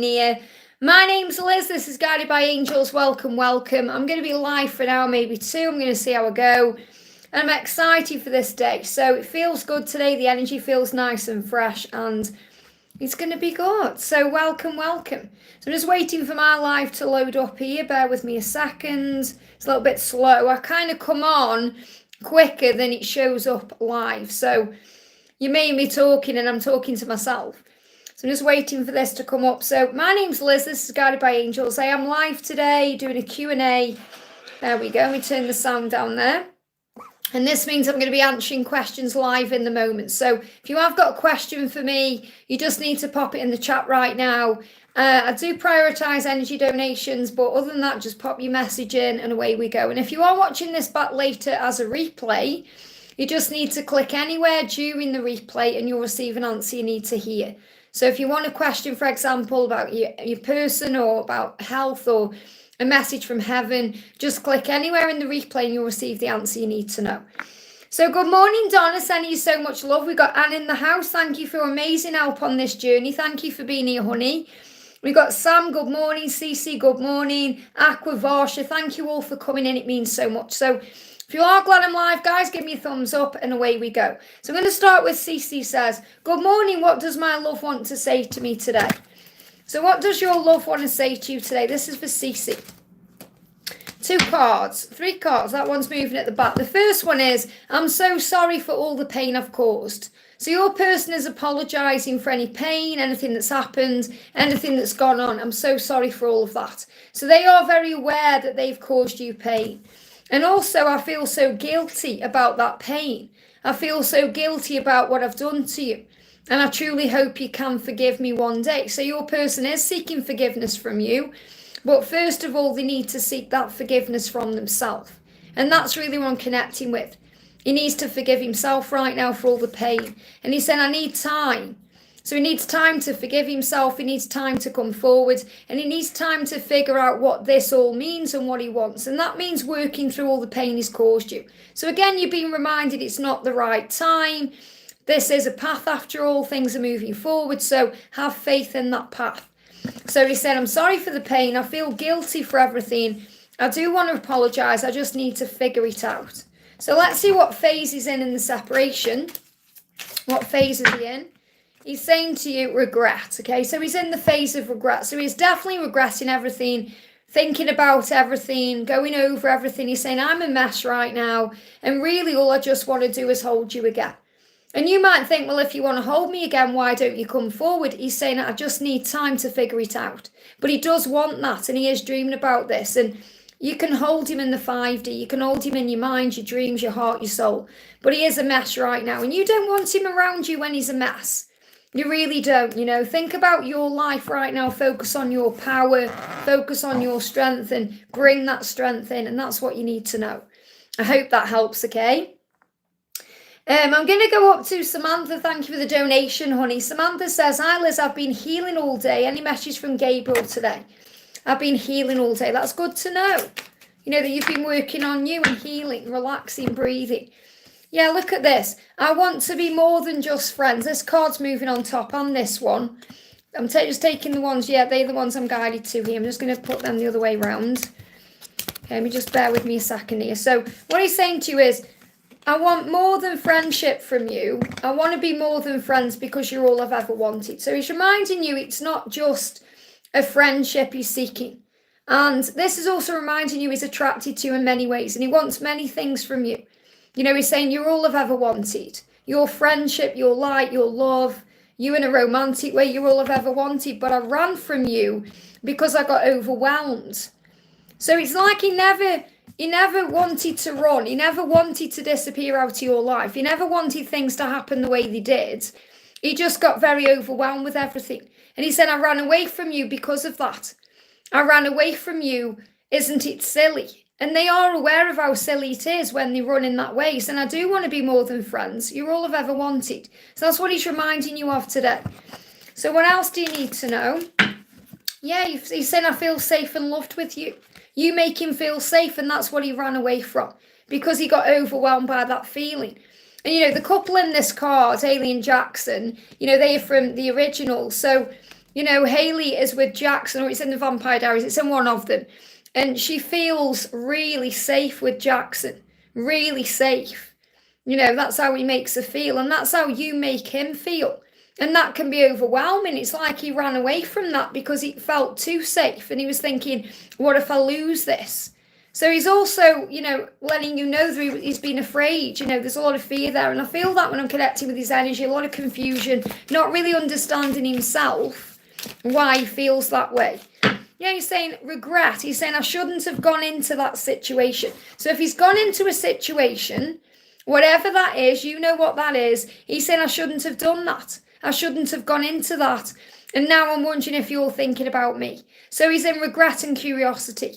here. My name's Liz. This is Guided by Angels. Welcome, welcome. I'm going to be live for an hour, maybe two. I'm going to see how I go. And I'm excited for this day. So it feels good today. The energy feels nice and fresh and it's going to be good. So welcome, welcome. So I'm just waiting for my live to load up here. Bear with me a second. It's a little bit slow. I kind of come on quicker than it shows up live. So you made me talking and I'm talking to myself. So I'm just waiting for this to come up. So my name's Liz. This is Guided by Angels. I am live today doing a Q&A. There we go. Let me turn the sound down there. And this means I'm going to be answering questions live in the moment. So if you have got a question for me, you just need to pop it in the chat right now. I do prioritise energy donations, but other than that, just pop your message in and away we go. And if you are watching this back later as a replay, you just need to click anywhere during the replay and you'll receive an answer you need to hear. So if you want a question, for example, about your person or about health or a message from heaven, just click anywhere in the replay and you'll receive the answer you need to know. So good morning, Donna. Sending you so much love. We've got Anne in the house. Thank you for amazing help on this journey. Thank you for being here, honey. We've got Sam. Good morning. CeCe. Good morning. Aqua Varsha. Thank you all for coming in. It means so much. So if you are glad I'm live, guys, give me a thumbs up and away we go. So I'm going to start with CeCe says, good morning. What does my love want to say to me today? So what does your love want to say to you today? This is for CeCe. 2 cards, 3 cards. That one's moving at the back. The first one is, I'm so sorry for all the pain I've caused. So your person is apologising for any pain, anything that's happened, anything that's gone on. I'm so sorry for all of that. So they are very aware that they've caused you pain. And also, I feel so guilty about that pain. I feel so guilty about what I've done to you. And I truly hope you can forgive me one day. So your person is seeking forgiveness from you. But first of all, they need to seek that forgiveness from themselves. And that's really what I'm connecting with. He needs to forgive himself right now for all the pain. And he said, I need time. So he needs time to forgive himself. He needs time to come forward. And he needs time to figure out what this all means and what he wants. And that means working through all the pain he's caused you. So again, you're being reminded it's not the right time. This is a path after all. Things are moving forward. So have faith in that path. So he said, I'm sorry for the pain. I feel guilty for everything. I do want to apologise. I just need to figure it out. So let's see what phase he's in the separation. What phase is he in? He's saying to you, regret, okay? So he's in the phase of regret. So he's definitely regretting everything, thinking about everything, going over everything. He's saying, I'm a mess right now. And really all I just want to do is hold you again. And you might think, well, if you want to hold me again, why don't you come forward? He's saying, I just need time to figure it out. But he does want that, and he is dreaming about this. And you can hold him in the 5D. You can hold him in your mind, your dreams, your heart, your soul. But he is a mess right now. And you don't want him around you when he's a mess. You really don't, you know. Think about your life right now. Focus on your power. Focus on your strength and bring that strength in. And that's what you need to know. I hope that helps, okay? I'm going to go up to Samantha. Thank you for the donation, honey. Samantha says, hi, Liz. I've been healing all day. Any message from Gabriel today? I've been healing all day. That's good to know. You know, that you've been working on you and healing, relaxing, breathing. Yeah, look at this. I want to be more than just friends. This card's moving on top on this one. I'm just taking the ones, yeah, they're the ones I'm guided to here. I'm just going to put them the other way around. Okay, let me just bear with me a second here. So what he's saying to you is, I want more than friendship from you. I want to be more than friends because you're all I've ever wanted. So he's reminding you it's not just a friendship he's seeking. And this is also reminding you he's attracted to you in many ways. And he wants many things from you. You know, he's saying you're all I've ever wanted. Your friendship, your light, your love, you in a romantic way, you're all I've ever wanted. But I ran from you because I got overwhelmed. So it's like he never wanted to run. He never wanted to disappear out of your life. He never wanted things to happen the way they did. He just got very overwhelmed with everything. And he said, I ran away from you because of that. I ran away from you. Isn't it silly? And they are aware of how silly it is when they run in that way. And I do want to be more than friends. You're all I've ever wanted. So that's what he's reminding you of today. So what else do you need to know? Yeah, he's saying, I feel safe and loved with you. You make him feel safe, and that's what he ran away from because he got overwhelmed by that feeling. And, you know, the couple in this card, Haley and Jackson, you know, they are from the original. So You know, Hayley is with Jackson, or it's in the Vampire Diaries, it's in one of them. And she feels really safe with Jackson, really safe. You know, that's how he makes her feel, and that's how you make him feel. And that can be overwhelming. It's like he ran away from that because he felt too safe, and he was thinking, what if I lose this? So he's also, you know, letting you know that he's been afraid. You know, there's a lot of fear there. And I feel that when I'm connecting with his energy, a lot of confusion, not really understanding himself, why he feels that way. Yeah, he's saying regret. He's saying I shouldn't have gone into that situation. So if he's gone into a situation, whatever that is, you know what that is. He's saying I shouldn't have done that. I shouldn't have gone into that. And now I'm wondering if you're thinking about me. So he's in regret and curiosity.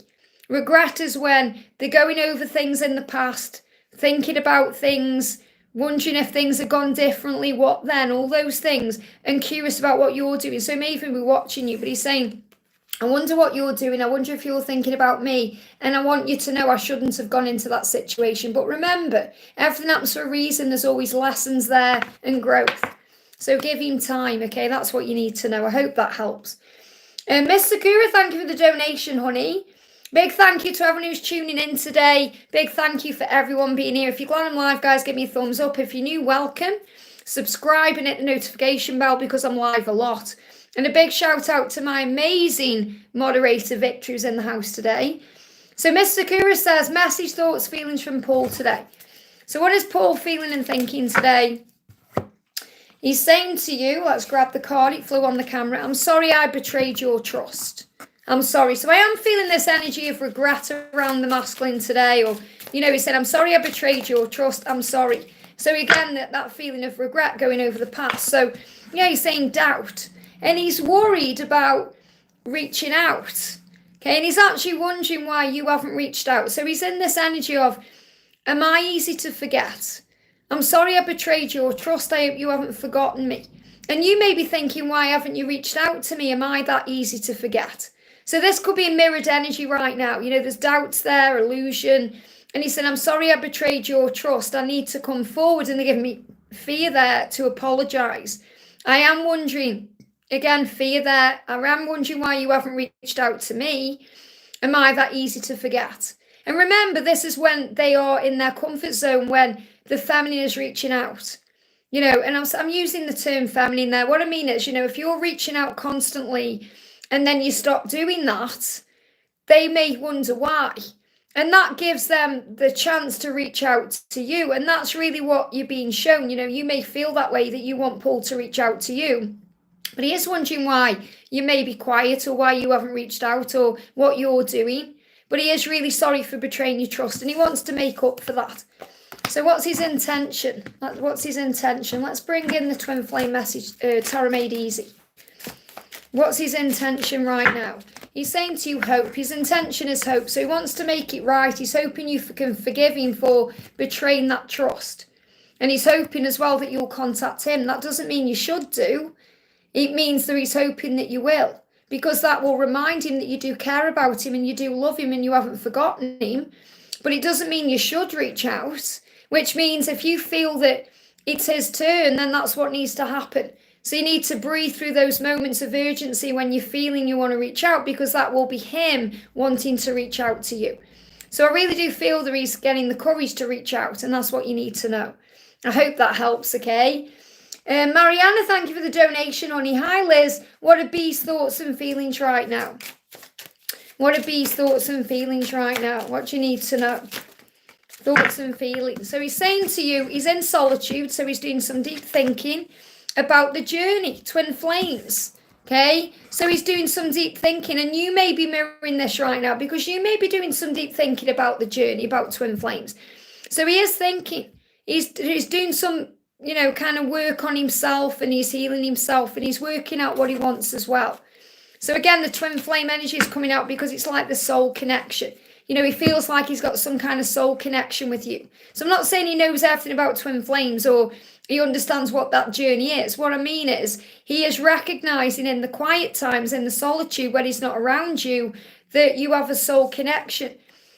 Regret is when they're going over things in the past, thinking about things, wondering if things have gone differently, what then, all those things, and curious about what you're doing. So he may even be watching you, but he's saying, I wonder what you're doing. I wonder if you're thinking about me. And I want you to know I shouldn't have gone into that situation. But remember, everything happens for a reason. There's always lessons there and growth. So give him time, okay? That's what you need to know. I hope that helps. Mr Kura, thank you for the donation, honey. Big thank you to everyone who's tuning in today. Big thank you for everyone being here. If you're glad I'm live, guys, give me a thumbs up. If you're new, welcome. Subscribe and hit the notification bell because I'm live a lot. And a big shout out to my amazing moderator, Victor, who's in the house today. So Mr. Kura says, message, thoughts, feelings from Paul today. So what is Paul feeling and thinking today? He's saying to you, let's grab the card, it flew on the camera. I'm sorry I betrayed your trust. I'm sorry. So I am feeling this energy of regret around the masculine today. Or, you know, he said, I'm sorry I betrayed your trust. I'm sorry. So again, that feeling of regret going over the past. So, yeah, he's saying doubt. And he's worried about reaching out. Okay, and he's actually wondering why you haven't reached out. So he's in this energy of, am I easy to forget? I'm sorry I betrayed your trust. I hope you haven't forgotten me. And you may be thinking, why haven't you reached out to me? Am I that easy to forget? So this could be a mirrored energy right now. You know, there's doubts there, illusion. And he said, I'm sorry I betrayed your trust. I need to come forward. And they give me fear there to apologise. I am wondering, again, fear there. I am wondering why you haven't reached out to me. Am I that easy to forget? And remember, this is when they are in their comfort zone, when the feminine is reaching out. You know, and I'm using the term feminine there. What I mean is, you know, if you're reaching out constantly and then you stop doing that, they may wonder why. And that gives them the chance to reach out to you. And that's really what you're being shown. You know, you may feel that way, that you want Paul to reach out to you. But he is wondering why you may be quiet or why you haven't reached out or what you're doing. But he is really sorry for betraying your trust and he wants to make up for that. So what's his intention? What's his intention? Let's bring in the twin flame message, Tarot Made Easy. What's his intention right now? He's saying to you hope. His intention is hope. So he wants to make it right. He's hoping you can forgive him for betraying that trust. And he's hoping as well that you'll contact him. That doesn't mean you should do. It means that he's hoping that you will. Because that will remind him that you do care about him and you do love him and you haven't forgotten him. But it doesn't mean you should reach out. Which means if you feel that it's his turn, then that's what needs to happen. So you need to breathe through those moments of urgency when you're feeling you want to reach out, because that will be him wanting to reach out to you. So I really do feel that he's getting the courage to reach out, and that's what you need to know. I hope that helps, okay? Mariana, thank you for the donation, honey. Hi, Liz. What are B's thoughts and feelings right now? What are B's thoughts and feelings right now? What do you need to know? Thoughts and feelings. So he's saying to you, he's in solitude, so he's doing some deep thinking about the journey, twin flames, okay? So he's doing some deep thinking, and you may be mirroring this right now because you may be doing some deep thinking about the journey, about twin flames. So he is thinking, he's doing some, you know, kind of work on himself, and he's healing himself, and he's working out what he wants as well. So again, the twin flame energy is coming out because it's like the soul connection. You know, he feels like he's got some kind of soul connection with you. So I'm not saying he knows everything about twin flames or he understands what that journey is. What I mean is he is recognizing in the quiet times, in the solitude when he's not around you, that you have a soul connection.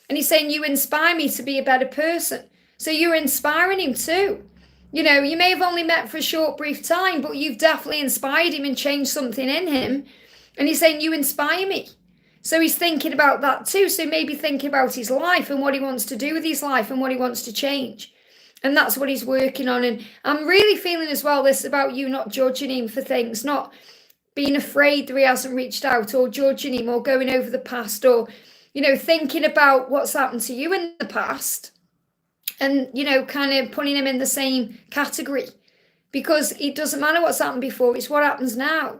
And he's saying, you inspire me to be a better person. So you're inspiring him too. You know, you may have only met for a short, brief time, but you've definitely inspired him and changed something in him. And he's saying, you inspire me. So he's thinking about that too. So maybe thinking about his life and what he wants to do with his life and what he wants to change. And that's what he's working on. And I'm really feeling as well this about you not judging him for things, not being afraid that he hasn't reached out, or judging him, or going over the past, or, you know, thinking about what's happened to you in the past and, you know, kind of putting him in the same category, because it doesn't matter what's happened before, it's what happens now.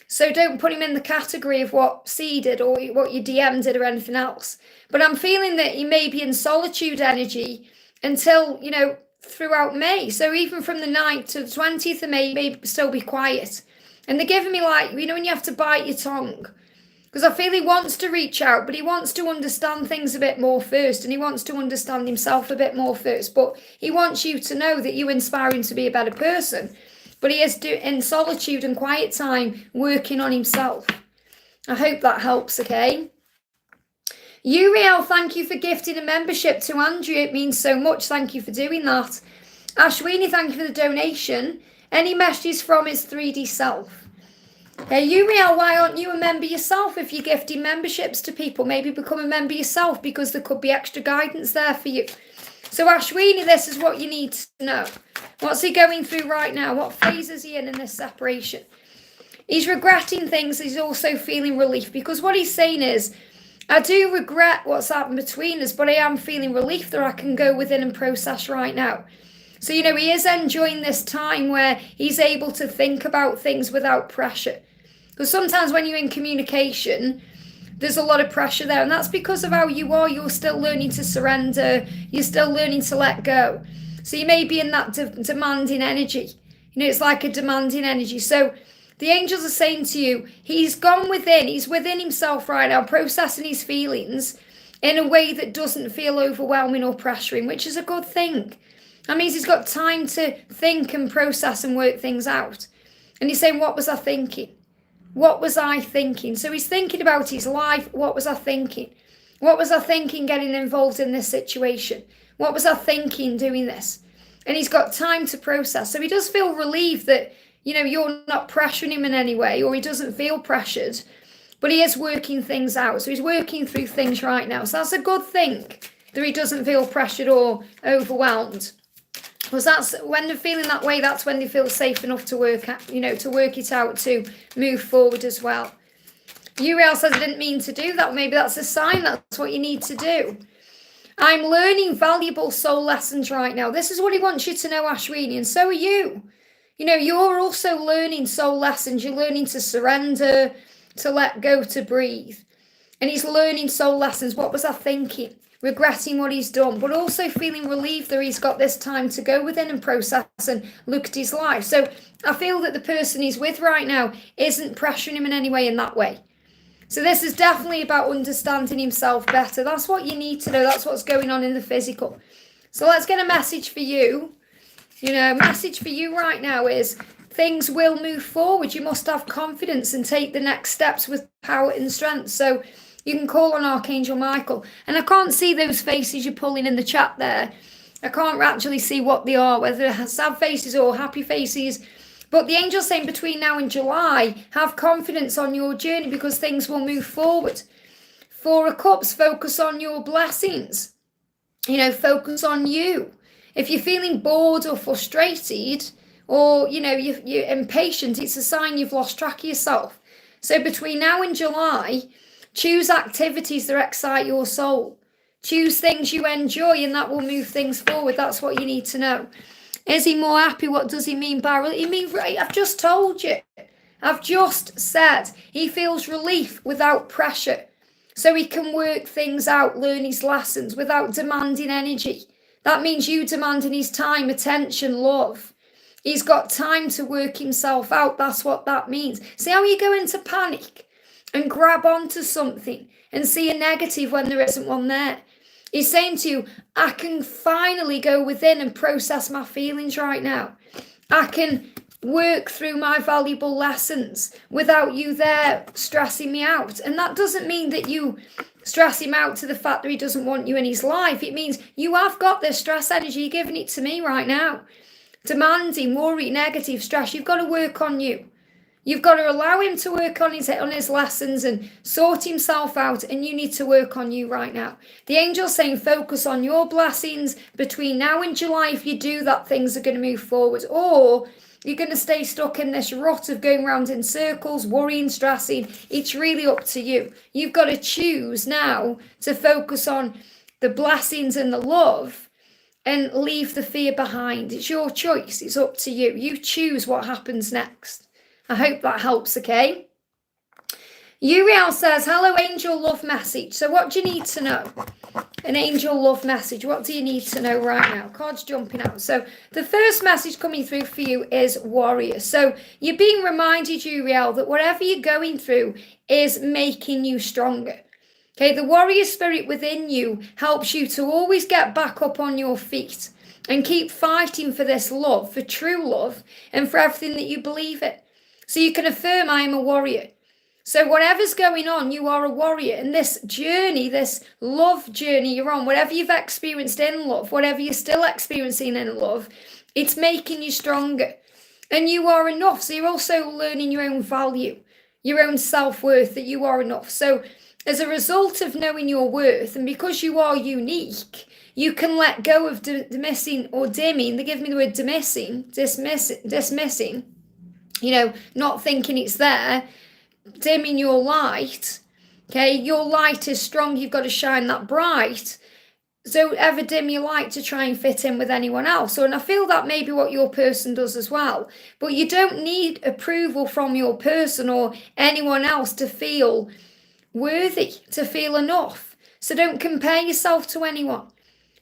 So don't put him in the category of what C did or what your DM did or anything else. But I'm feeling that he may be in solitude energy until, you know, throughout May. So even from the 9th to the 20th of May, he may still be quiet. And they're giving me, like, you know, when you have to bite your tongue. Because I feel he wants to reach out, but he wants to understand things a bit more first. And he wants to understand himself a bit more first. But he wants you to know that you inspire him to be a better person. But he is in solitude and quiet time working on himself. I hope that helps, okay? Uriel, thank you for gifting a membership to Andrea. It means so much. Thank you for doing that. Ashwini, thank you for the donation. Any messages from his 3D self? Hey, Uriel, why aren't you a member yourself if you're gifting memberships to people? Maybe become a member yourself, because there could be extra guidance there for you. So Ashwini, this is what you need to know. What's he going through right now? What phase is he in this separation? He's regretting things. He's also feeling relief, because what he's saying is, I do regret what's happened between us, but I am feeling relief that I can go within and process right now. So, you know, he is enjoying this time where he's able to think about things without pressure. Because sometimes when you're in communication, there's a lot of pressure there. And that's because of how you are. You're still learning to surrender. You're still learning to let go. So you may be in that demanding energy. You know, it's like a demanding energy. So the angels are saying to you, he's gone within. He's within himself right now, processing his feelings in a way that doesn't feel overwhelming or pressuring, which is a good thing. That means he's got time to think and process and work things out. And he's saying, what was I thinking? What was I thinking? So he's thinking about his life. What was I thinking? What was I thinking getting involved in this situation? What was I thinking doing this? And he's got time to process. So he does feel relieved that, you know, you're not pressuring him in any way, or he doesn't feel pressured, but he is working things out. So he's working through things right now. So that's a good thing, that he doesn't feel pressured or overwhelmed. Because that's when they're feeling that way, that's when they feel safe enough to work, you know, to work it out, to move forward as well. Uriel says, I didn't mean to do that. Maybe that's a sign that's what you need to do. I'm learning valuable soul lessons right now. This is what he wants you to know, Ashwini, and so are you. You know, you're also learning soul lessons. You're learning to surrender, to let go, to breathe. And he's learning soul lessons. What was I thinking? Regretting what he's done, but also feeling relieved that he's got this time to go within and process and look at his life. So I feel that the person he's with right now isn't pressuring him in any way in that way. So this is definitely about understanding himself better. That's what you need to know. That's what's going on in the physical. So let's get a message for you. You know, a message for you right now is things will move forward. You must have confidence and take the next steps with power and strength. So you can call on Archangel Michael. And I can't see those faces you're pulling in the chat there. I can't actually see what they are, whether they're sad faces or happy faces. But the angel's saying between now and July, have confidence on your journey, because things will move forward. Four of Cups, focus on your blessings. You know, focus on you. If you're feeling bored or frustrated, or, you know, you're impatient, it's a sign you've lost track of yourself. So between now and July, choose activities that excite your soul. Choose things you enjoy, and that will move things forward. That's what you need to know. Is he more happy? What does he mean by relief? He means, right, I've just told you. I've just said he feels relief without pressure. So he can work things out, learn his lessons without demanding energy. That means you demanding his time, attention, love. He's got time to work himself out. That's what that means. See how you go into panic and grab onto something and see a negative when there isn't one there. He's saying to you, I can finally go within and process my feelings right now. I can work through my valuable lessons without you there stressing me out. And that doesn't mean that you stress him out to the fact that he doesn't want you in his life. It means you have got this stress energy, you're giving it to me right now. Demanding, worry, negative stress, you've got to work on you. You've got to allow him to work on his lessons and sort himself out, and you need to work on you right now. The angel's saying focus on your blessings between now and July. If you do that, things are going to move forward, or you're going to stay stuck in this rut of going around in circles, worrying, stressing. It's really up to you. You've got to choose now to focus on the blessings and the love and leave the fear behind. It's your choice. It's up to you. You choose what happens next. I hope that helps, okay? Uriel says, hello, angel love message. So what do you need to know? An angel love message. What do you need to know right now? Cards jumping out. So the first message coming through for you is warrior. So you're being reminded, Uriel, that whatever you're going through is making you stronger. Okay, the warrior spirit within you helps you to always get back up on your feet and keep fighting for this love, for true love, and for everything that you believe in. So you can affirm, I am a warrior. So whatever's going on, you are a warrior. And this journey, this love journey you're on, whatever you've experienced in love, whatever you're still experiencing in love, it's making you stronger. And you are enough. So you're also learning your own value, your own self-worth, that you are enough. So as a result of knowing your worth, and because you are unique, you can let go of dismissing or dimming. They give me the word dismissing, not thinking it's there, dimming your light. Okay, your light is strong. You've got to shine that bright. Don't ever dim your light to try and fit in with anyone else. And I feel that may be what your person does as well. But you don't need approval from your person or anyone else to feel worthy, to feel enough. So don't compare yourself to anyone.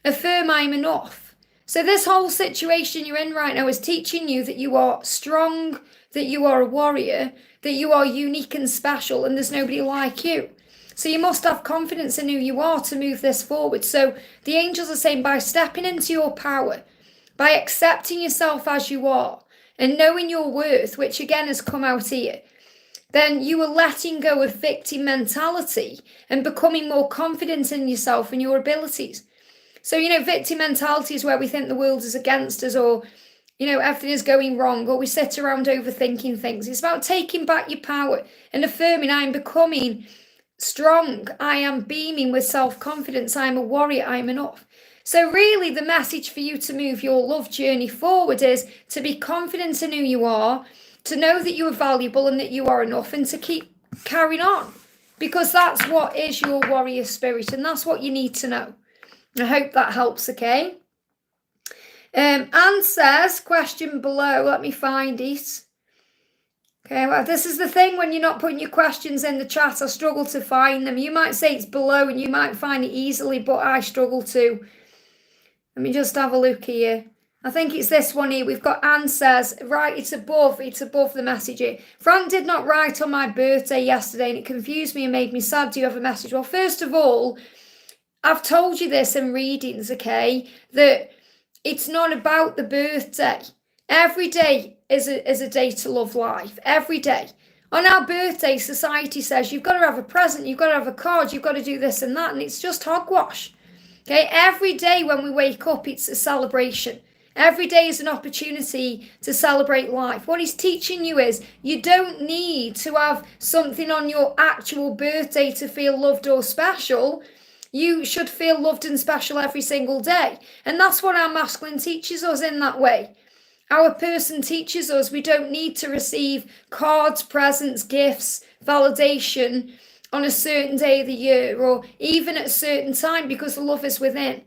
Affirm I'm enough. So this whole situation you're in right now is teaching you that you are strong, that you are a warrior, that you are unique and special, and there's nobody like you. So you must have confidence in who you are to move this forward. So the angels are saying, by stepping into your power, by accepting yourself as you are, and knowing your worth, which again has come out here, then you are letting go of victim mentality and becoming more confident in yourself and your abilities. So, victim mentality is where we think the world is against us, or, everything is going wrong, or we sit around overthinking things. It's about taking back your power and affirming, I am becoming strong. I am beaming with self-confidence. I am a warrior. I am enough. So really the message for you to move your love journey forward is to be confident in who you are, to know that you are valuable and that you are enough, and to keep carrying on, because that's what is your warrior spirit, and that's what you need to know. I hope that helps, okay? Anne says, question below, let me find it. Okay, well, this is the thing when you're not putting your questions in the chat, I struggle to find them. You might say it's below and you might find it easily, but I struggle to. Let me just have a look here. I think it's this one here. We've got Anne says, right, it's above the message here. Frank did not write on my birthday yesterday and it confused me and made me sad. Do you have a message? Well, first of all, I've told you this in readings, okay, that it's not about the birthday. Every day is a day to love life. Every day. On our birthday, society says you've got to have a present, you've got to have a card, you've got to do this and that, and it's just hogwash. Okay, every day when we wake up, it's a celebration. Every day is an opportunity to celebrate life. What he's teaching you is you don't need to have something on your actual birthday to feel loved or special. You should feel loved and special every single day. And that's what our masculine teaches us in that way. Our person teaches us we don't need to receive cards, presents, gifts, validation on a certain day of the year or even at a certain time, because the love is within.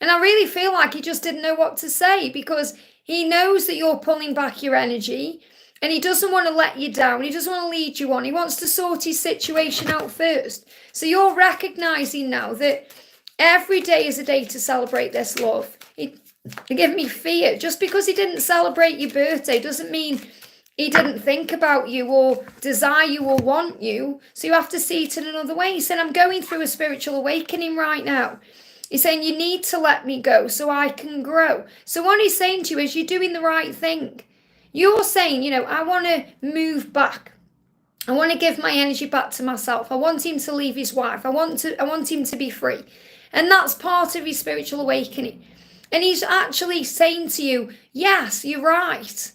And I really feel like he just didn't know what to say, because he knows that you're pulling back your energy and he doesn't want to let you down. He doesn't want to lead you on. He wants to sort his situation out first. So you're recognizing now that every day is a day to celebrate this love. It gave me fear. Just because he didn't celebrate your birthday doesn't mean he didn't think about you or desire you or want you. So you have to see it in another way. He said, I'm going through a spiritual awakening right now. He's saying, you need to let me go so I can grow. So what he's saying to you is, you're doing the right thing. You're saying, I want to move back. I want to give my energy back to myself. I want him to leave his wife. I want him to be free. And that's part of his spiritual awakening. And he's actually saying to you, yes, you're right.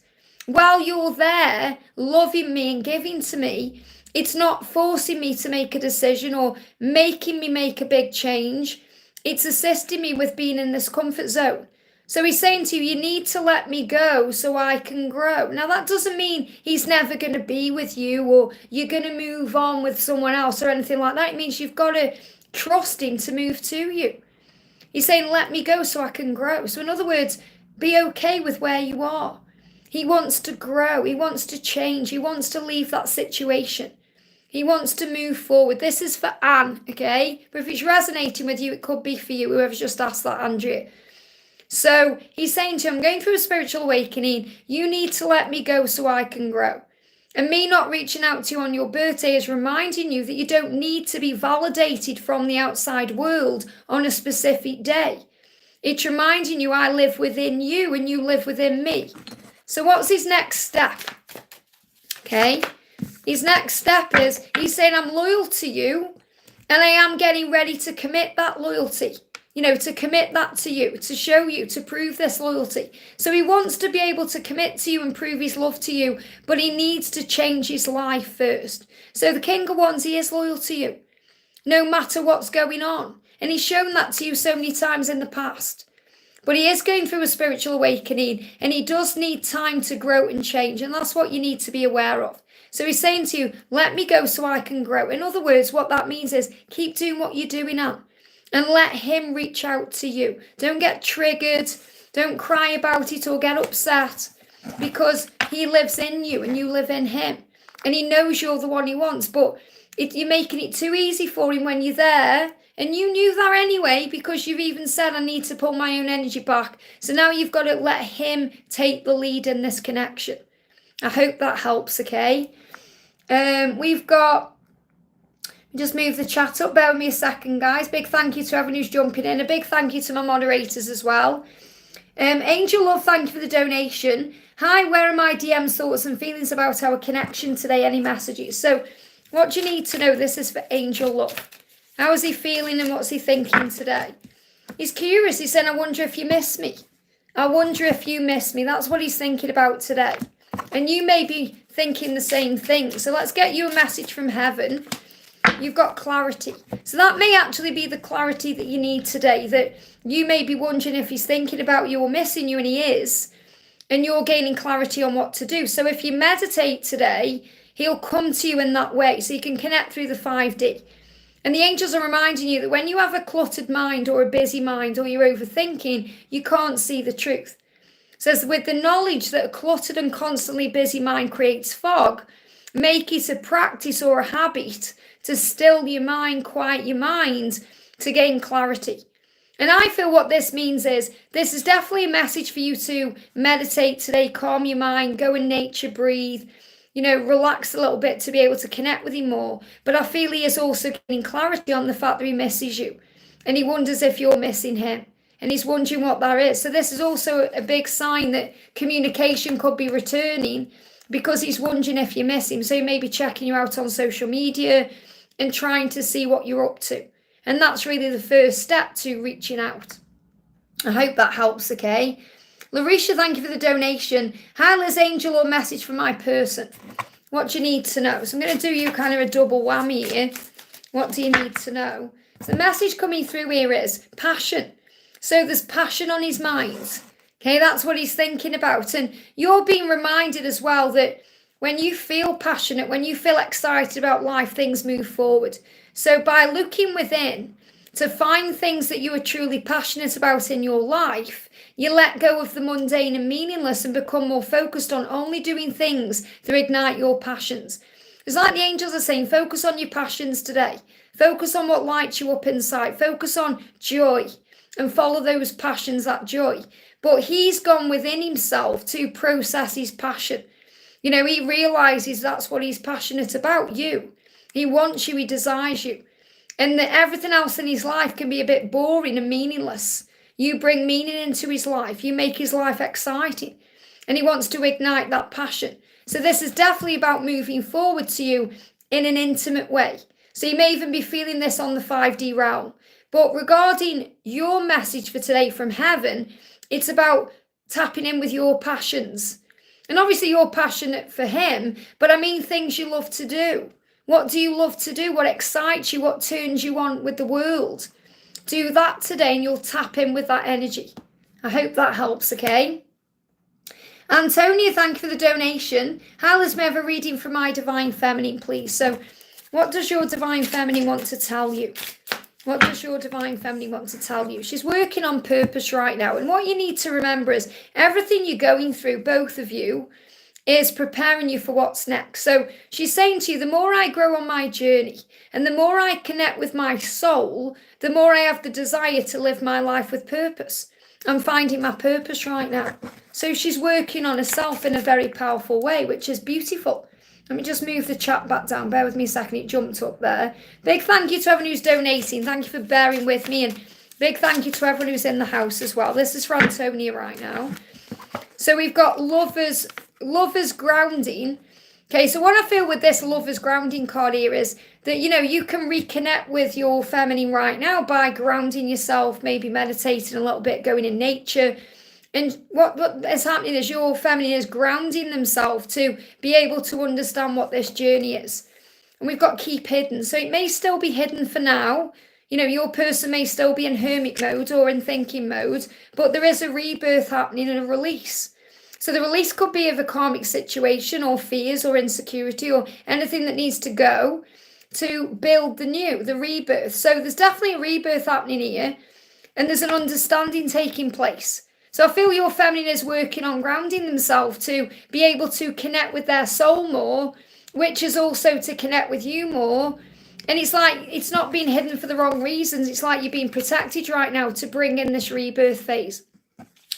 while you're there loving me and giving to me, it's not forcing me to make a decision or making me make a big change. It's assisting me with being in this comfort zone. So he's saying to you, you need to let me go so I can grow. Now, that doesn't mean he's never going to be with you or you're going to move on with someone else or anything like that. It means you've got to trust him to move to you. He's saying, let me go so I can grow. So in other words, be okay with where you are. He wants to grow. He wants to change. He wants to leave that situation. He wants to move forward. This is for Anne, okay? But if it's resonating with you, it could be for you, whoever's just asked that, Andrea. So he's saying to you, I'm going through a spiritual awakening. You need to let me go so I can grow. And me not reaching out to you on your birthday is reminding you that you don't need to be validated from the outside world on a specific day. It's reminding you I live within you and you live within me. So what's his next step? Okay. His next step is he's saying, I'm loyal to you and I am getting ready to commit that loyalty. To commit that to you, to show you, to prove this loyalty. So he wants to be able to commit to you and prove his love to you, but he needs to change his life first. So the King of Wands, he is loyal to you, no matter what's going on. And he's shown that to you so many times in the past. But he is going through a spiritual awakening and he does need time to grow and change. And that's what you need to be aware of. So he's saying to you, let me go so I can grow. In other words, what that means is keep doing what you're doing now. And let him reach out to you. Don't get triggered. Don't cry about it or get upset. Because he lives in you and you live in him. And he knows you're the one he wants. But you're making it too easy for him when you're there. And you knew that anyway because you've even said, I need to pull my own energy back. So now you've got to let him take the lead in this connection. I hope that helps, okay? We've got... Just move the chat up. Bear with me a second, guys. Big thank you to everyone who's jumping in. A big thank you to my moderators as well. Angel Love, thank you for the donation. Hi, where are my DMs, thoughts and feelings about our connection today? Any messages? So what do you need to know? This is for Angel Love. How is he feeling and what's he thinking today? He's curious. He's saying, I wonder if you miss me. I wonder if you miss me. That's what he's thinking about today. And you may be thinking the same thing. So let's get you a message from heaven. You've got clarity. So that may actually be the clarity that you need today, that you may be wondering if he's thinking about you or missing you, and he is, and you're gaining clarity on what to do. So if you meditate today, he'll come to you in that way so you can connect through the 5D. And the angels are reminding you that when you have a cluttered mind or a busy mind or you're overthinking, you can't see the truth. It says with the knowledge that a cluttered and constantly busy mind creates fog, make it a practice or a habit to still your mind, quiet your mind, to gain clarity. And I feel what this means is, this is definitely a message for you to meditate today, calm your mind, go in nature, breathe, relax a little bit to be able to connect with him more. But I feel he is also gaining clarity on the fact that he misses you. And he wonders if you're missing him. And he's wondering what that is. So this is also a big sign that communication could be returning, because he's wondering if you miss him. So he may be checking you out on social media and trying to see what you're up to. And that's really the first step to reaching out. I hope that helps, okay? Larisha, thank you for the donation. Hi, Liz Angel, or message from my person. What do you need to know? So I'm going to do you kind of a double whammy here. What do you need to know? So the message coming through here is passion. So there's passion on his mind. Okay, that's what he's thinking about. And you're being reminded as well that when you feel passionate, when you feel excited about life, things move forward. So by looking within to find things that you are truly passionate about in your life, you let go of the mundane and meaningless and become more focused on only doing things that ignite your passions. It's like the angels are saying, focus on your passions today. Focus on what lights you up inside. Focus on joy and follow those passions, that joy. But he's gone within himself to process his passion. He realizes that's what he's passionate about, you. He wants you, he desires you. And that everything else in his life can be a bit boring and meaningless. You bring meaning into his life. You make his life exciting. And he wants to ignite that passion. So this is definitely about moving forward to you in an intimate way. So you may even be feeling this on the 5D realm. But regarding your message for today from heaven, it's about tapping in with your passions. And obviously you're passionate for him, but I mean things you love to do. What do you love to do? What excites you? What turns you on with the world? Do that today and you'll tap in with that energy. I hope that helps, okay? Antonia, thank you for the donation. Hi, Liz, may I have a reading from my Divine Feminine, please? So what does your Divine Feminine want to tell you? What does your Divine Feminine want to tell you? She's working on purpose right now. And what you need to remember is everything you're going through, both of you, is preparing you for what's next. So she's saying to you, the more I grow on my journey and the more I connect with my soul, the more I have the desire to live my life with purpose. I'm finding my purpose right now. So she's working on herself in a very powerful way, which is beautiful. Let me just move the chat back down. Bear with me a second. It jumped up there. Big thank you to everyone who's donating. Thank you for bearing with me. And big thank you to everyone who's in the house as well. This is for Antonia right now. So we've got lovers grounding. Okay, so what I feel with this lovers grounding card here is that, you know, you can reconnect with your feminine right now by grounding yourself, maybe meditating a little bit, going in nature. And what is happening is your feminine is grounding themselves to be able to understand what this journey is. And we've got keep hidden. So it may still be hidden for now. You know, your person may still be in hermit mode or in thinking mode, but there is a rebirth happening and a release. So the release could be of a karmic situation or fears or insecurity or anything that needs to go to build the new, the rebirth. So there's definitely a rebirth happening here and there's an understanding taking place. So I feel your feminine is working on grounding themselves to be able to connect with their soul more, which is also to connect with you more. And it's like, it's not being hidden for the wrong reasons. It's like you're being protected right now to bring in this rebirth phase.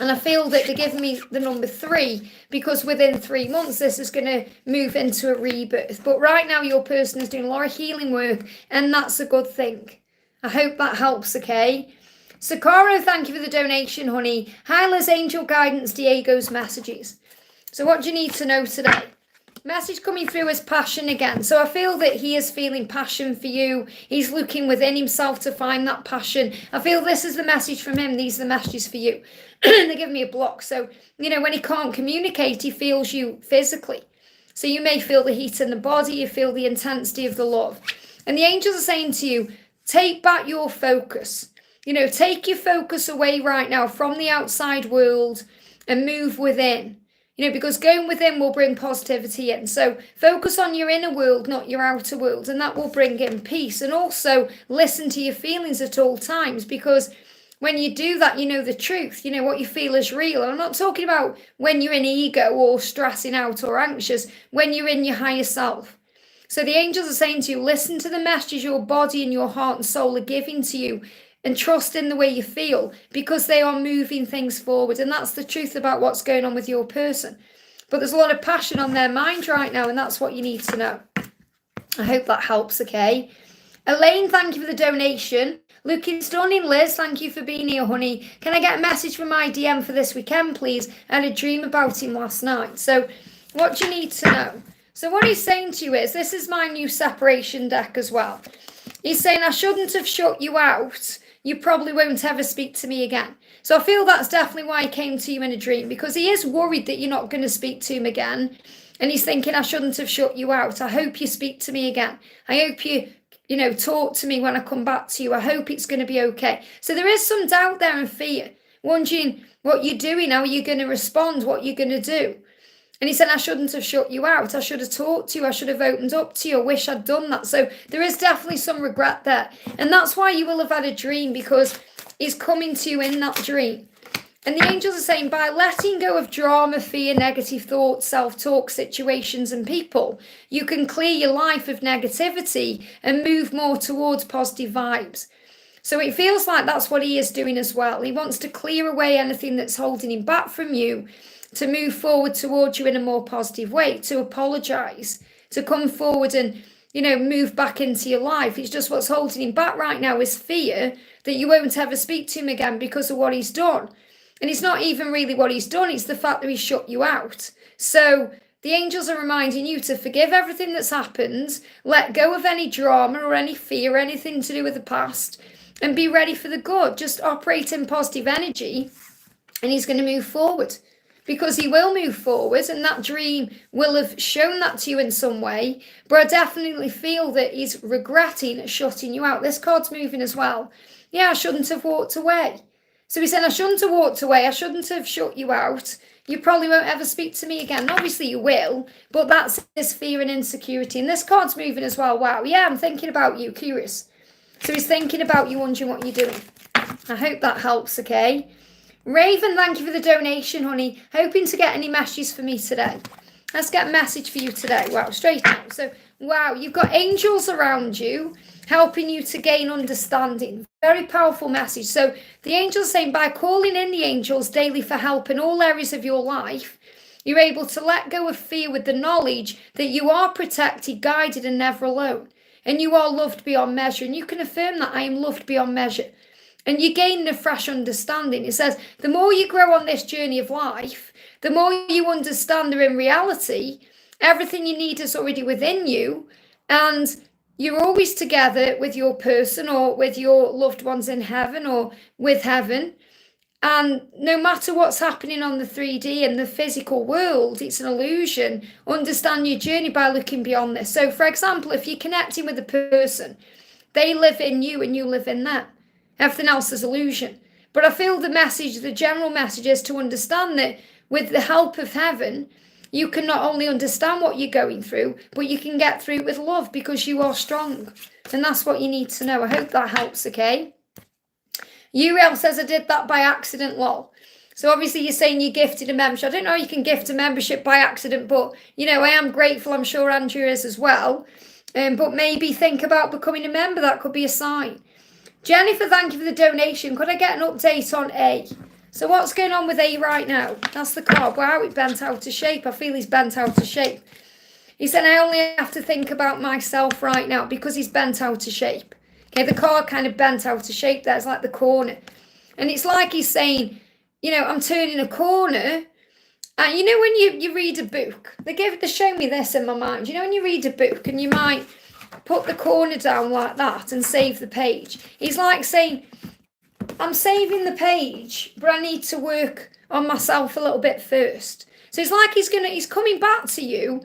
And I feel that they're giving me the number 3 because within 3 months, this is going to move into a rebirth. But right now, your person is doing a lot of healing work and that's a good thing. I hope that helps, okay? Sakaro, thank you for the donation, honey. Hi, Liz, angel guidance, Diego's messages. So what do you need to know today? Message coming through is passion again. So I feel that he is feeling passion for you. He's looking within himself to find that passion. I feel this is the message from him. These are the messages for you. They're giving me a block. So, you know, when he can't communicate, he feels you physically. So you may feel the heat in the body. You feel the intensity of the love. And the angels are saying to you, take back your focus. You know, take your focus away right now from the outside world and move within. You know, because going within will bring positivity in. So focus on your inner world, not your outer world. And that will bring in peace. And also listen to your feelings at all times. Because when you do that, you know the truth. You know, what you feel is real. And I'm not talking about when you're in ego or stressing out or anxious. When you're in your higher self. So the angels are saying to you, listen to the messages your body and your heart and soul are giving to you. And trust in the way you feel because they are moving things forward. And that's the truth about what's going on with your person. But there's a lot of passion on their mind right now. And that's what you need to know. I hope that helps, okay? Elaine, thank you for the donation. Looking stunning, Liz. Thank you for being here, honey. Can I get a message from my DM for this weekend, please? I had a dream about him last night. So what do you need to know? So what he's saying to you is, this is my new separation deck as well. He's saying, I shouldn't have shut you out. You probably won't ever speak to me again. So I feel that's definitely why he came to you in a dream, because he is worried that you're not going to speak to him again. And he's thinking, I shouldn't have shut you out. I hope you speak to me again. I hope you talk to me when I come back to you. I hope it's going to be okay. So there is some doubt there and fear, wondering what you're doing, how you're going to respond, what you're going to do. And he said, I shouldn't have shut you out. I should have talked to you. I should have opened up to you. I wish I'd done that. So there is definitely some regret there. And that's why you will have had a dream, because he's coming to you in that dream. And the angels are saying, by letting go of drama, fear, negative thoughts, self-talk, situations and people, you can clear your life of negativity and move more towards positive vibes. So it feels like that's what he is doing as well. He wants to clear away anything that's holding him back from you, to move forward towards you in a more positive way, to apologise, to come forward and, move back into your life. It's just what's holding him back right now is fear that you won't ever speak to him again because of what he's done. And it's not even really what he's done, it's the fact that he shut you out. So the angels are reminding you to forgive everything that's happened, let go of any drama or any fear, anything to do with the past, and be ready for the good. Just operate in positive energy and he's going to move forward. because he will move forward and that dream will have shown that to you in some way. But I definitely feel that he's regretting shutting you out. This card's moving as well. Yeah, I shouldn't have walked away. So he said, I shouldn't have walked away. I shouldn't have shut you out. You probably won't ever speak to me again. Obviously you will, but that's his fear and insecurity. And this card's moving as well. Wow. Yeah, I'm thinking about you. Curious. So he's thinking about you, wondering what you're doing. I hope that helps, okay? Raven, thank you for the donation, honey. Hoping to get any messages for me today. Let's get a message for you today. Wow, straight out. So, wow, you've got angels around you, helping you to gain understanding. Very powerful message. So the angels are saying by calling in the angels daily for help in all areas of your life, you're able to let go of fear with the knowledge that you are protected, guided, and never alone. And you are loved beyond measure. And you can affirm that I am loved beyond measure. And you gain a fresh understanding. It says the more you grow on this journey of life, the more you understand that in reality, everything you need is already within you. And you're always together with your person or with your loved ones in heaven or with heaven. And no matter what's happening on the 3D and the physical world, it's an illusion. Understand your journey by looking beyond this. So, for example, if you're connecting with a person, they live in you and you live in them. Everything else is illusion. But I feel the message, the general message is to understand that with the help of heaven, you can not only understand what you're going through, but you can get through it with love because you are strong. And that's what you need to know. I hope that helps, okay? Uriel says, I did that by accident, lol. So obviously you're saying you gifted a membership. I don't know how you can gift a membership by accident, but, you know, I am grateful. I'm sure Andrew is as well. But maybe think about becoming a member. That could be a sign. Jennifer, thank you for the donation. Could I get an update on A? So what's going on with A right now? That's the card. Wow, it bent out of shape. I feel he's bent out of shape. He said, I only have to think about myself right now because he's bent out of shape. Okay, the card kind of bent out of shape there. It's like the corner. And it's like he's saying, you know, I'm turning a corner. And you know when you read a book, they show me this in my mind. You know when you read a book and you might put the corner down like that and save the page. He's like saying, I'm saving the page, but I need to work on myself a little bit first. So it's like he's coming back to you,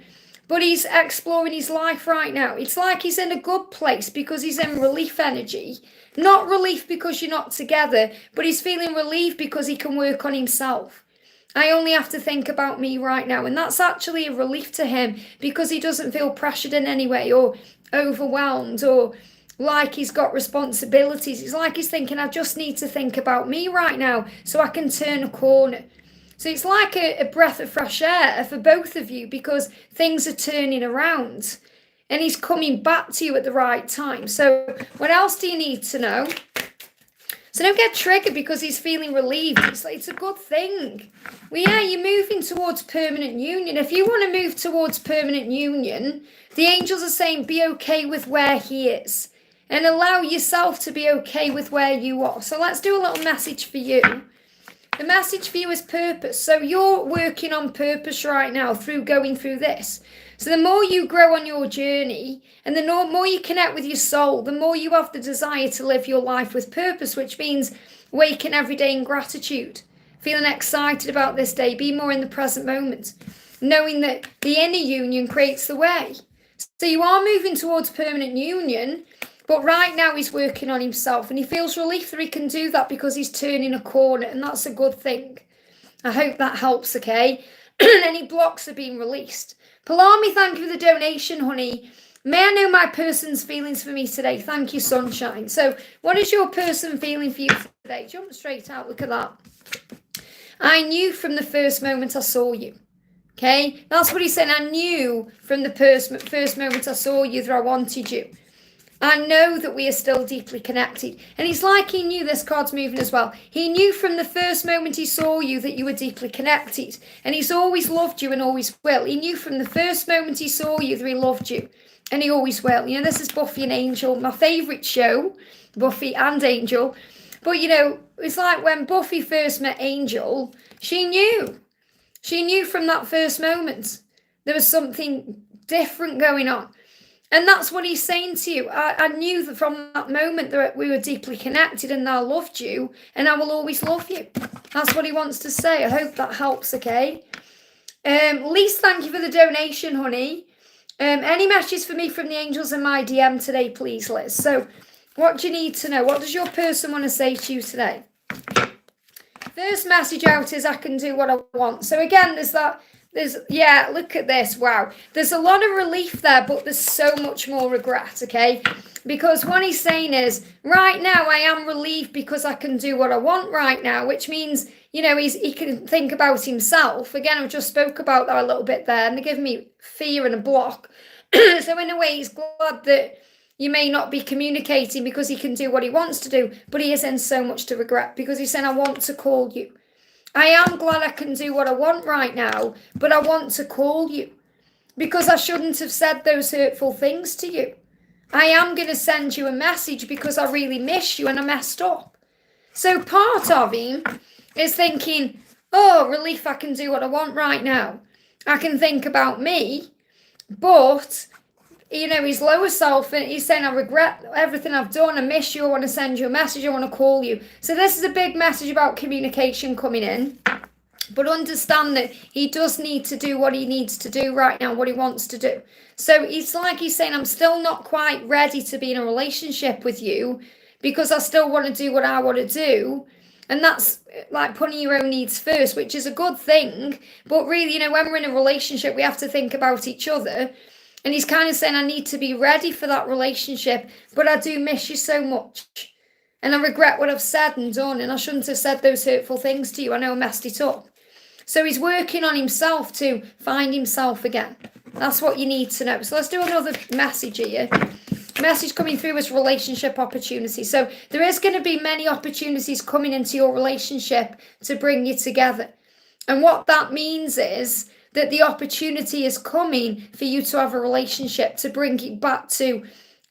but he's exploring his life right now. It's like he's in a good place because he's in relief energy. Not relief because you're not together, but he's feeling relief because he can work on himself. I only have to think about me right now. And that's actually a relief to him because he doesn't feel pressured in any way or overwhelmed or like he's got responsibilities. It's like he's thinking, I just need to think about me right now so I can turn a corner. So it's like a breath of fresh air for both of you because things are turning around and he's coming back to you at the right time. So what else do you need to know? So don't get triggered because he's feeling relieved. It's a good thing. Well, yeah, you're moving towards permanent union. If you want to move towards permanent union, the angels are saying be okay with where he is and allow yourself to be okay with where you are. So let's do a little message for you. The message for you is purpose. So you're working on purpose right now through going through this. So the more you grow on your journey and the more you connect with your soul, the more you have the desire to live your life with purpose, which means waking every day in gratitude, feeling excited about this day, be more in the present moment, knowing that the inner union creates the way. So you are moving towards permanent union, but right now he's working on himself and he feels relief that he can do that because he's turning a corner, and that's a good thing. I hope that helps, okay? Any blocks are being released. Palami, thank you for the donation, honey. May I know my person's feelings for me today? Thank you, Sunshine. So what is your person feeling for you today? Jump straight out. Look at that. I knew from the first moment I saw you. Okay? That's what he said. I knew from the first moment I saw you that I wanted you. I know that we are still deeply connected. And it's like he knew, this card's moving as well. He knew from the first moment he saw you that you were deeply connected. And he's always loved you and always will. He knew from the first moment he saw you that he loved you. And he always will. You know, this is Buffy and Angel, my favourite show, Buffy and Angel. But, you know, it's like when Buffy first met Angel, she knew. She knew from that first moment there was something different going on. And that's what he's saying to you. I knew that from that moment that we were deeply connected and I loved you and I will always love you. That's what he wants to say. I hope that helps, okay? Lise, thank you for the donation, honey. Any messages for me from the angels in my DM today, please, Liz? So, what do you need to know? What does your person want to say to you today? First message out is I can do what I want. So again, yeah, look at this. Wow. There's a lot of relief there, but there's so much more regret, okay? Because what he's saying is, right now I am relieved because I can do what I want right now, which means, you know, he can think about himself. Again, I just spoke about that a little bit there, and they give me fear and a block. So in a way, he's glad that you may not be communicating because he can do what he wants to do, but he is in so much to regret because he's saying, I want to call you. I am glad I can do what I want right now, but I want to call you because I shouldn't have said those hurtful things to you. I am going to send you a message because I really miss you and I messed up. So part of him is thinking, oh, relief, I can do what I want right now. I can think about me, but, you know, his lower self, and he's saying, I regret everything I've done. I miss you. I want to send you a message. I want to call you. So this is a big message about communication coming in. But understand that he does need to do what he needs to do right now, what he wants to do. So it's like he's saying, I'm still not quite ready to be in a relationship with you because I still want to do what I want to do. And that's like putting your own needs first, which is a good thing. But really, you know, when we're in a relationship, we have to think about each other. And he's kind of saying, I need to be ready for that relationship, but I do miss you so much. And I regret what I've said and done, and I shouldn't have said those hurtful things to you. I know I messed it up. So he's working on himself to find himself again. That's what you need to know. So let's do another message here. Message coming through is relationship opportunity. So there is going to be many opportunities coming into your relationship to bring you together. And what that means is that the opportunity is coming for you to have a relationship to bring it back to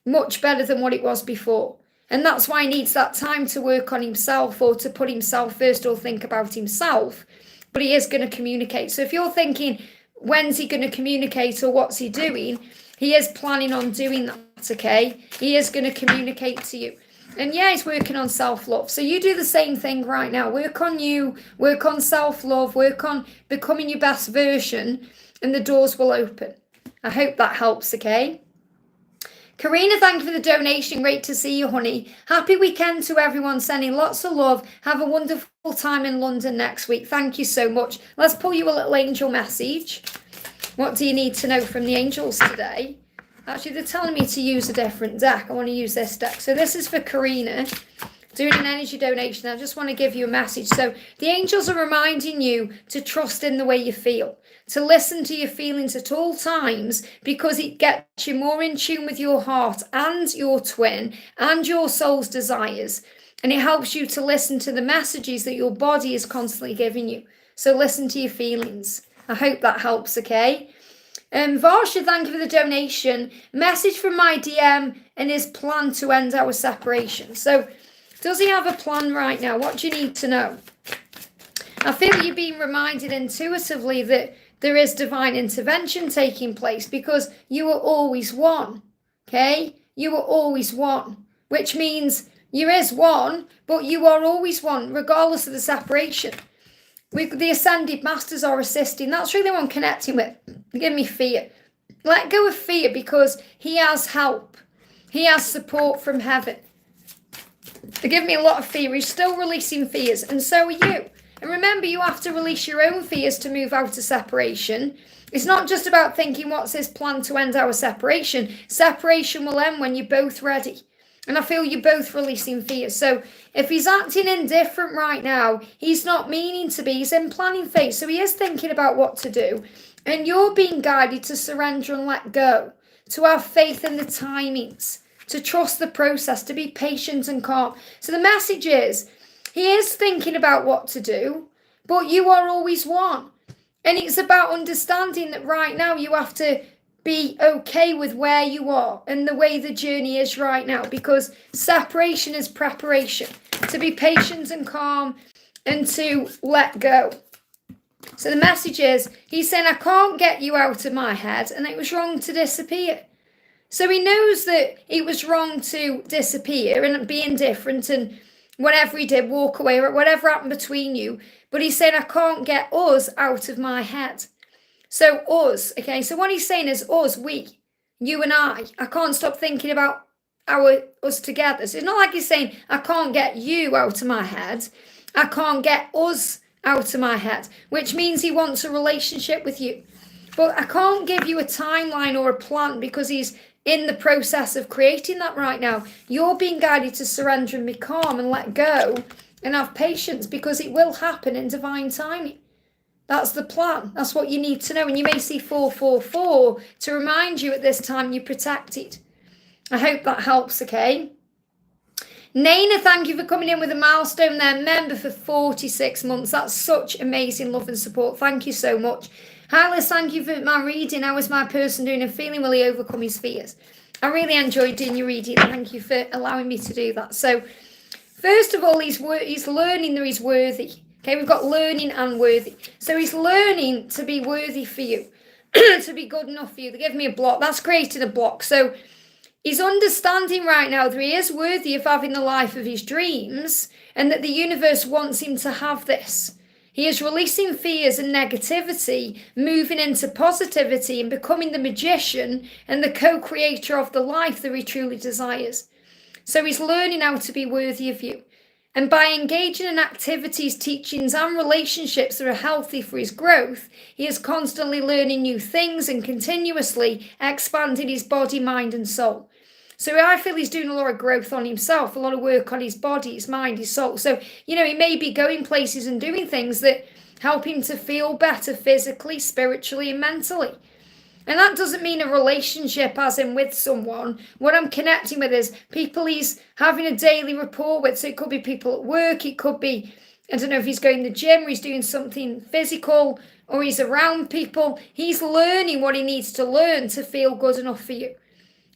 much better than what it was before. And that's why he needs that time to work on himself or to put himself first or think about himself. But he is going to communicate. So if you're thinking, when's he going to communicate or what's he doing? He is planning on doing that, okay? He is going to communicate to you. And yeah, he's working on self-love. So you do the same thing right now. Work on you, work on self-love, work on becoming your best version, and the doors will open. I hope that helps, okay? Karina, thank you for the donation. Great to see you, honey. Happy weekend to everyone. Sending lots of love. Have a wonderful time in London next week. Thank you so much. Let's pull you a little angel message. What do you need to know from the angels today? Actually, they're telling me to use a different deck. I want to use this deck. So this is for Karina, doing an energy donation. I just want to give you a message. So the angels are reminding you to trust in the way you feel, to listen to your feelings at all times, because it gets you more in tune with your heart and your twin and your soul's desires. And it helps you to listen to the messages that your body is constantly giving you. So listen to your feelings. I hope that helps, okay? Varsha, thank you for the donation. Message from my DM and his plan to end our separation. So, does he have a plan right now? What do you need to know? I feel you're being reminded intuitively that there is divine intervention taking place because you are always one, okay? You are always one, which means you is one, but you are always one, regardless of the separation. The Ascended Masters are assisting. That's really what I'm connecting with. They give me fear. Let go of fear because he has help. He has support from heaven. They give me a lot of fear. He's still releasing fears, and so are you. And remember, you have to release your own fears to move out of separation. It's not just about thinking, what's his plan to end our separation? Separation will end when you're both ready. And I feel you're both releasing fear. So if he's acting indifferent right now, he's not meaning to be. He's in planning phase. So he is thinking about what to do. And you're being guided to surrender and let go, to have faith in the timings, to trust the process, to be patient and calm. So the message is, he is thinking about what to do, but you are always one. And it's about understanding that right now you have to be okay with where you are and the way the journey is right now, because separation is preparation, to be patient and calm and to let go. So the message is, he's saying, I can't get you out of my head and it was wrong to disappear. So he knows that it was wrong to disappear and be indifferent and whatever he did, walk away, or whatever happened between you. But he's saying, I can't get us out of my head. So us, okay, so what he's saying is us, we, you and I can't stop thinking about us together. So it's not like he's saying, I can't get you out of my head. I can't get us out of my head, which means he wants a relationship with you. But I can't give you a timeline or a plan because he's in the process of creating that right now. You're being guided to surrender and be calm and let go and have patience because it will happen in divine timing. That's the plan. That's what you need to know. And you may see 444 to remind you at this time you're protected. I hope that helps, okay? Naina, thank you for coming in with a milestone there. Member for 46 months. That's such amazing love and support. Thank you so much. Hi, Liz, thank you for my reading. How is my person doing and feeling? Will he overcome his fears? I really enjoyed doing your reading. Thank you for allowing me to do that. So, first of all, he's learning that he's worthy. Okay, we've got learning and worthy. So he's learning to be worthy for you, to be good enough for you. They give me a block. That's created a block. So he's understanding right now that he is worthy of having the life of his dreams and that the universe wants him to have this. He is releasing fears and negativity, moving into positivity and becoming the magician and the co-creator of the life that he truly desires. So he's learning how to be worthy of you. And by engaging in activities, teachings and relationships that are healthy for his growth, he is constantly learning new things and continuously expanding his body, mind and soul. So I feel he's doing a lot of growth on himself, a lot of work on his body, his mind, his soul. So, he may be going places and doing things that help him to feel better physically, spiritually and mentally. And that doesn't mean a relationship as in with someone. What I'm connecting with is people he's having a daily rapport with. So it could be people at work. It could be, I don't know if he's going to the gym or he's doing something physical or he's around people. He's learning what he needs to learn to feel good enough for you.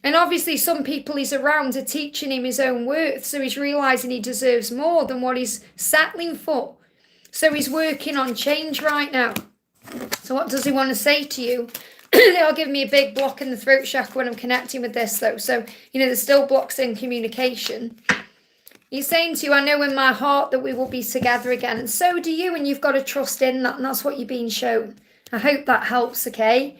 And obviously some people he's around are teaching him his own worth. So he's realising he deserves more than what he's settling for. So he's working on change right now. So what does he want to say to you? They'll give me a big block in the throat chakra when I'm connecting with this though. So, there's still blocks in communication. He's saying to you, I know in my heart that we will be together again. And so do you. And you've got to trust in that. And that's what you're being shown. I hope that helps, okay?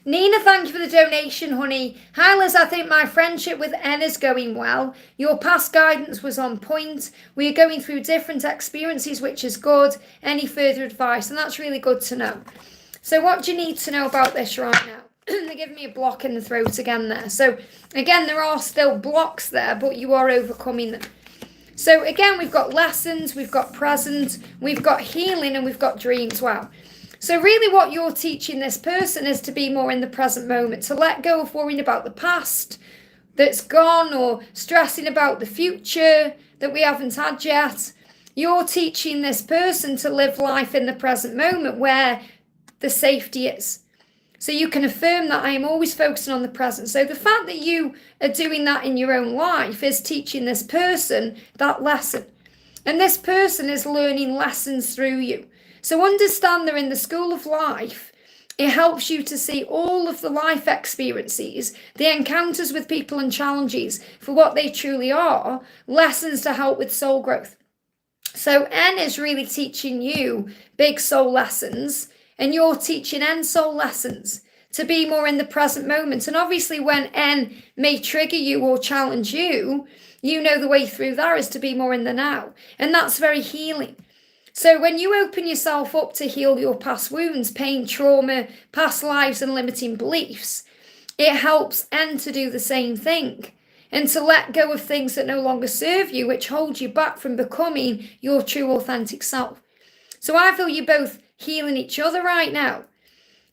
Nina, thank you for the donation, honey. Hi, Liz, I think my friendship with N is going well. Your past guidance was on point. We are going through different experiences, which is good. Any further advice? And that's really good to know. So what do you need to know about this right now? They're giving me a block in the throat again there. So again, there are still blocks there, but you are overcoming them. So again, we've got lessons, we've got present, we've got healing, and we've got dreams. Wow. So really what you're teaching this person is to be more in the present moment, to let go of worrying about the past that's gone or stressing about the future that we haven't had yet. You're teaching this person to live life in the present moment where the safety is. So you can affirm that I am always focusing on the present. So the fact that you are doing that in your own life is teaching this person that lesson. And this person is learning lessons through you. So understand they're in the school of life. It helps you to see all of the life experiences, the encounters with people and challenges for what they truly are, lessons to help with soul growth. So N is really teaching you big soul lessons. And you're teaching N soul lessons to be more in the present moment. And obviously when N may trigger you or challenge you, you know the way through that is to be more in the now. And that's very healing. So when you open yourself up to heal your past wounds, pain, trauma, past lives and limiting beliefs, it helps N to do the same thing. And to let go of things that no longer serve you, which hold you back from becoming your true authentic self. So I feel you both healing each other right now.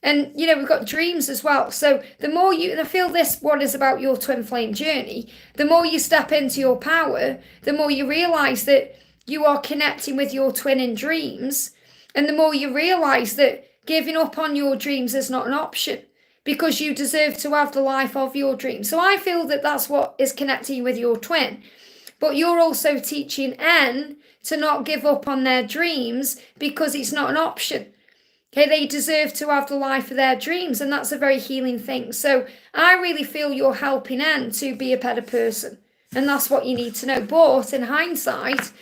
And, we've got dreams as well. So the more and I feel this one is about your twin flame journey, the more you step into your power, the more you realise that you are connecting with your twin in dreams. And the more you realise that giving up on your dreams is not an option because you deserve to have the life of your dreams. So I feel that that's what is connecting with your twin. But you're also teaching N to not give up on their dreams because it's not an option. Okay, they deserve to have the life of their dreams, and that's a very healing thing. So I really feel you're helping N to be a better person, and that's what you need to know. But in hindsight,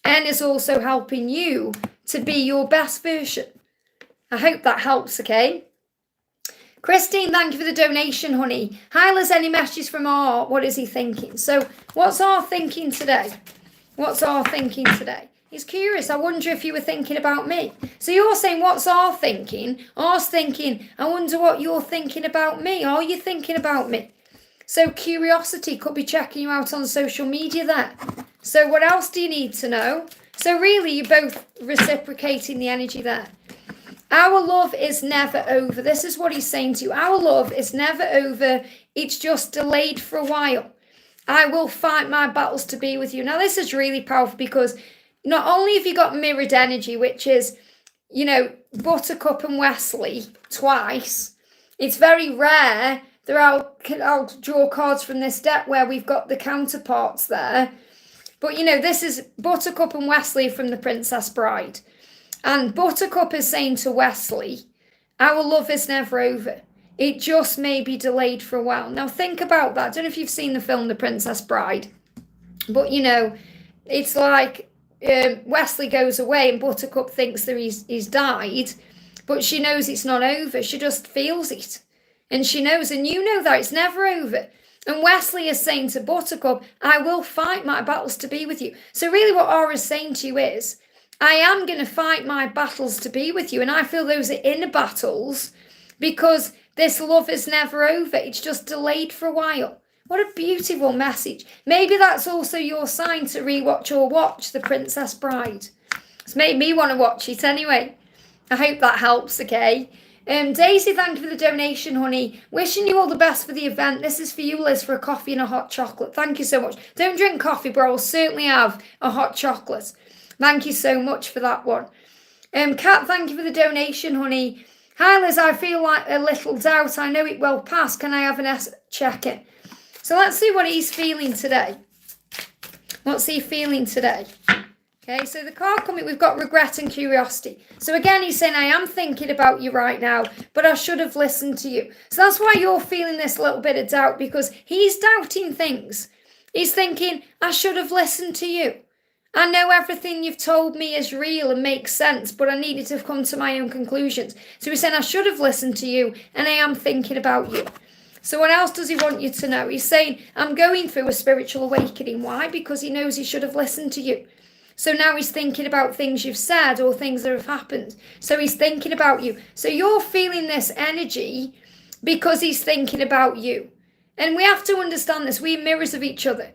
N is also helping you to be your best version. I hope that helps, okay? Christine, thank you for the donation, honey. Hi, Liz, any messages from R? What is he thinking? So what's R thinking today? What's R thinking today? He's curious. I wonder if you were thinking about me. So you're saying, what's R thinking? R's thinking, I wonder what you're thinking about me. Are you thinking about me? So curiosity could be checking you out on social media there. So what else do you need to know? So really, you're both reciprocating the energy there. Our love is never over. This is what he's saying to you. Our love is never over. It's just delayed for a while. I will fight my battles to be with you. Now, this is really powerful because not only have you got mirrored energy, which is, you know, Buttercup and Wesley twice. It's very rare. I'll draw cards from this deck where we've got the counterparts there. But, you know, this is Buttercup and Wesley from The Princess Bride. And Buttercup is saying to Wesley, our love is never over. It just may be delayed for a while. Now, think about that. I don't know if you've seen the film The Princess Bride. But, you know, it's like Wesley goes away and Buttercup thinks that he's died. But she knows it's not over. She just feels it. And she knows, and you know that it's never over. And Wesley is saying to Buttercup, I will fight my battles to be with you. So really what Aura's saying to you is, I am going to fight my battles to be with you. And I feel those are inner battles because this love is never over. It's just delayed for a while. What a beautiful message. Maybe that's also your sign to rewatch or watch The Princess Bride. It's made me want to watch it anyway. I hope that helps, okay? Daisy, thank you for the donation, honey. Wishing you all the best for the event. This is for you, Liz, for a coffee and a hot chocolate. Thank you so much. Don't drink coffee, but I'll certainly have a hot chocolate. Thank you so much for that one. Kat, thank you for the donation, honey. Hi, Liz, I feel like a little doubt. I know it will pass. Can I have an S check-in? So let's see what he's feeling today. What's he feeling today? Okay, so the card coming, we've got regret and curiosity. So again, he's saying, I am thinking about you right now, but I should have listened to you. So that's why you're feeling this little bit of doubt, because he's doubting things. He's thinking, I should have listened to you. I know everything you've told me is real and makes sense, but I needed to come to my own conclusions. So he's saying, I should have listened to you, and I am thinking about you. So what else does he want you to know? He's saying, I'm going through a spiritual awakening. Why? Because he knows he should have listened to you. So now he's thinking about things you've said or things that have happened. So he's thinking about you. So you're feeling this energy because he's thinking about you. And we have to understand this. We're mirrors of each other.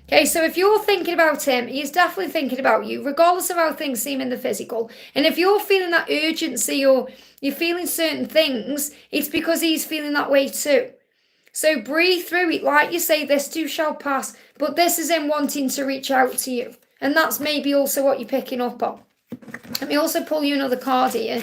Okay, so if you're thinking about him, he's definitely thinking about you, regardless of how things seem in the physical. And if you're feeling that urgency or you're feeling certain things, it's because he's feeling that way too. So breathe through it. Like you say, this too shall pass. But this is him wanting to reach out to you. And that's maybe also what you're picking up on. Let me also pull you another card here.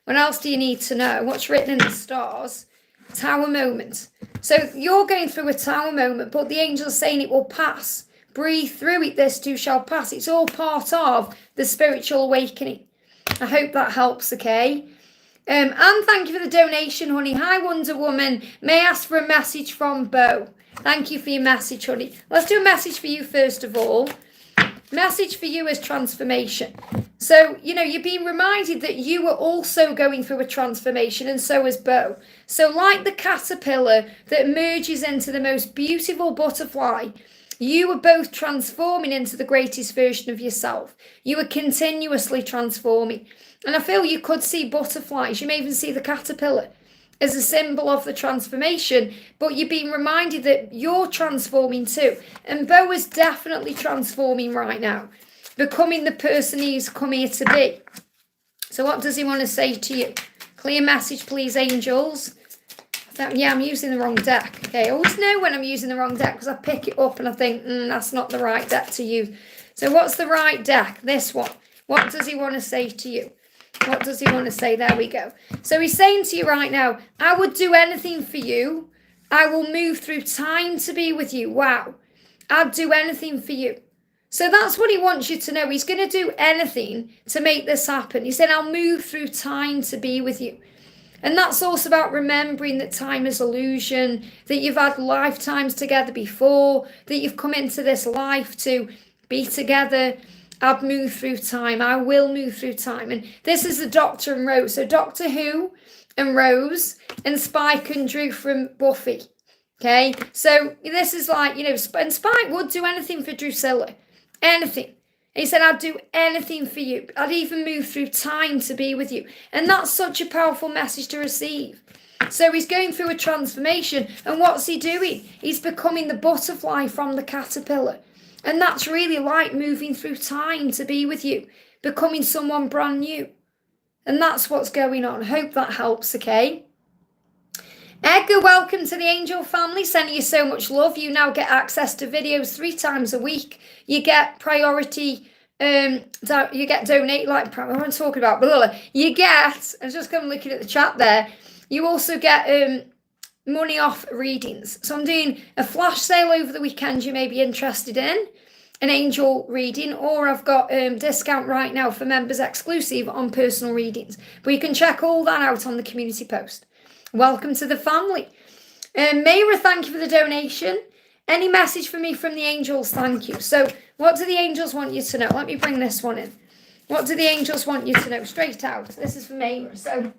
What else do you need to know? What's written in the stars? Tower moment. So you're going through a tower moment, but the angel's saying it will pass. Breathe through it, this too shall pass. It's all part of the spiritual awakening. I hope that helps, okay? And thank you for the donation, honey. Hi, Wonder Woman. May I ask for a message from Bo? Thank you for your message, honey. Let's do a message for you first of all. Message for you is transformation. So, you know, you're being reminded that you are also going through a transformation, and so is Bo. So like the caterpillar that merges into the most beautiful butterfly, you are both transforming into the greatest version of yourself. You are continuously transforming. And I feel you could see butterflies. You may even see the caterpillar as a symbol of the transformation, but you're being reminded that you're transforming too. And Bo is definitely transforming right now, becoming the person he's come here to be. So what does he want to say to you? Clear message, please, angels. Yeah, I'm using the wrong deck. Okay, I always know when I'm using the wrong deck because I pick it up and I think, that's not the right deck to use. So what's the right deck? This one. What does he want to say to you? What does he want to say? There we go. So he's saying to you right now, I would do anything for you. I will move through time to be with you. Wow. I'd do anything for you. So that's what he wants you to know. He's going to do anything to make this happen. He said, I'll move through time to be with you. And that's also about remembering that time is illusion, that you've had lifetimes together before, that you've come into this life to be together. I've moved through time. I will move through time. And this is the Doctor and Rose. So Doctor Who and Rose and Spike and Drew from Buffy. Okay, so this is like, and Spike would do anything for Drusilla. Anything. He said, I'd do anything for you. I'd even move through time to be with you. And that's such a powerful message to receive. So he's going through a transformation. And what's he doing? He's becoming the butterfly from the caterpillar. And that's really like moving through time to be with you. Becoming someone brand new. And that's what's going on. Hope that helps, okay? Edgar, welcome to the Angel family. Sending you so much love. You now get access to videos 3 times a week. You get priority, you get donate, like, what am I talking about? You get, I was just going looking at the chat there. You also get money off readings. So I'm doing a flash sale over the weekend you may be interested in. An angel reading, or I've got discount right now for members exclusive on personal readings. But you can check all that out on the community post. Welcome to the family. Mera, thank you for the donation. Any message for me from the angels? Thank you. So what do the angels want you to know? Let me bring this one in. What do the angels want you to know? Straight out. This is for Mera. So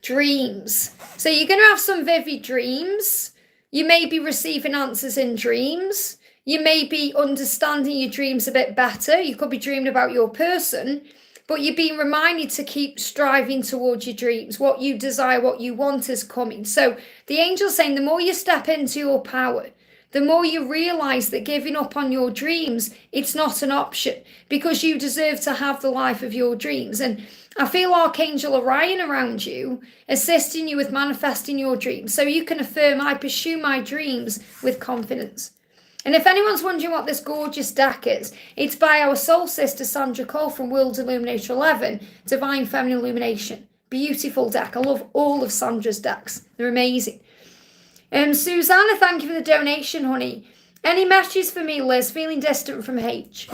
dreams. So you're going to have some vivid dreams. You may be receiving answers in dreams. You may be understanding your dreams a bit better. You could be dreaming about your person. But you're being reminded to keep striving towards your dreams. What you desire, what you want is coming. So the angel's saying the more you step into your power, the more you realise that giving up on your dreams, it's not an option. Because you deserve to have the life of your dreams. And I feel Archangel Orion around you, assisting you with manifesting your dreams. So you can affirm, I pursue my dreams with confidence. And if anyone's wondering what this gorgeous deck is, it's by our soul sister Sandra Cole from World Illuminator 11, Divine Feminine Illumination. Beautiful deck. I love all of Sandra's decks. They're amazing. Susanna, thank you for the donation, honey. Any messages for me, Liz? Feeling distant from H.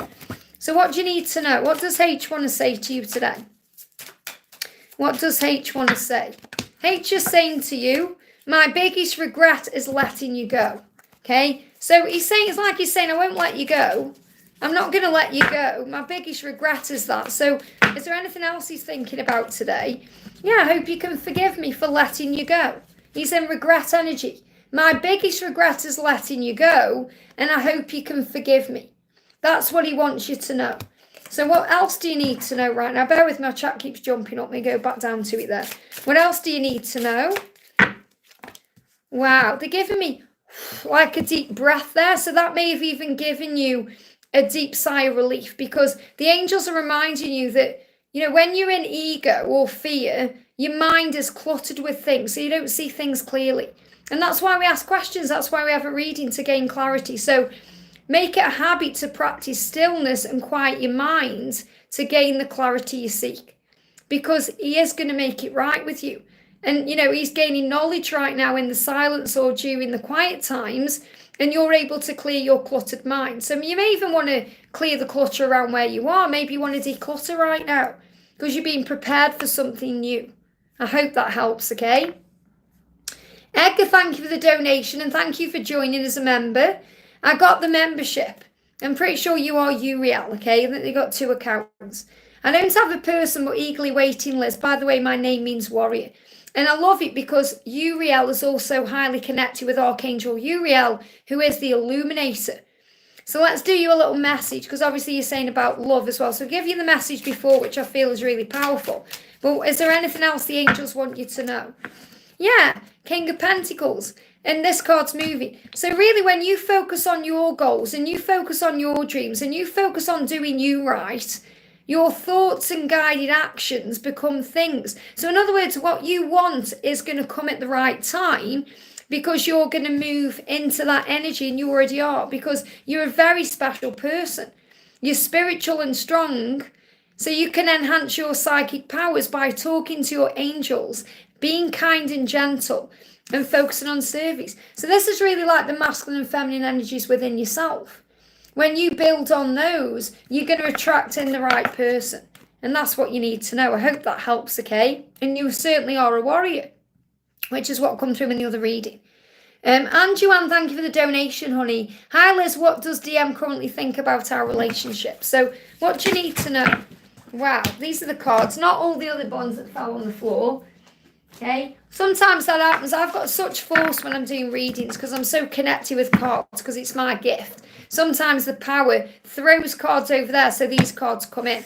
So what do you need to know? What does H want to say to you today? What does H want to say? H is saying to you, my biggest regret is letting you go. Okay? So he's saying, it's like he's saying, I won't let you go. I'm not going to let you go. My biggest regret is that. So is there anything else he's thinking about today? Yeah, I hope you can forgive me for letting you go. He's in regret energy. My biggest regret is letting you go, and I hope you can forgive me. That's what he wants you to know. So what else do you need to know right now? Bear with me, my chat keeps jumping up. Let me go back down to it there. What else do you need to know? Wow, they're giving me like a deep breath there. So that may have even given you a deep sigh of relief, because the angels are reminding you that, when you're in ego or fear, your mind is cluttered with things, so you don't see things clearly. And that's why we ask questions. That's why we have a reading, to gain clarity. So make it a habit to practice stillness and quiet your mind to gain the clarity you seek, because he is going to make it right with you. And, he's gaining knowledge right now in the silence or during the quiet times, and you're able to clear your cluttered mind. So you may even want to clear the clutter around where you are. Maybe you want to declutter right now because you're being prepared for something new. I hope that helps, okay? Edgar, thank you for the donation, and thank you for joining as a member. I got the membership. I'm pretty sure you are Uriel, okay? I think they got 2 accounts. I don't have a person but eagerly waiting list. By the way, my name means warrior. And I love it because Uriel is also highly connected with Archangel Uriel, who is the illuminator. So let's do you a little message, because obviously you're saying about love as well. So I'll give you the message before, which I feel is really powerful. But is there anything else the angels want you to know? Yeah, King of Pentacles. And this card's moving. So really, when you focus on your goals and you focus on your dreams and you focus on doing you right, your thoughts and guided actions become things. So in other words, what you want is going to come at the right time, because you're going to move into that energy, and you already are, because you're a very special person. You're spiritual and strong, so you can enhance your psychic powers by talking to your angels, being kind and gentle, and focusing on service. So this is really like the masculine and feminine energies within yourself. when you build on those, you're going to attract in the right person. And that's what you need to know. I hope that helps, okay? And you certainly are a warrior, which is what come through in the other reading. And Joan, thank you for the donation, honey. Hi, Liz, what does DM currently think about our relationship? So what do you need to know? Wow, these are the cards, not all the other ones that fell on the floor. Okay, sometimes that happens. I've got such force when I'm doing readings because I'm so connected with cards because it's my gift. Sometimes the power throws cards over there, so these cards come in.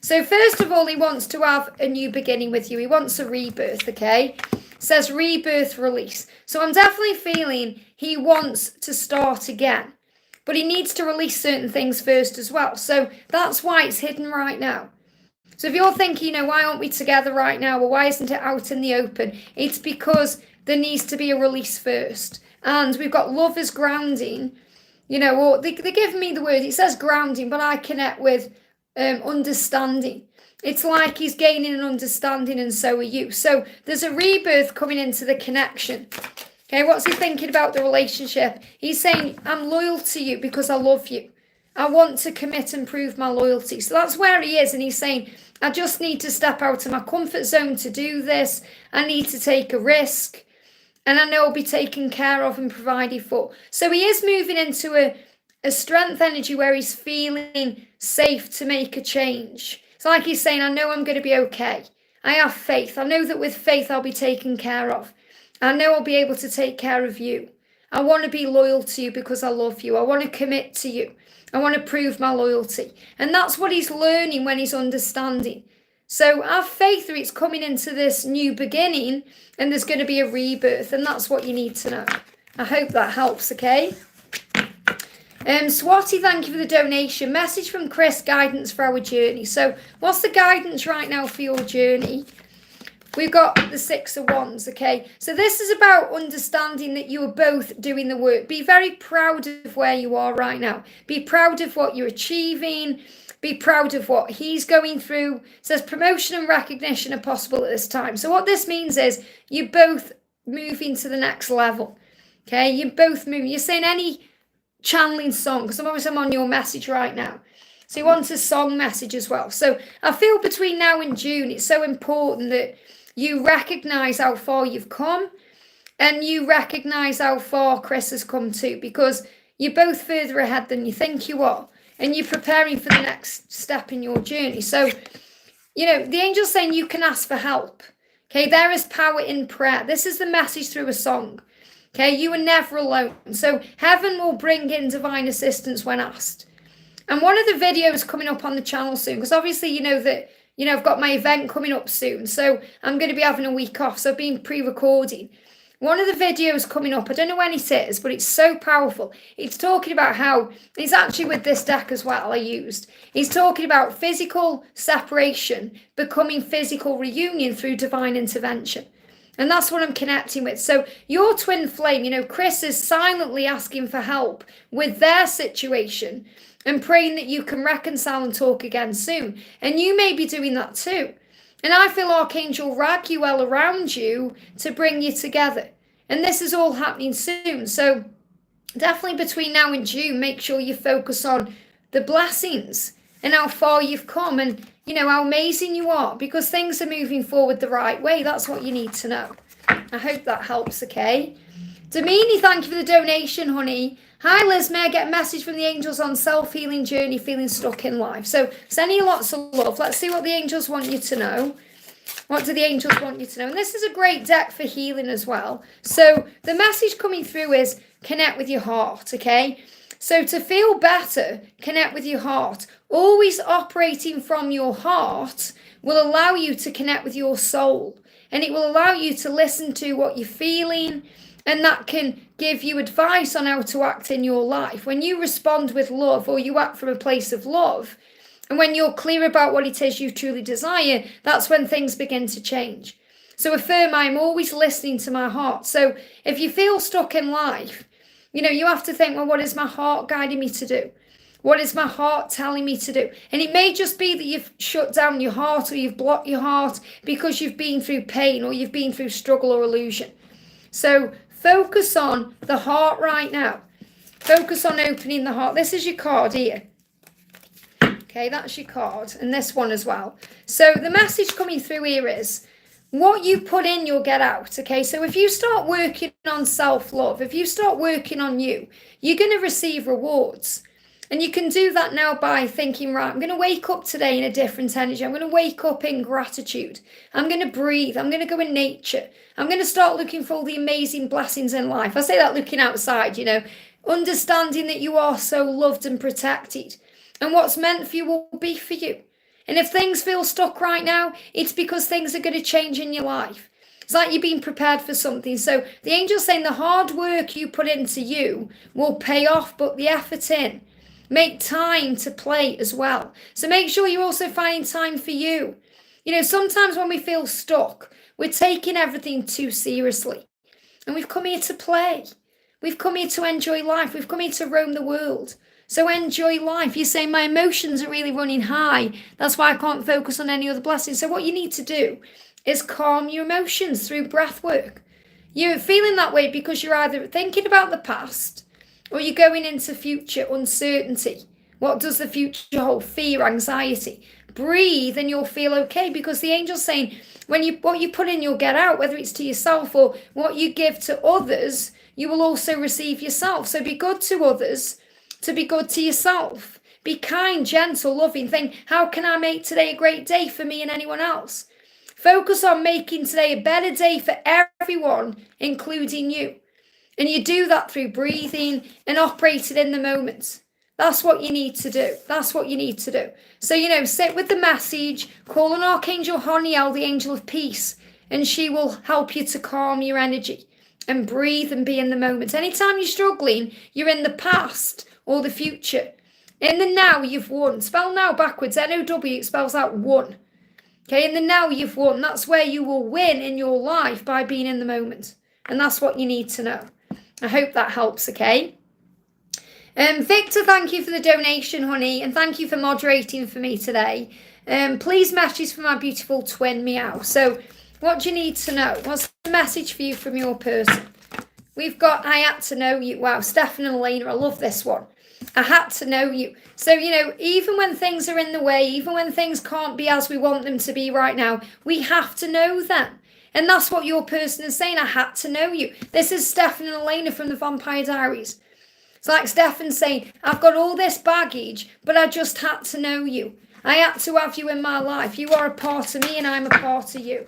So first of all, he wants to have a new beginning with you. He wants a rebirth, okay? It says rebirth, release. So I'm definitely feeling he wants to start again, but he needs to release certain things first as well. So that's why it's hidden right now. So if you're thinking, why aren't we together right now? Or why isn't it out in the open? It's because there needs to be a release first. And we've got love as grounding, or they give me the word, it says grounding, but I connect with understanding. It's like he's gaining an understanding and so are you. So there's a rebirth coming into the connection. Okay, what's he thinking about the relationship? He's saying, I'm loyal to you because I love you. I want to commit and prove my loyalty. So that's where he is. And he's saying, I just need to step out of my comfort zone to do this. I need to take a risk. And I know I'll be taken care of and provided for. So he is moving into a strength energy where he's feeling safe to make a change. It's like he's saying, I know I'm going to be okay. I have faith. I know that with faith I'll be taken care of. I know I'll be able to take care of you. I want to be loyal to you because I love you. I want to commit to you. I want to prove my loyalty. And that's what he's learning when he's understanding. So have faith that it's coming into this new beginning and there's going to be a rebirth. And that's what you need to know. I hope that helps, okay? Swatti, thank you for the donation. Message from Chris, guidance for our journey. So what's the guidance right now for your journey? We've got the Six of Wands, okay? So this is about understanding that you are both doing the work. Be very proud of where you are right now. Be proud of what you're achieving. Be proud of what he's going through. It says promotion and recognition are possible at this time. So what this means is you're both moving to the next level, okay? You're both moving. You're saying any channeling song, because I'm on your message right now. So you want a song message as well. So I feel between now and June, it's so important that you recognise how far you've come and you recognise how far Chris has come too, because you're both further ahead than you think you are and you're preparing for the next step in your journey. So, the angel's saying you can ask for help. Okay, there is power in prayer. This is the message through a song. Okay, you are never alone. So heaven will bring in divine assistance when asked. And one of the videos coming up on the channel soon, because obviously you know that, I've got my event coming up soon. So I'm going to be having a week off. So I've been pre-recording. One of the videos coming up, I don't know when it is, but it's so powerful. It's talking about how, it's actually with this deck as well I used. It's talking about physical separation, becoming physical reunion through divine intervention. And that's what I'm connecting with. So your twin flame, Chris is silently asking for help with their situation and praying that you can reconcile and talk again soon. And you may be doing that too. And I feel Archangel Raguel around you to bring you together. And this is all happening soon. So definitely between now and June, make sure you focus on the blessings and how far you've come and, how amazing you are, because things are moving forward the right way. That's what you need to know. I hope that helps, okay? Domini, thank you for the donation, honey. Hi, Liz, may I get a message from the angels on self-healing journey, feeling stuck in life? So sending you lots of love. Let's see what the angels want you to know. What do the angels want you to know? And this is a great deck for healing as well. So the message coming through is connect with your heart, okay? So to feel better, connect with your heart. Always operating from your heart will allow you to connect with your soul. And it will allow you to listen to what you're feeling. And that can give you advice on how to act in your life. When you respond with love or you act from a place of love, and when you're clear about what it is you truly desire, that's when things begin to change. So affirm, I'm always listening to my heart. So if you feel stuck in life, you have to think, well, what is my heart guiding me to do? What is my heart telling me to do? And it may just be that you've shut down your heart or you've blocked your heart because you've been through pain or you've been through struggle or illusion. So focus on the heart right now. Focus on opening the heart. This is your card here. Okay, that's your card. And this one as well. So the message coming through here is, what you put in, you'll get out. Okay, so if you start working on self-love, if you start working on you, you're going to receive rewards. And you can do that now by thinking, right, I'm going to wake up today in a different energy. I'm going to wake up in gratitude. I'm going to breathe. I'm going to go in nature. I'm going to start looking for all the amazing blessings in life. I say that looking outside, you know, understanding that you are so loved and protected. And what's meant for you will be for you. And if things feel stuck right now, it's because things are going to change in your life. It's like you're being prepared for something. So the angel's saying the hard work you put into you will pay off, but the effort in. Make time to play as well. So make sure you're also finding time for you. You know, sometimes when we feel stuck, we're taking everything too seriously. And we've come here to play. We've come here to enjoy life. We've come here to roam the world. So enjoy life. You're saying my emotions are really running high. That's why I can't focus on any other blessings. So what you need to do is calm your emotions through breath work. You're feeling that way because you're either thinking about the past or you're going into future uncertainty. What does the future hold? Fear, anxiety. Breathe and you'll feel okay, because the angel's saying what you put in, you'll get out, whether it's to yourself or what you give to others, you will also receive yourself. So be good to others to be good to yourself. Be kind, gentle, loving. Think, how can I make today a great day for me and anyone else? Focus on making today a better day for everyone, including you. And you do that through breathing and operating in the moment. That's what you need to do. That's what you need to do. So, you know, sit with the message, call on Archangel Honiel, the angel of peace, and she will help you to calm your energy and breathe and be in the moment. Anytime you're struggling, you're in the past or the future. In the now, you've won. Spell now backwards, N-O-W, it spells out won. Okay, in the now, you've won. That's where you will win in your life, by being in the moment. And that's what you need to know. I hope that helps, okay? Victor, thank you for the donation, honey, and thank you for moderating for me today. Please message for my beautiful twin, Meow. So, what do you need to know? What's the message for you from your person? We've got, I had to know you. Wow, Stefan and Elaine, I love this one. I had to know you. So, you know, even when things are in the way, even when things can't be as we want them to be right now, we have to know them. And that's what your person is saying. I had to know you. This is Stefan and Elena from the Vampire Diaries. It's like Stefan saying, I've got all this baggage, but I just had to know you. I had to have you in my life. You are a part of me and I'm a part of you.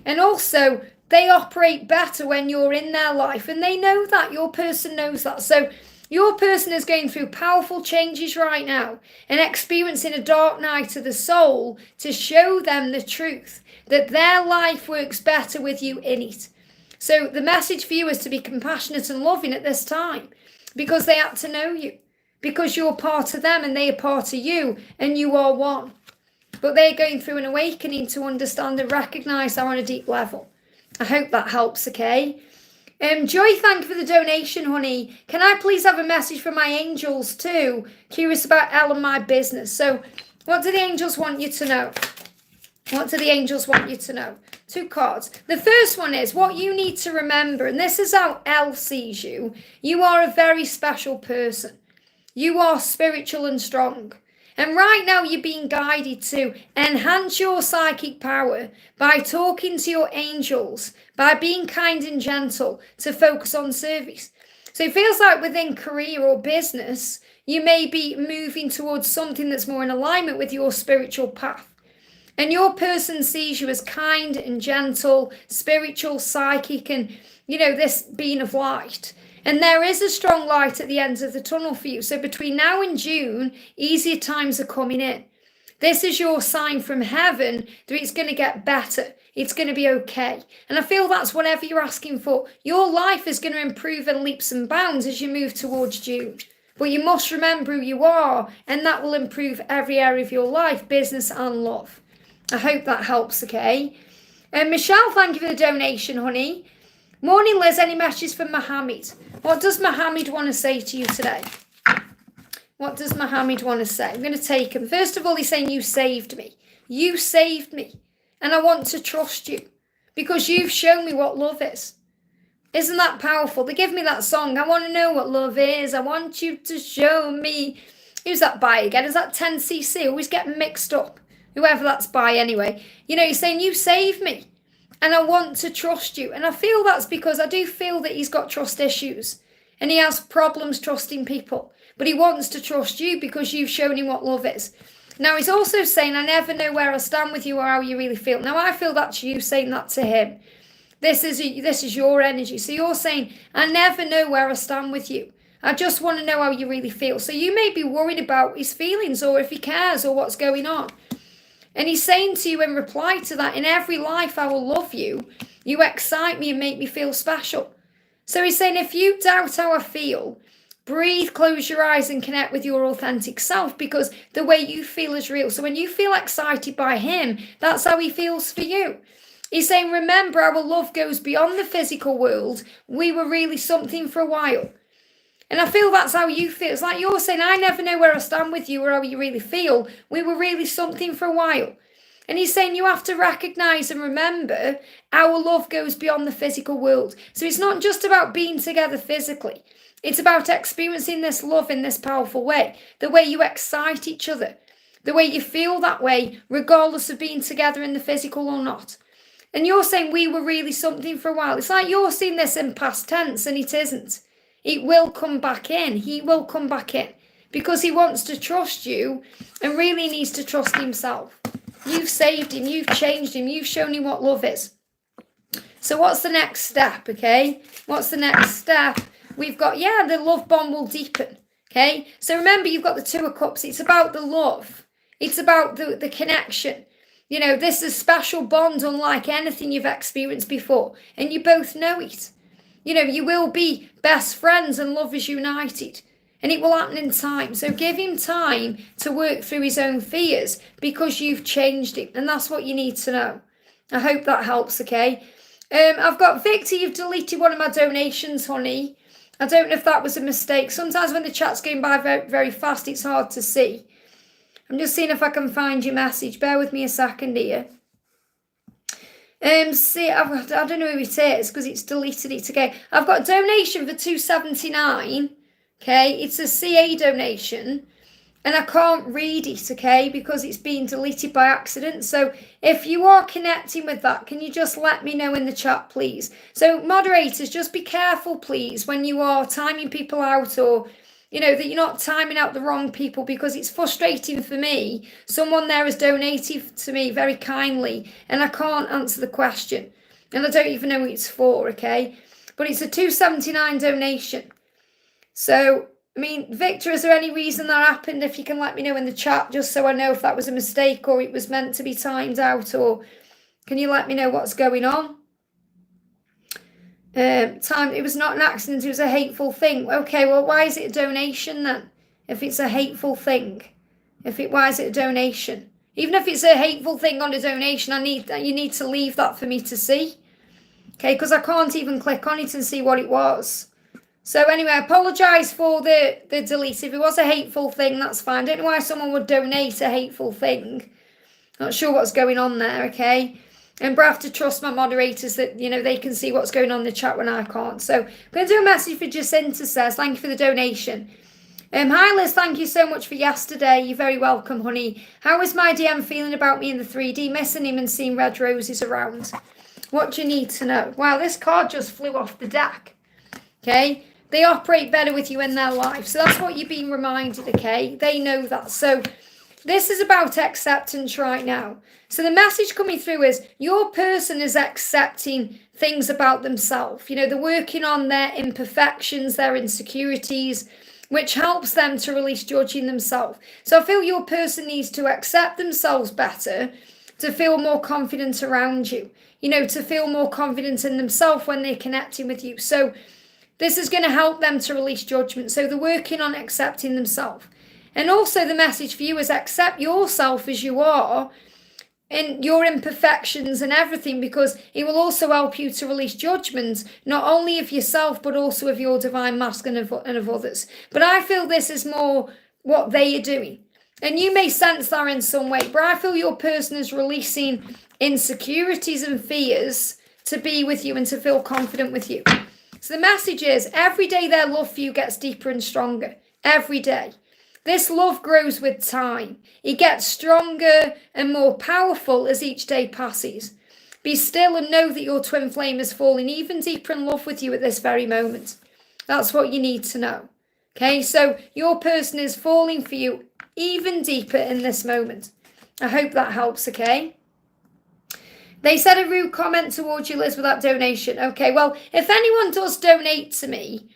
And also, they operate better when you're in their life. And they know that. Your person knows that. So your person is going through powerful changes right now and experiencing a dark night of the soul to show them the truth, that their life works better with you in it. So the message for you is to be compassionate and loving at this time, because they had to know you, because you're part of them and they are part of you and you are one. But they're going through an awakening to understand and recognise that on a deep level. I hope that helps, okay? Joy, thank you for the donation, honey. Can I please have a message from my angels too? Curious about Elle and my business. So what do the angels want you to know? What do the angels want you to know? 2 cards. The first one is what you need to remember, and this is how Elle sees you. You are a very special person. You are spiritual and strong. And right now you're being guided to enhance your psychic power by talking to your angels, by being kind and gentle, to focus on service. So it feels like within career or business, you may be moving towards something that's more in alignment with your spiritual path. And your person sees you as kind and gentle, spiritual, psychic, and, you know, this being of light. And there is a strong light at the end of the tunnel for you. So between now and June, easier times are coming in. This is your sign from heaven that it's going to get better. It's going to be okay. And I feel that's whatever you're asking for. Your life is going to improve in leaps and bounds as you move towards June. But you must remember who you are, and that will improve every area of your life, business and love. I hope that helps, okay? And Michelle, thank you for the donation, honey. Morning, Liz. Any messages from Mohammed? What does Mohammed want to say to you today? What does Mohammed want to say? I'm going to take him. First of all, he's saying, you saved me. You saved me. And I want to trust you because you've shown me what love is. Isn't that powerful? They give me that song. I want to know what love is. I want you to show me. Who's that by again? Is that 10cc? Always get mixed up. Whoever that's by anyway. You know, he's saying, you saved me. And I want to trust you. And I feel that's because I do feel that he's got trust issues. And he has problems trusting people. But he wants to trust you because you've shown him what love is. Now, he's also saying, I never know where I stand with you or how you really feel. Now, I feel that's you saying that to him. This is your energy. So you're saying, I never know where I stand with you. I just want to know how you really feel. So you may be worried about his feelings or if he cares or what's going on. And he's saying to you in reply to that, in every life I will love you. You excite me and make me feel special. So he's saying, if you doubt how I feel, breathe, close your eyes and connect with your authentic self because the way you feel is real. So when you feel excited by him, that's how he feels for you. He's saying, remember, our love goes beyond the physical world. We were really something for a while. And I feel that's how you feel. It's like you're saying, I never know where I stand with you or how you really feel. We were really something for a while. And he's saying you have to recognise and remember our love goes beyond the physical world. So it's not just about being together physically. It's about experiencing this love in this powerful way. The way you excite each other. The way you feel that way, regardless of being together in the physical or not. And you're saying we were really something for a while. It's like you're seeing this in past tense and it isn't. It will come back in. He will come back in. Because he wants to trust you and really needs to trust himself. You've saved him. You've changed him. You've shown him what love is. So what's the next step, okay? What's the next step? We've got, the love bond will deepen, okay? So remember, you've got the Two of Cups. It's about the love. It's about the connection. You know, this is a special bond unlike anything you've experienced before. And you both know it. You know, you will be best friends and love is united. And it will happen in time. So give him time to work through his own fears because you've changed him. And that's what you need to know. I hope that helps, okay? I've got Victor, you've deleted one of my donations, honey. I don't know if that was a mistake. Sometimes when the chat's going by very, very fast, it's hard to see. I'm just seeing if I can find your message. Bear with me a second here. See, I don't know who it is because it's deleted it again. I've got a donation for $2.79. Okay, it's a CA donation. And I can't read it, okay, because it's been deleted by accident. So if you are connecting with that, can you just let me know in the chat, please? So moderators, just be careful, please, when you are timing people out or, you know, that you're not timing out the wrong people because it's frustrating for me. Someone there has donated to me very kindly and I can't answer the question. And I don't even know who it's for, okay? But it's a $2.79 donation. So, I mean, Victor, is there any reason that happened? If you can let me know in the chat, just so I know if that was a mistake or it was meant to be timed out, or can you let me know what's going on? It was not an accident, it was a hateful thing. Okay, well, why is it a donation then? If it's a hateful thing, why is it a donation? Even if it's a hateful thing on a donation, you need to leave that for me to see. Okay, because I can't even click on it and see what it was. So anyway, I apologise for the delete. If it was a hateful thing, that's fine. I don't know why someone would donate a hateful thing. Not sure what's going on there, okay? And I have to trust my moderators that, you know, they can see what's going on in the chat when I can't. So I'm going to do a message for Jacinta says, thank you for the donation. Hi Liz, thank you so much for yesterday. You're very welcome, honey. How is my DM feeling about me in the 3D? Missing him and seeing red roses around. What do you need to know? Wow, this card just flew off the deck. Okay? They operate better with you in their life. So that's what you're being reminded, okay? They know that. So this is about acceptance right now. So the message coming through is your person is accepting things about themselves. You know, they're working on their imperfections, their insecurities, which helps them to release judging themselves. So I feel your person needs to accept themselves better, to feel more confident around you. You know, to feel more confident in themselves when they're connecting with you. So this is going to help them to release judgment. So they're working on accepting themselves. And also the message for you is accept yourself as you are and your imperfections and everything, because it will also help you to release judgment, not only of yourself, but also of your divine masculine and of others. But I feel this is more what they are doing. And you may sense that in some way, but I feel your person is releasing insecurities and fears to be with you and to feel confident with you. So the message is, every day their love for you gets deeper and stronger. Every day. This love grows with time. It gets stronger and more powerful as each day passes. Be still and know that your twin flame is falling even deeper in love with you at this very moment. That's what you need to know. Okay, so your person is falling for you even deeper in this moment. I hope that helps, okay? They said a rude comment towards you, Liz, with that donation. Okay, well, if anyone does donate to me,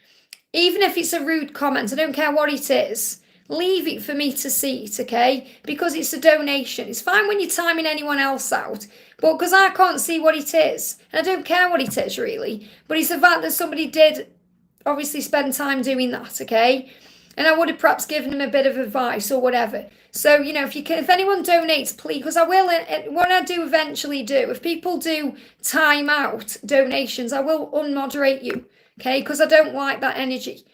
even if it's a rude comment, I don't care what it is, leave it for me to see it, okay? Because it's a donation. It's fine when you're timing anyone else out, but because I can't see what it is, and I don't care what it is really, but it's the fact that somebody did obviously spend time doing that, okay? And I would have perhaps given them a bit of advice or whatever. So, you know, if anyone donates, please, because I will, what I do eventually do, if people do time out donations, I will unmoderate you, okay? Because I don't like that energy.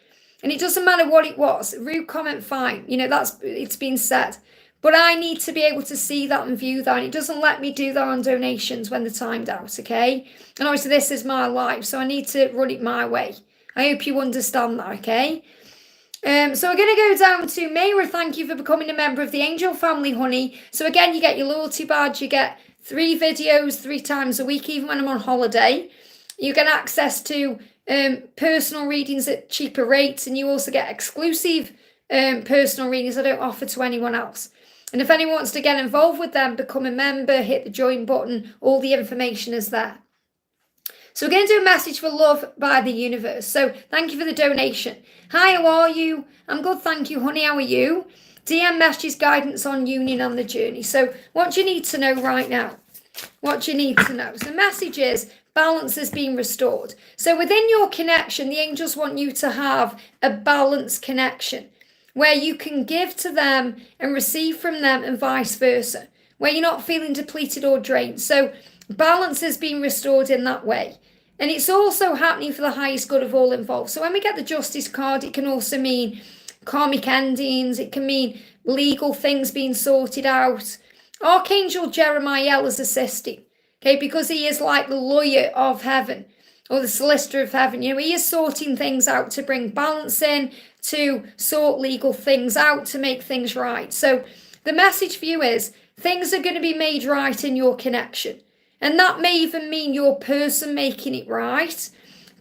And it doesn't matter what it was. Rude comment, fine. You know, it's been said. But I need to be able to see that and view that. And it doesn't let me do that on donations when they're timed out, okay? And obviously this is my life, so I need to run it my way. I hope you understand that, okay? So we're going to go down to Mera. Thank you for becoming a member of the Angel family, honey. So again, you get your loyalty badge. You get 3 videos 3 times a week, even when I'm on holiday. You get access to personal readings at cheaper rates, and you also get exclusive personal readings I don't offer to anyone else. And if anyone wants to get involved with them, become a member, hit the join button. All the information is there. So we're going to do a message for love by the universe. So thank you for the donation. Hi, how are you? I'm good, thank you, honey. How are you? DM messages, guidance on union and the journey. So what you need to know right now. What you need to know. So the message is balance is being restored. So within your connection, the angels want you to have a balanced connection where you can give to them and receive from them and vice versa, where you're not feeling depleted or drained. So balance is being restored in that way. And it's also happening for the highest good of all involved. So when we get the Justice card, it can also mean karmic endings. It can mean legal things being sorted out. Archangel Jeremiah is assisting, okay, because he is like the lawyer of heaven or the solicitor of heaven. You know, he is sorting things out to bring balance in, to sort legal things out, to make things right. So the message for you is things are going to be made right in your connection. And that may even mean your person making it right,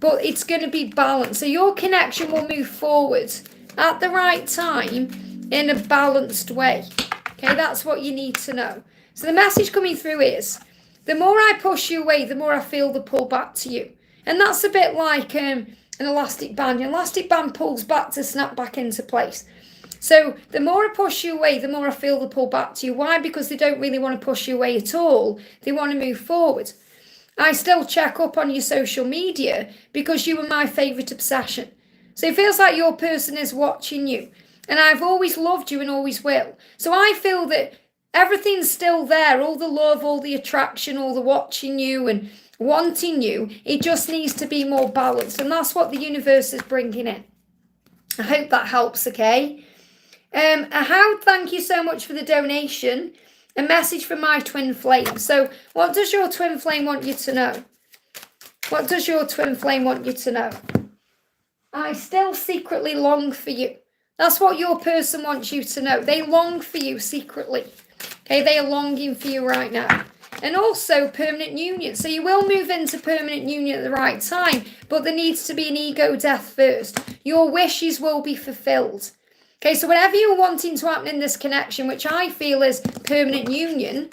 but it's going to be balanced. So your connection will move forward at the right time in a balanced way. Okay, that's what you need to know. So the message coming through is, the more I push you away, the more I feel the pull back to you. And that's a bit like an elastic band. An elastic band pulls back to snap back into place. So the more I push you away, the more I feel the pull back to you. Why? Because they don't really want to push you away at all. They want to move forward. I still check up on your social media because you were my favourite obsession. So it feels like your person is watching you. And I've always loved you and always will. So I feel that everything's still there. All the love, all the attraction, all the watching you and wanting you. It just needs to be more balanced. And that's what the universe is bringing in. I hope that helps, okay? A-Hah, thank you so much for the donation. A message from my twin flame. So what does your twin flame want you to know? What does your twin flame want you to know? I still secretly long for you. That's what your person wants you to know. They long for you secretly. Okay, they are longing for you right now. And also permanent union. So you will move into permanent union at the right time, but there needs to be an ego death first. Your wishes will be fulfilled. Okay, so whatever you're wanting to happen in this connection, which I feel is permanent union,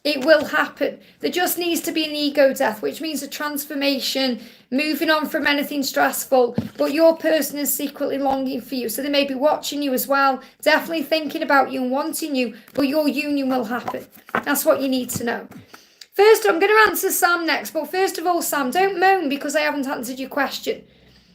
it will happen. There just needs to be an ego death, which means a transformation, moving on from anything stressful, but your person is secretly longing for you. So they may be watching you as well, definitely thinking about you and wanting you, but your union will happen. That's what you need to know. First, I'm going to answer Sam next, but first of all, Sam, don't moan because I haven't answered your question.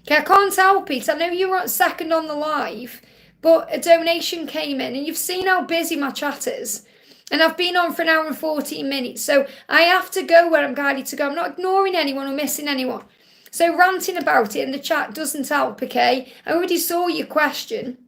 Okay, I can't help it. I know you were second on the live, but a donation came in and you've seen how busy my chat is. And I've been on for an hour and 14 minutes. So I have to go where I'm guided to go. I'm not ignoring anyone or missing anyone. So ranting about it in the chat doesn't help, okay? I already saw your question.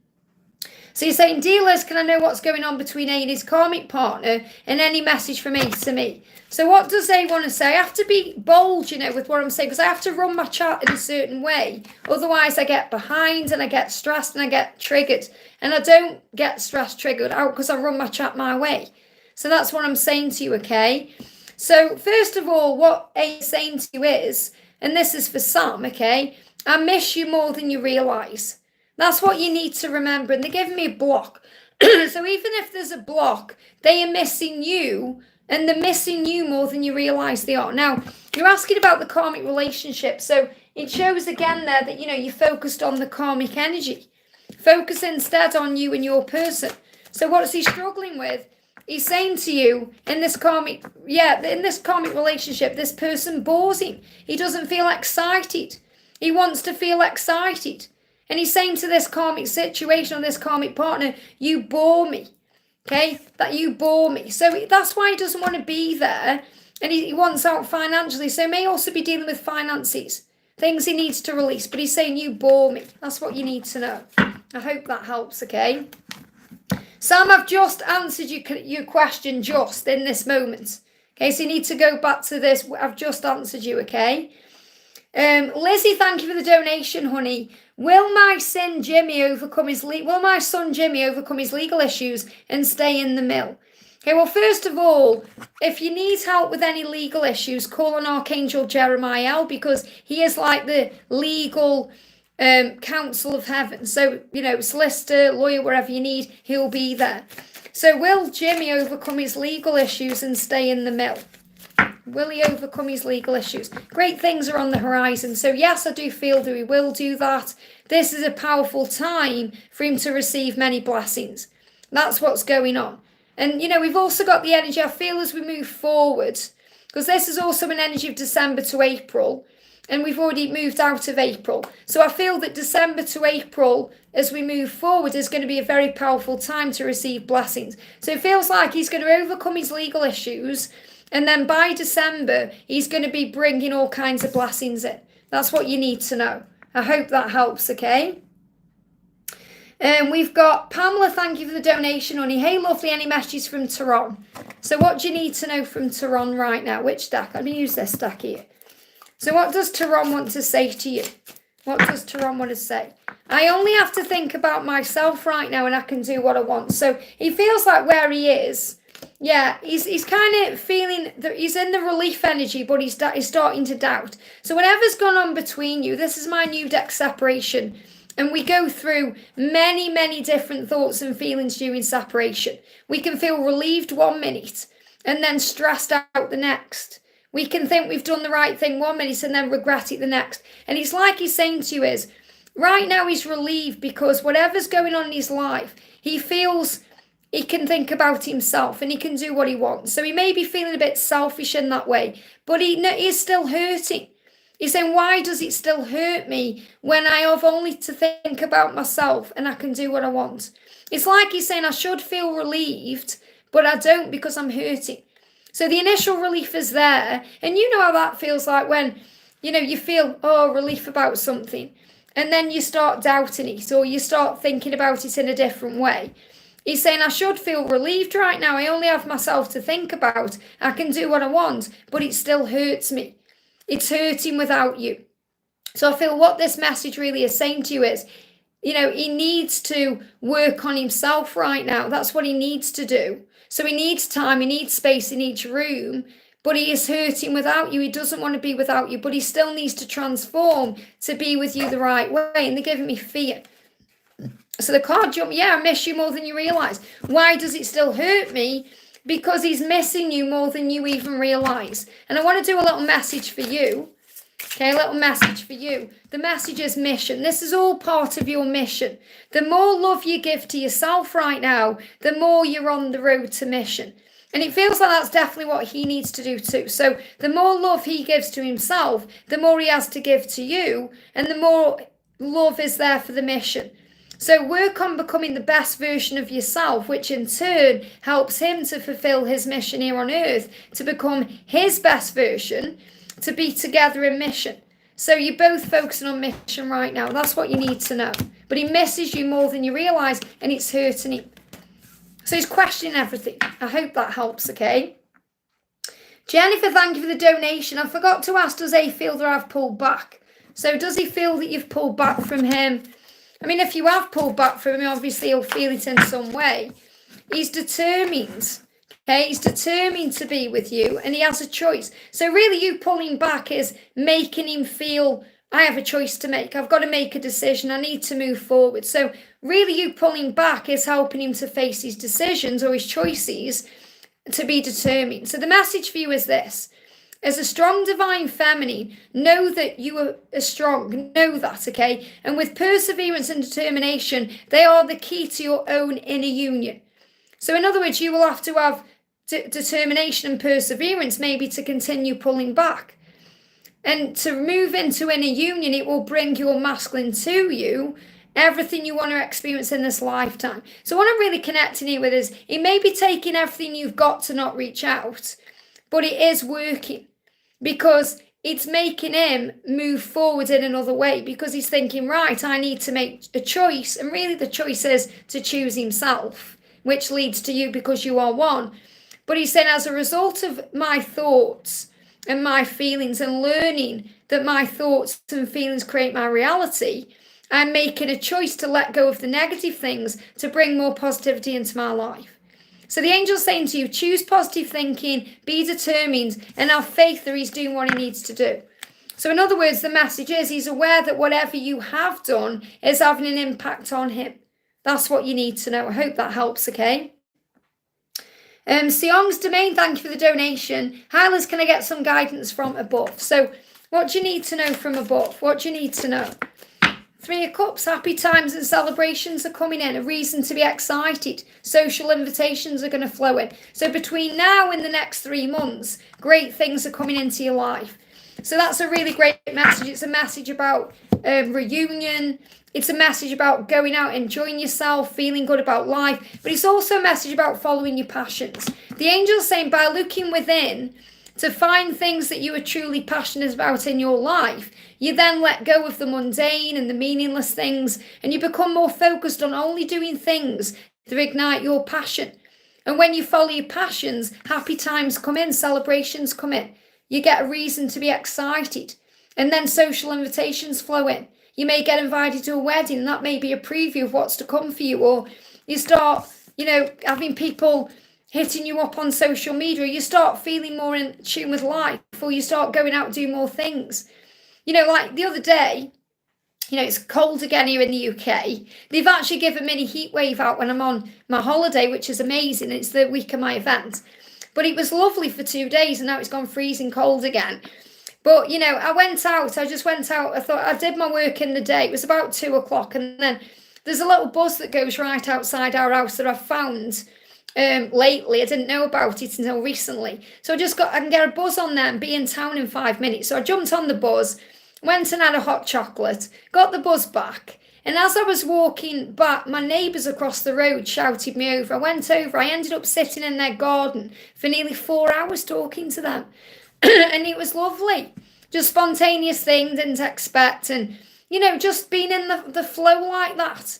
So you're saying, dear Liz, can I know what's going on between A and his karmic partner, and any message from A to me? So what does A want to say? I have to be bold, you know, with what I'm saying, because I have to run my chat in a certain way. Otherwise, I get behind and I get stressed and I get triggered. And I don't get stressed, triggered out because I run my chat my way. So that's what I'm saying to you, okay? So first of all, what A is saying to you is, and this is for Sam, okay? I miss you more than you realise. That's what you need to remember. And they're giving me a block. So even if there's a block, they are missing you, and they're missing you more than you realise they are. Now, you're asking about the karmic relationship. So it shows again there that, you know, you're focused on the karmic energy. Focus instead on you and your person. So what is he struggling with? He's saying to you, in this karmic relationship, this person bores him. He doesn't feel excited. He wants to feel excited. And he's saying to this karmic situation or this karmic partner, you bore me. Okay? That you bore me. So that's why he doesn't want to be there. And he wants out financially. So he may also be dealing with finances. Things he needs to release. But he's saying, you bore me. That's what you need to know. I hope that helps, okay? Sam, I've just answered your question just in this moment. Okay, so you need to go back to this. I've just answered you, okay? Lizzy, thank you for the donation, honey. Will my son Jimmy overcome his legal issues and stay in the mill? Okay, well, first of all, if you need help with any legal issues, call on Archangel Jeremiah, because he is like the legal counsel of heaven. So, you know, solicitor, lawyer, wherever you need, he'll be there. So will Jimmy overcome his legal issues and stay in the mill? Will he overcome his legal issues? Great things are on the horizon. So yes, I do feel that he will do that. This is a powerful time for him to receive many blessings. That's what's going on. And, you know, we've also got the energy, I feel, as we move forward, because this is also an energy of December to April, and we've already moved out of April. So I feel that December to April, as we move forward, is going to be a very powerful time to receive blessings. So it feels like he's going to overcome his legal issues, and then by December, he's going to be bringing all kinds of blessings in. That's what you need to know. I hope that helps, okay? We've got Pamela, thank you for the donation, honey. Hey, lovely, any messages from Tehran? So what do you need to know from Tehran right now? Which deck? Let me use this deck here. So what does Tehran want to say to you? What does Tehran want to say? I only have to think about myself right now and I can do what I want. So he feels like where he is, yeah, he's kind of feeling that he's in the relief energy, but he's starting to doubt. So whatever's gone on between you, this is my new deck separation. And we go through many, many different thoughts and feelings during separation. We can feel relieved 1 minute and then stressed out the next. We can think we've done the right thing 1 minute and then regret it the next. And it's like he's saying to you is, right now he's relieved because whatever's going on in his life, he feels he can think about himself and he can do what he wants. So he may be feeling a bit selfish in that way, but he is still hurting. He's saying, why does it still hurt me when I have only to think about myself and I can do what I want? It's like he's saying I should feel relieved, but I don't because I'm hurting. So the initial relief is there. And you know how that feels like when, you know, you feel, relief about something. And then you start doubting it or you start thinking about it in a different way. He's saying I should feel relieved right now. I only have myself to think about. I can do what I want, but it still hurts me. It's hurting without you. So I feel what this message really is saying to you is, you know, he needs to work on himself right now. That's what he needs to do. So he needs time, he needs space, he needs room, but he is hurting without you. He doesn't want to be without you, but he still needs to transform to be with you the right way. And they're giving me fear. So the card jump, yeah, I miss you more than you realise. Why does it still hurt me? Because he's missing you more than you even realise. And I want to do a little message for you. Okay, a little message for you. The message is mission. This is all part of your mission. The more love you give to yourself right now, the more you're on the road to mission. And it feels like that's definitely what he needs to do too. So the more love he gives to himself, the more he has to give to you, and the more love is there for the mission. So work on becoming the best version of yourself, which in turn helps him to fulfill his mission here on earth, to become his best version, to be together in mission. So you're both focusing on mission right now. That's what you need to know. but he misses you more than you realise, and it's hurting him. So he's questioning everything. I hope that helps, okay? Jennifer, thank you for the donation. I forgot to ask, does A feel that I've pulled back? So does he feel that you've pulled back from him? I mean, if you have pulled back from him, obviously he'll feel it in some way. He's determined. Okay, he's determined to be with you, and he has a choice. So really you pulling back is making him feel, I have a choice to make. I've got to make a decision. I need to move forward. So really you pulling back is helping him to face his decisions or his choices, to be determined. So the message for you is this. As a strong divine feminine, know that you are strong. Know that, okay? And with perseverance and determination, they are the key to your own inner union. So in other words, you will have to have determination and perseverance maybe to continue pulling back. And to move into inner union, it will bring your masculine to you, everything you want to experience in this lifetime. So what I'm really connecting here with is, it may be taking everything you've got to not reach out, but it is working because it's making him move forward in another way, because he's thinking, right, I need to make a choice. And really the choice is to choose himself, which leads to you because you are one. But he's saying, as a result of my thoughts and my feelings and learning that my thoughts and feelings create my reality, I'm making a choice to let go of the negative things to bring more positivity into my life. So the angel's saying to you, choose positive thinking, be determined, and have faith that he's doing what he needs to do. So in other words, the message is, he's aware that whatever you have done is having an impact on him. That's what you need to know. I hope that helps, okay? Seong's Domain, thank you for the donation. Hi Liz, can I get some guidance from above? So what do you need to know from above? What do you need to know? 3 of Cups, happy times and celebrations are coming in, a reason to be excited. Social invitations are going to flow in. So between now and the next 3 months, great things are coming into your life. So that's a really great message. It's a message about reunion. It's a message about going out, enjoying yourself, feeling good about life. But it's also a message about following your passions. The angel's saying, by looking within to find things that you are truly passionate about in your life, you then let go of the mundane and the meaningless things, and you become more focused on only doing things that ignite your passion. And when you follow your passions, happy times come in, celebrations come in. You get a reason to be excited. And then social invitations flow in. You may get invited to a wedding, and that may be a preview of what's to come for you. Or you start, having people hitting you up on social media. You start feeling more in tune with life, or you start going out and doing more things. Like the other day, it's cold again here in the UK. They've actually given a mini heat wave out when I'm on my holiday, which is amazing. It's the week of my event. But it was lovely for 2 days, and now it's gone freezing cold again. But, I went out. I just went out. I thought I did my work in the day. It was about 2 o'clock. And then there's a little bus that goes right outside our house that I've found lately. I didn't know about it until recently. So I can get a bus on there and be in town in 5 minutes. So I jumped on the bus, went and had a hot chocolate, got the bus back. And as I was walking back, my neighbours across the road shouted me over. I went over. I ended up sitting in their garden for nearly 4 hours talking to them. And it was lovely. Just spontaneous thing, didn't expect. And, just being in the flow like that.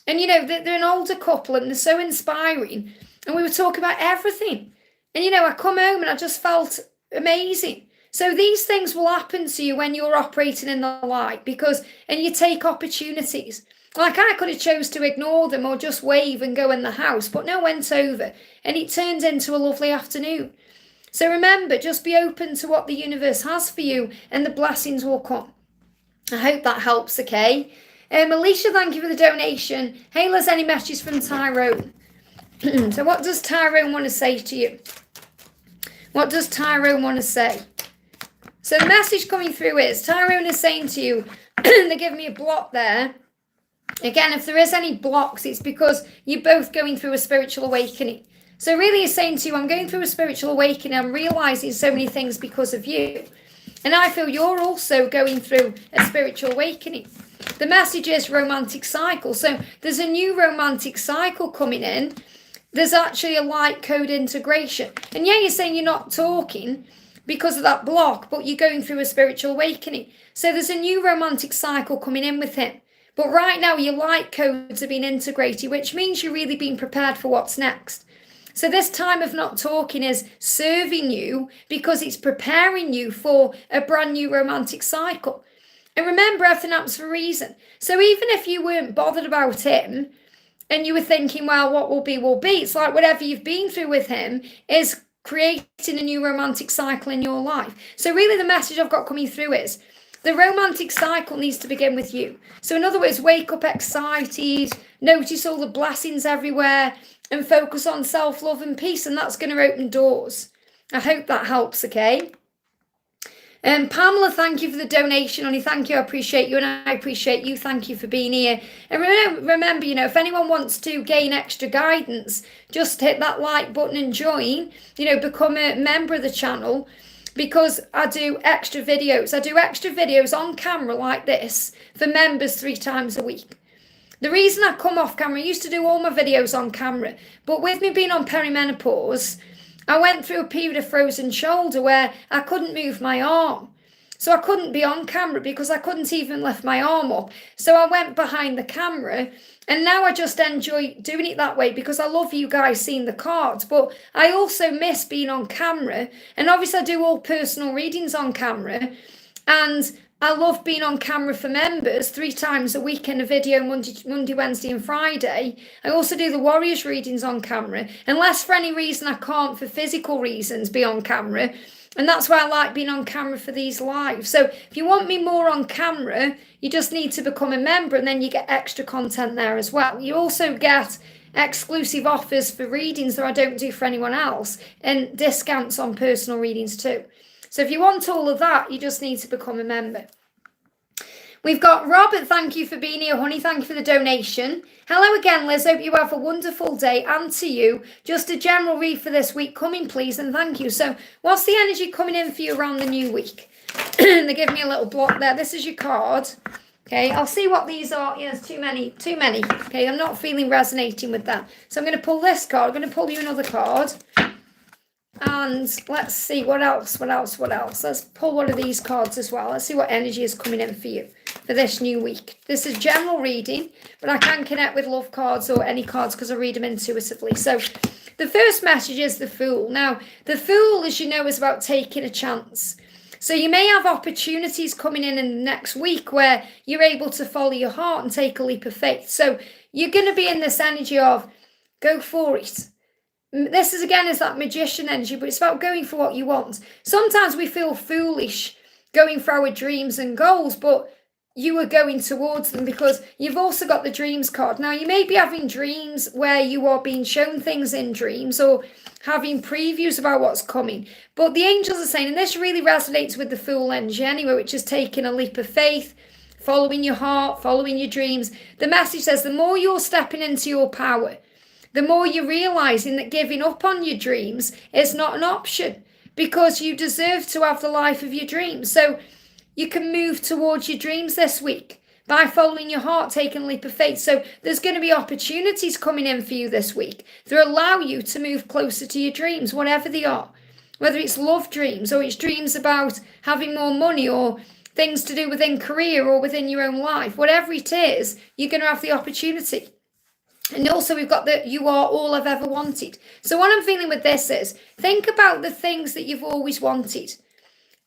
And, they're an older couple and they're so inspiring. And we were talking about everything. And, I come home and I just felt amazing. So these things will happen to you when you're operating in the light, and you take opportunities. Like I could have chose to ignore them or just wave and go in the house, but no, went over and it turned into a lovely afternoon. So remember, just be open to what the universe has for you and the blessings will come. I hope that helps, okay? Alicia, thank you for the donation. Hey, there's any messages from Tyrone? So what does Tyrone want to say to you? What does Tyrone want to say? So the message coming through is, Tyrone is saying to you, they're giving me a block there. Again, if there is any blocks, it's because you're both going through a spiritual awakening. So really he's saying to you, I'm going through a spiritual awakening. I'm realizing so many things because of you. And I feel you're also going through a spiritual awakening. The message is romantic cycle. So there's a new romantic cycle coming in. There's actually a light code integration. And yeah, you're saying you're not talking because of that block, but you're going through a spiritual awakening. So there's a new romantic cycle coming in with him. But right now, your light codes are being integrated, which means you're really being prepared for what's next. So this time of not talking is serving you because it's preparing you for a brand new romantic cycle. And remember, everything happens for a reason. So even if you weren't bothered about him and you were thinking, well, what will be, will be. It's like whatever you've been through with him is creating a new romantic cycle in your life. So really the message I've got coming through is the romantic cycle needs to begin with you. So in other words, wake up excited, notice all the blessings everywhere, and focus on self-love and peace, and that's going to open doors. I hope that helps, okay? Pamela, thank you for the donation, honey. Thank you, I appreciate you, and I appreciate you. Thank you for being here. And remember, you know, if anyone wants to gain extra guidance, just hit that like button and join, you know, become a member of the channel, because I do extra videos. I do extra videos on camera like this for members 3 times a week. The reason I come off camera, I used to do all my videos on camera, but with me being on perimenopause, I went through a period of frozen shoulder where I couldn't move my arm. So I couldn't be on camera because I couldn't even lift my arm up. So I went behind the camera, and now I just enjoy doing it that way because I love you guys seeing the cards, but I also miss being on camera. And obviously I do all personal readings on camera, and I love being on camera for members 3 times a week in a video, Monday, Wednesday and Friday. I also do the Warriors readings on camera, unless for any reason I can't, for physical reasons, be on camera. And that's why I like being on camera for these lives. So if you want me more on camera, you just need to become a member, and then you get extra content there as well. You also get exclusive offers for readings that I don't do for anyone else, and discounts on personal readings too. So if you want all of that, you just need to become a member. We've got Robert, thank you for being here, honey. Thank you for the donation. Hello again, Liz. Hope you have a wonderful day. And to you, just a general read for this week coming, please, and thank you. So what's the energy coming in for you around the new week? They give me a little block there. This is your card. Okay, I'll see what these are. Yeah, there's too many. Okay, I'm not feeling resonating with that. So I'm going to pull this card. I'm going to pull you another card. And let's see, what else? Let's pull one of these cards as well. Let's see what energy is coming in for you for this new week. This is general reading, but I can connect with love cards or any cards because I read them intuitively. So the first message is the Fool. Now, the Fool, as you know, is about taking a chance. So you may have opportunities coming in the next week where you're able to follow your heart and take a leap of faith. So you're going to be in this energy of go for it. This is again is that magician energy, but it's about going for what you want. Sometimes we feel foolish going for our dreams and goals, but you are going towards them because you've also got the dreams card. Now, you may be having dreams where you are being shown things in dreams or having previews about what's coming. But the angels are saying, and this really resonates with the Fool energy anyway, which is taking a leap of faith, following your heart, following your dreams. The message says the more you're stepping into your power, the more you're realizing that giving up on your dreams is not an option because you deserve to have the life of your dreams. So you can move towards your dreams this week by following your heart, taking a leap of faith. So there's going to be opportunities coming in for you this week that allow you to move closer to your dreams, whatever they are. Whether it's love dreams or it's dreams about having more money or things to do within career or within your own life, whatever it is, you're going to have the opportunity. And also we've got that you are all I've ever wanted. So what I'm feeling with this is, think about the things that you've always wanted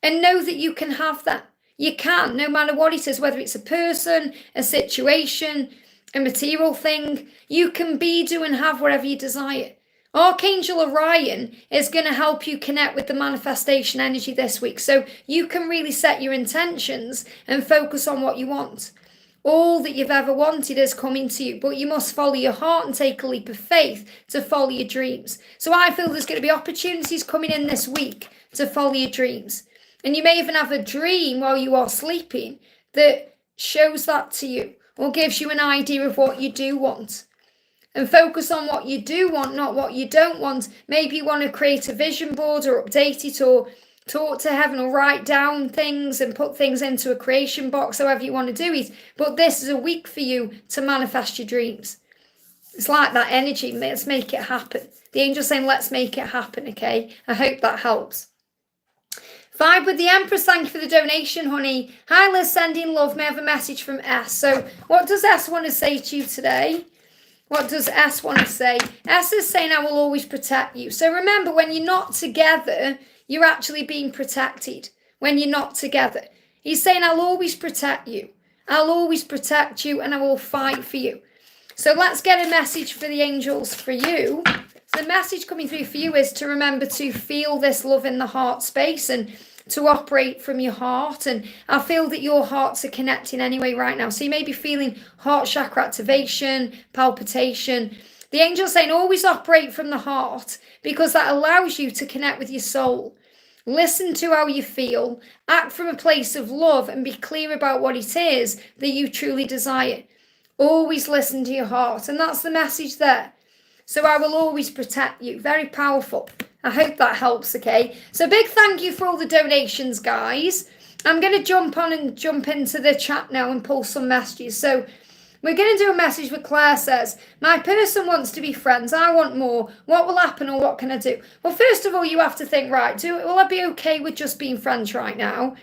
and know that you can have that. You can, no matter what it is, whether it's a person, a situation, a material thing, you can be, do and have whatever you desire. Archangel Orion is going to help you connect with the manifestation energy this week. So you can really set your intentions and focus on what you want. All that you've ever wanted is coming to you, but you must follow your heart and take a leap of faith to follow your dreams. So I feel there's going to be opportunities coming in this week to follow your dreams. And you may even have a dream while you are sleeping that shows that to you or gives you an idea of what you do want. And focus on what you do want, not what you don't want. Maybe you want to create a vision board or update it or talk to heaven or write down things and put things into a creation box, however you want to do it. But this is a week for you to manifest your dreams. It's like that energy. Let's make it happen. The angel's saying, let's make it happen, okay? I hope that helps. Vibe with the Empress, thank you for the donation, honey. Hi, Liz, sending love. May I have a message from S? So what does S want to say to you today? What does S want to say? S is saying, I will always protect you. So remember, when you're not together, you're actually being protected. When you're not together. He's saying, I'll always protect you. I'll always protect you and I will fight for you. So let's get a message for the angels for you. So the message coming through for you is to remember to feel this love in the heart space and to operate from your heart. And I feel that your hearts are connecting anyway right now. So you may be feeling heart chakra activation, palpitation. The angel's saying always operate from the heart because that allows you to connect with your soul. Listen to how you feel, act from a place of love and be clear about what it is that you truly desire. Always listen to your heart, and that's the message there. So I will always protect you. Very powerful. I hope that helps, okay? So big thank you for all the donations, guys. I'm going to jump into the chat now and pull some messages. So we're going to do a message where Claire says, my person wants to be friends. I want more. What will happen or what can I do? Well, first of all, you have to think, right, will I be okay with just being friends right now?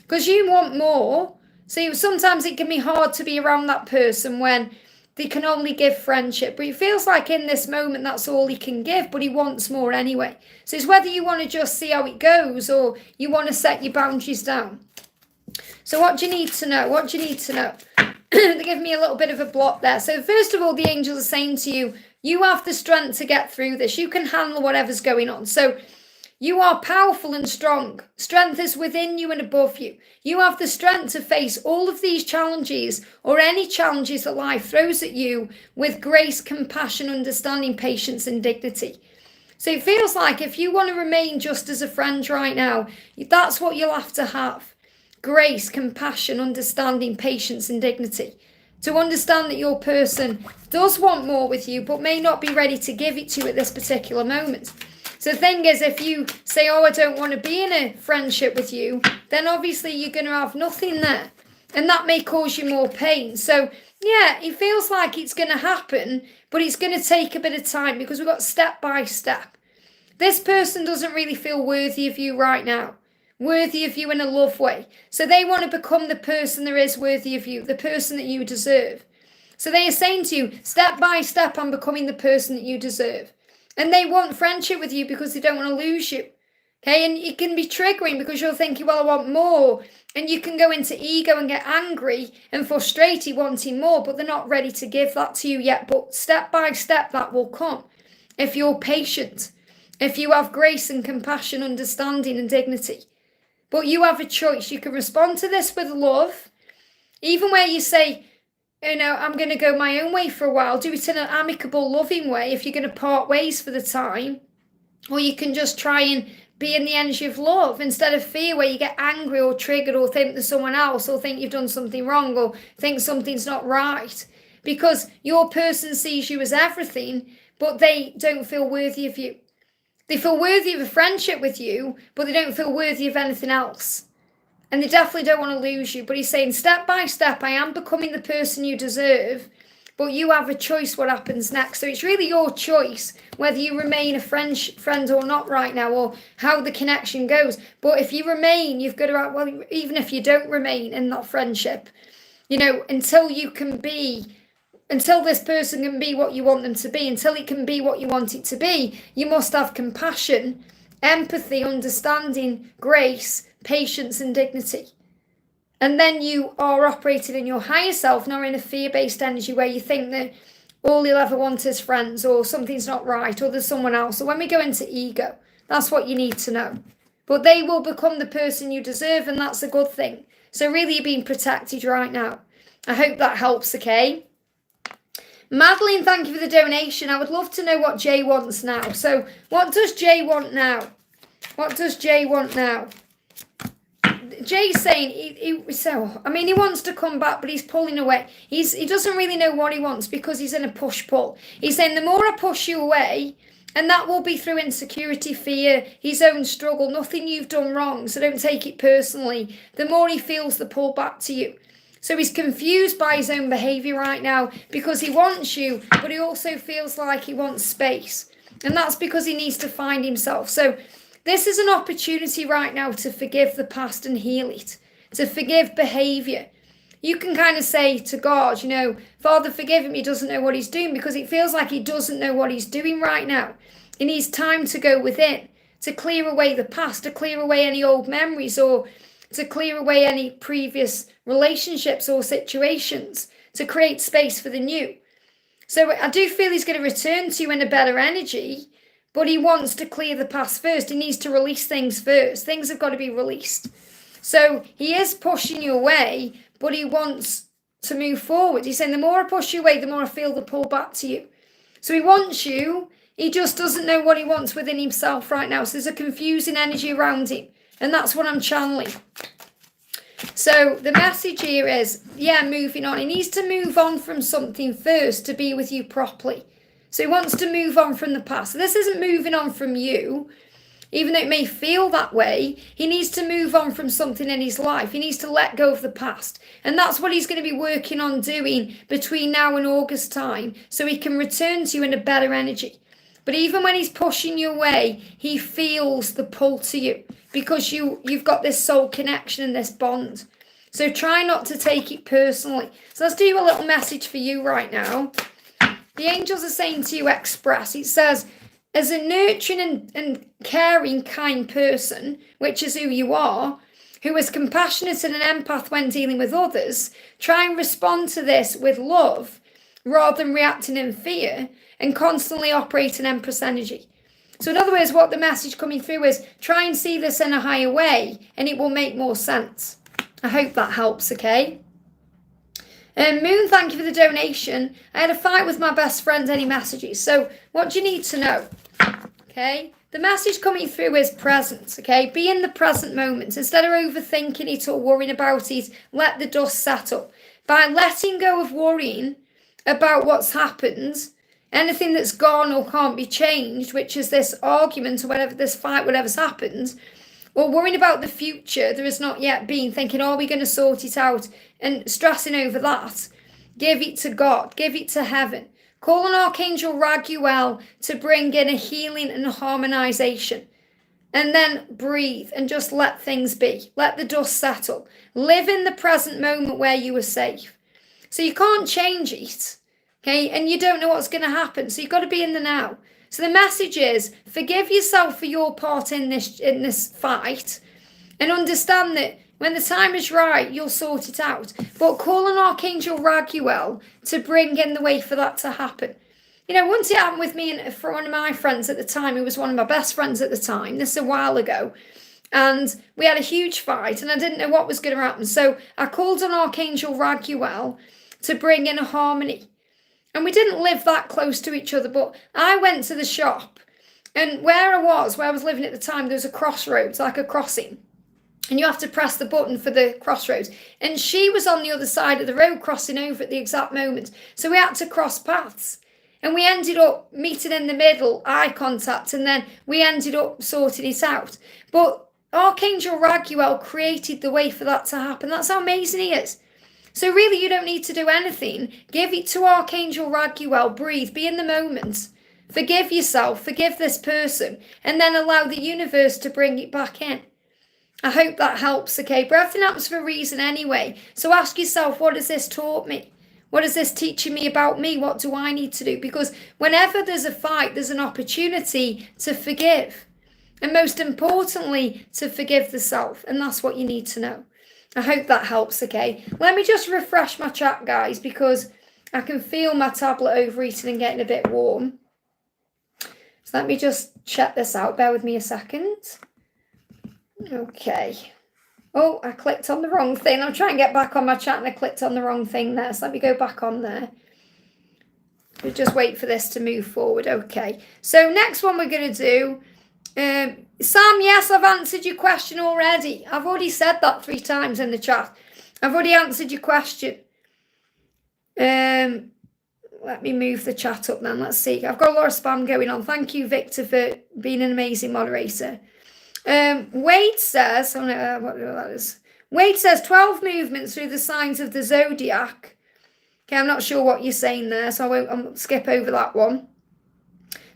Because you want more. So sometimes it can be hard to be around that person when they can only give friendship. But it feels like in this moment, that's all he can give, but he wants more anyway. So it's whether you want to just see how it goes or you want to set your boundaries down. So what do you need to know? What do you need to know? They give me a little bit of a block there. So first of all, the angels are saying to you, you have the strength to get through this. You can handle whatever's going on. So you are powerful and strong. Strength is within you and above you. You have the strength to face all of these challenges or any challenges that life throws at you with grace, compassion, understanding, patience, and dignity. So it feels like if you want to remain just as a friend right now, that's what you'll have to have. Grace, compassion, understanding, patience, and dignity. To understand that your person does want more with you, but may not be ready to give it to you at this particular moment. So the thing is, if you say, oh, I don't want to be in a friendship with you, then obviously you're going to have nothing there. And that may cause you more pain. So, yeah, it feels like it's going to happen, but it's going to take a bit of time because we've got step by step. This person doesn't really feel worthy of you right now. Worthy of you in a love way. So they want to become the person that is worthy of you, the person that you deserve. So they are saying to you, step by step, I'm becoming the person that you deserve. And they want friendship with you because they don't want to lose you. Okay, and it can be triggering because you're thinking, well, I want more. And you can go into ego and get angry and frustrated wanting more, but they're not ready to give that to you yet. But step by step, that will come. If you're patient, if you have grace and compassion, understanding and dignity. But you have a choice. You can respond to this with love. Even where you say, you know, I'm going to go my own way for a while. Do it in an amicable, loving way if you're going to part ways for the time. Or you can just try and be in the energy of love instead of fear where you get angry or triggered or think there's someone else or think you've done something wrong or think something's not right. Because your person sees you as everything, but they don't feel worthy of you. They feel worthy of a friendship with you, but they don't feel worthy of anything else. And they definitely don't want to lose you. But he's saying, step by step, I am becoming the person you deserve, but you have a choice what happens next. So it's really your choice whether you remain a friend or not right now, or how the connection goes. But if you remain, you've got to, well, even if you don't remain in that friendship, you know, until this person can be what you want them to be, until it can be what you want it to be, you must have compassion, empathy, understanding, grace, patience and dignity. And then you are operating in your higher self, not in a fear-based energy where you think that all you'll ever want is friends or something's not right or there's someone else. So when we go into ego, that's what you need to know. But they will become the person you deserve, and that's a good thing. So really you're being protected right now. I hope that helps, okay? Madeline, thank you for the donation. I would love to know what Jay wants now. So what does Jay want now? What does Jay want now? Jay's saying, he wants to come back, but he's pulling away. He doesn't really know what he wants because he's in a push-pull. He's saying, the more I push you away, and that will be through insecurity, fear, his own struggle, nothing you've done wrong, so don't take it personally, the more he feels the pull back to you. So he's confused by his own behaviour right now because he wants you, but he also feels like he wants space. And that's because he needs to find himself. So this is an opportunity right now to forgive the past and heal it, to forgive behaviour. You can kind of say to God, you know, Father, forgive him, he doesn't know what he's doing, because it feels like he doesn't know what he's doing right now. He needs time to go within, to clear away the past, to clear away any old memories, or to clear away any previous relationships or situations, to create space for the new. So I do feel he's going to return to you in a better energy, but he wants to clear the past first. He needs to release things first. Things have got to be released. So he is pushing you away, but he wants to move forward. He's saying, the more I push you away, the more I feel the pull back to you. So he wants you. He just doesn't know what he wants within himself right now. So there's a confusing energy around him. And that's what I'm channeling. So the message here is, yeah, moving on. He needs to move on from something first to be with you properly. So he wants to move on from the past. So this isn't moving on from you. Even though it may feel that way, he needs to move on from something in his life. He needs to let go of the past. And that's what he's going to be working on doing between now and August time, so he can return to you in a better energy. But even when he's pushing you away, he feels the pull to you, because you've got this soul connection and this bond. So try not to take it personally. So let's do a little message for you right now. The angels are saying to you, express. It says, as a nurturing and caring, kind person, which is who you are, who is compassionate and an empath when dealing with others, try and respond to this with love rather than reacting in fear, and constantly operate in Empress energy. So in other words, what the message coming through is, try and see this in a higher way, and it will make more sense. I hope that helps, okay? Moon, thank you for the donation. I had a fight with my best friend. Any messages? So what do you need to know? Okay, the message coming through is presence. Okay, be in the present moment. Instead of overthinking it or worrying about it, let the dust settle. By letting go of worrying about what's happened, anything that's gone or can't be changed, which is this argument or whatever, this fight, whatever's happened, or worrying about the future there has not yet been, thinking, are we going to sort it out, and stressing over that, give it to God, give it to heaven. Call on Archangel Raguel to bring in a healing and harmonization. And then breathe and just let things be. Let the dust settle. Live in the present moment where you are safe. So you can't change it, okay? And you don't know what's going to happen. So you've got to be in the now. So the message is, forgive yourself for your part in this fight, and understand that when the time is right, you'll sort it out. But call on Archangel Raguel to bring in the way for that to happen. You know, once it happened with me and for one of my friends at the time, who was one of my best friends at the time, this is a while ago, and we had a huge fight, and I didn't know what was going to happen. So I called on Archangel Raguel to bring in a harmony. And we didn't live that close to each other, but I went to the shop, and where I was living at the time, there was a crossroads, like a crossing. And you have to press the button for the crossroads. And she was on the other side of the road crossing over at the exact moment. So we had to cross paths. And we ended up meeting in the middle, eye contact, and then we ended up sorting it out. But Archangel Raguel created the way for that to happen. That's how amazing he is. So really, you don't need to do anything. Give it to Archangel Raguel. Breathe. Be in the moment. Forgive yourself. Forgive this person. And then allow the universe to bring it back in. I hope that helps, okay? But everything happens for a reason anyway. So ask yourself, what has this taught me? What is this teaching me about me? What do I need to do? Because whenever there's a fight, there's an opportunity to forgive. And most importantly, to forgive the self. And that's what you need to know. I hope that helps, okay? Let me just refresh my chat, guys, because I can feel my tablet overeating and getting a bit warm. So let me just check this out. Bear with me a second. Okay. Oh, I clicked on the wrong thing. I'm trying to get back on my chat and I clicked on the wrong thing there. So let me go back on there. We'll just wait for this to move forward. Okay. So next one we're going to do. Sam, yes, I've answered your question already. I've already said that 3 times in the chat. I've already answered your question. Let me move the chat up then. Let's see. I've got a lot of spam going on. Thank you, Victor, for being an amazing moderator. Wade says, oh no, what that is. Wade says 12 movements through the signs of the zodiac. Okay, I'm not sure what you're saying there, so I'll skip over that one.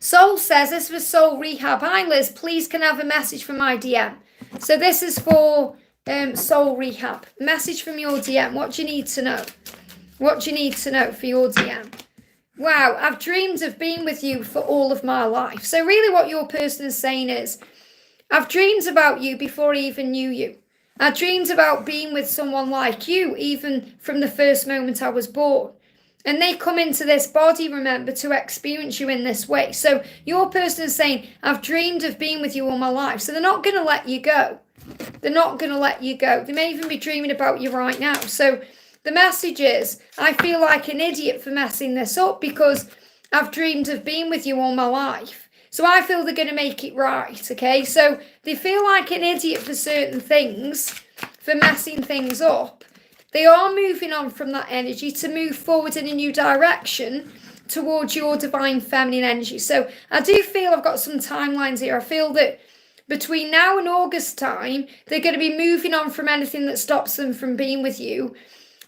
Soul says, this was Soul Rehab. Hi Liz, please can I have a message from my DM? So this is for Soul Rehab. Message from your DM. What do you need to know? What do you need to know for your DM? Wow, I've dreamed of being with you for all of my life. So really what your person is saying is, I've dreamed about you before I even knew you. I dreamed about being with someone like you, even from the first moment I was born. And they come into this body, remember, to experience you in this way. So your person is saying, I've dreamed of being with you all my life. So they're not going to let you go. They're not going to let you go. They may even be dreaming about you right now. So the message is, I feel like an idiot for messing this up because I've dreamed of being with you all my life. So I feel they're going to make it right, okay? So they feel like an idiot for certain things, for messing things up. They are moving on from that energy to move forward in a new direction towards your divine feminine energy. So I do feel I've got some timelines here. I feel that between now and August time, they're going to be moving on from anything that stops them from being with you.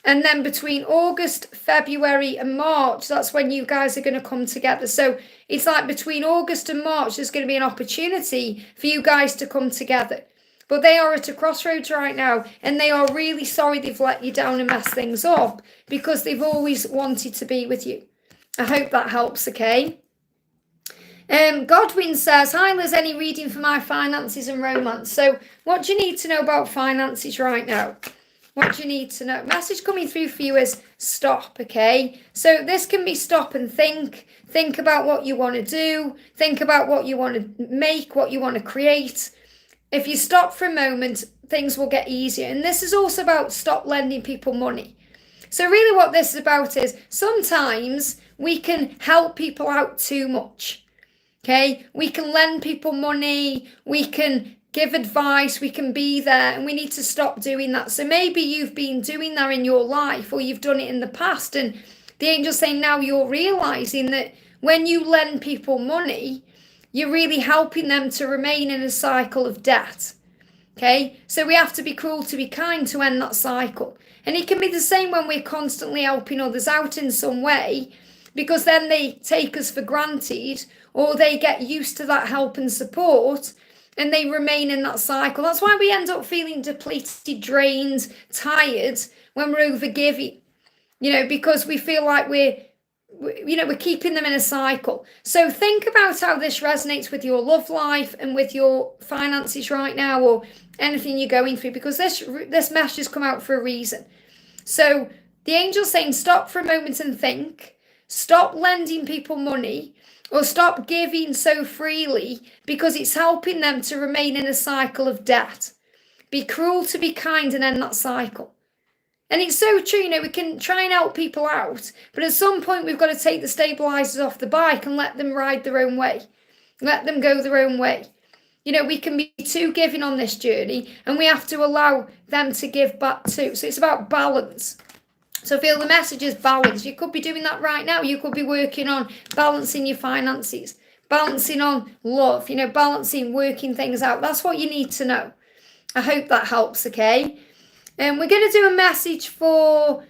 And then between August, February and March, that's when you guys are going to come together. So it's like between August and March, there's going to be an opportunity for you guys to come together. But they are at a crossroads right now, and they are really sorry they've let you down and messed things up because they've always wanted to be with you. I hope that helps, okay? Godwin says, hi Liz, any reading for my finances and romance? So what do you need to know about finances right now? What do you need to know? Message coming through for you is stop, okay? So this can be stop and think. Think about what you want to do. Think about what you want to make, what you want to create. If you stop for a moment, things will get easier. And this is also about stop lending people money. So really what this is about is sometimes we can help people out too much. Okay? We can lend people money. We can give advice. We can be there. And we need to stop doing that. So maybe you've been doing that in your life or you've done it in the past. And the angel's saying now you're realizing that when you lend people money, you're really helping them to remain in a cycle of debt. Okay? So we have to be cruel to be kind to end that cycle. And it can be the same when we're constantly helping others out in some way, because then they take us for granted or they get used to that help and support and they remain in that cycle. That's why we end up feeling depleted, drained, tired when we're overgiving, because we feel like we're keeping them in a cycle. So think about how this resonates with your love life and with your finances right now or anything you're going through, because this message has come out for a reason. So the angel's saying stop for a moment and think. Stop lending people money or stop giving so freely because it's helping them to remain in a cycle of debt. Be cruel to be kind and end that cycle. And it's so true, we can try and help people out, but at some point we've got to take the stabilizers off the bike and let them ride their own way. Let them go their own way. We can be too giving on this journey and we have to allow them to give back too. So it's about balance. So I feel the message is balance. You could be doing that right now. You could be working on balancing your finances, balancing on love, balancing, working things out. That's what you need to know. I hope that helps, okay? And we're going to do a message for,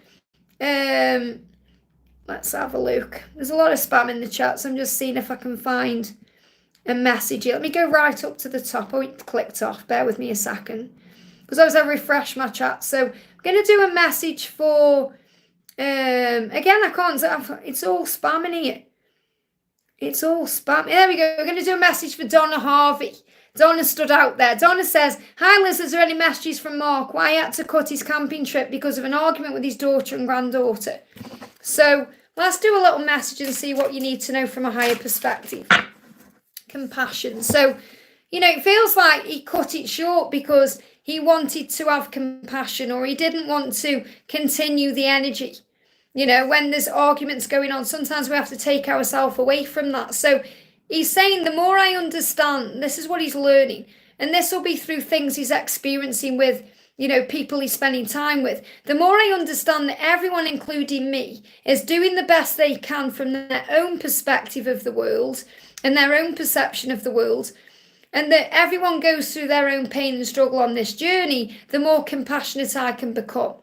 let's have a look. There's a lot of spam in the chat, so I'm just seeing if I can find a message here. Let me go right up to the top. Oh, it clicked off. Bear with me a second. Because as I refresh my chat. So I'm going to do a message for, again, I can't, it's all spam in here. It's all spam. There we go. We're going to do a message for Donna Harvey. Donna stood out there. Donna says, hi Liz, is there any messages from Mark? Why he had to cut his camping trip because of an argument with his daughter and granddaughter? So let's do a little message and see what you need to know from a higher perspective. Compassion. So, it feels like he cut it short because he wanted to have compassion or he didn't want to continue the energy. When there's arguments going on, sometimes we have to take ourselves away from that. So he's saying the more I understand, this is what he's learning. And this will be through things he's experiencing with, people he's spending time with. The more I understand that everyone, including me, is doing the best they can from their own perspective of the world and their own perception of the world, and that everyone goes through their own pain and struggle on this journey, the more compassionate I can become.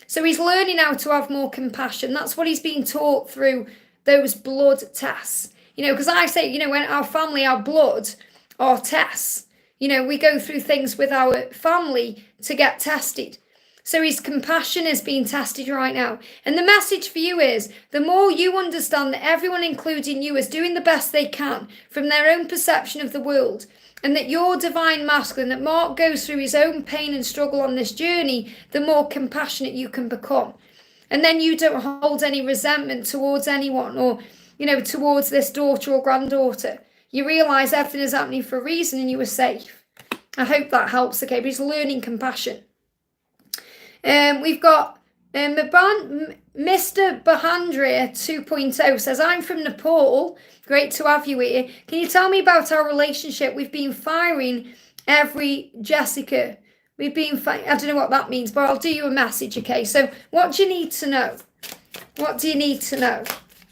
So he's learning how to have more compassion. That's what he's being taught through those blood tests. You know, because I say, you know, when our family, our blood, are tests. You know, we go through things with our family to get tested. So his compassion is being tested right now. And the message for you is, the more you understand that everyone, including you, is doing the best they can from their own perception of the world, and that you're divine masculine, that Mark goes through his own pain and struggle on this journey, the more compassionate you can become. And then you don't hold any resentment towards anyone, or, you know, towards this daughter or granddaughter. You realise everything is happening for a reason and you are safe. I hope that helps, okay? But it's learning compassion. We've got Mr Beandrea 2.0 says, I'm from Nepal. Great to have you here. Can you tell me about our relationship? We've been firing every Jessica. I don't know what that means, but I'll do you a message, okay? So what do you need to know? What do you need to know?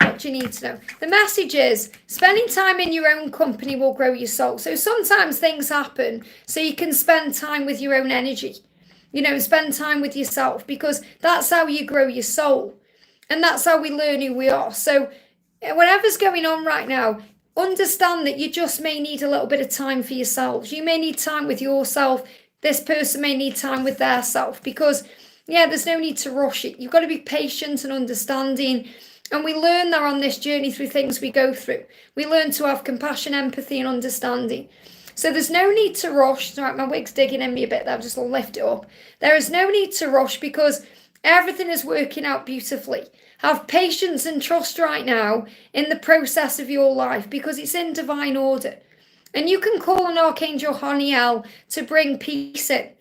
What do you need to know? The message is, spending time in your own company will grow your soul. So sometimes things happen so you can spend time with your own energy. You know, spend time with yourself, because that's how you grow your soul. And that's how we learn who we are. So whatever's going on right now, understand that you just may need a little bit of time for yourselves. You may need time with yourself. This person may need time with their self, because, yeah, there's no need to rush it. You've got to be patient and understanding. And we learn that on this journey through things we go through. We learn to have compassion, empathy, and understanding. So there's no need to rush. Right, my wig's digging in me a bit there. I'll just lift it up. There is no need to rush, because everything is working out beautifully. Have patience and trust right now in the process of your life, because it's in divine order. And you can call on Archangel Uriel to bring peace in.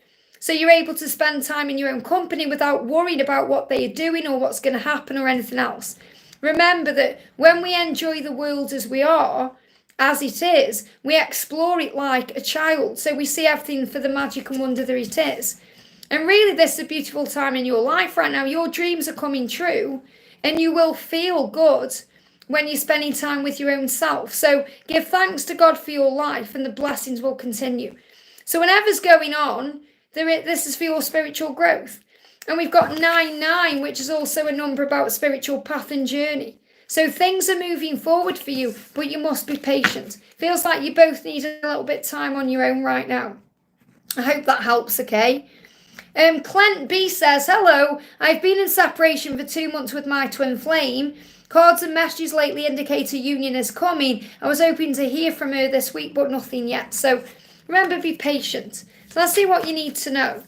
So you're able to spend time in your own company without worrying about what they are doing or what's going to happen or anything else. Remember that when we enjoy the world as we are, as it is, we explore it like a child. So we see everything for the magic and wonder that it is. And really, this is a beautiful time in your life right now. Your dreams are coming true, and you will feel good when you're spending time with your own self. So give thanks to God for your life, and the blessings will continue. So whatever's going on, this is for your spiritual growth. And we've got 99, which is also a number about spiritual path and journey. So things are moving forward for you, but you must be patient. Feels like you both need a little bit of time on your own right now. I hope that helps, okay? Clint B says, hello, I've been in separation for 2 months with my twin flame. Cards and messages lately indicate a union is coming. I was hoping to hear from her this week, but nothing yet. So remember, be patient. So let's see what you need to know.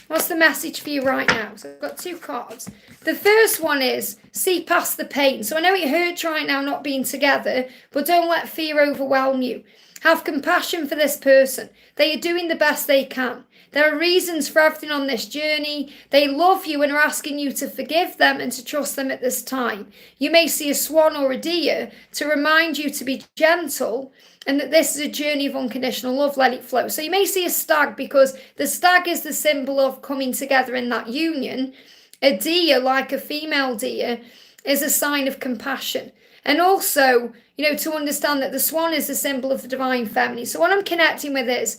What's the message for you right now? So I've got 2 cards. The first one is, see past the pain. So I know it hurts right now not being together, but don't let fear overwhelm you. Have compassion for this person. They are doing the best they can. There are reasons for everything on this journey. They love you and are asking you to forgive them and to trust them at this time. You may see a swan or a deer to remind you to be gentle, and that this is a journey of unconditional love. Let it flow. So you may see a stag, because the stag is the symbol of coming together in that union. A deer, like a female deer, is a sign of compassion. And also, you know, to understand that the swan is the symbol of the divine feminine. So what I'm connecting with is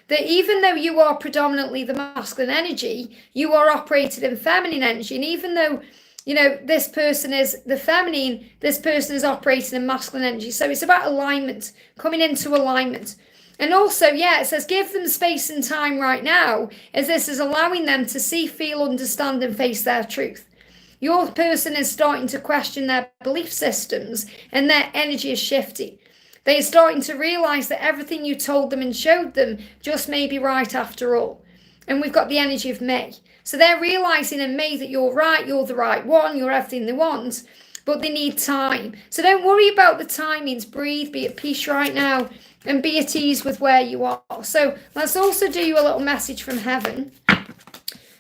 that even though you are predominantly the masculine energy, you are operated in feminine energy. And even though, you know, this person is the feminine, this person is operating in masculine energy. So it's about alignment, coming into alignment. And also, yeah, it says give them space and time right now, as this is allowing them to see, feel, understand, and face their truth. Your person is starting to question their belief systems, and their energy is shifting. They are starting to realise that everything you told them and showed them just may be right after all. And we've got the energy of May. So they're realising in May that you're right, you're the right one, you're everything they want, but they need time. So don't worry about the timings. Breathe, be at peace right now, and be at ease with where you are. So let's also do you a little message from heaven.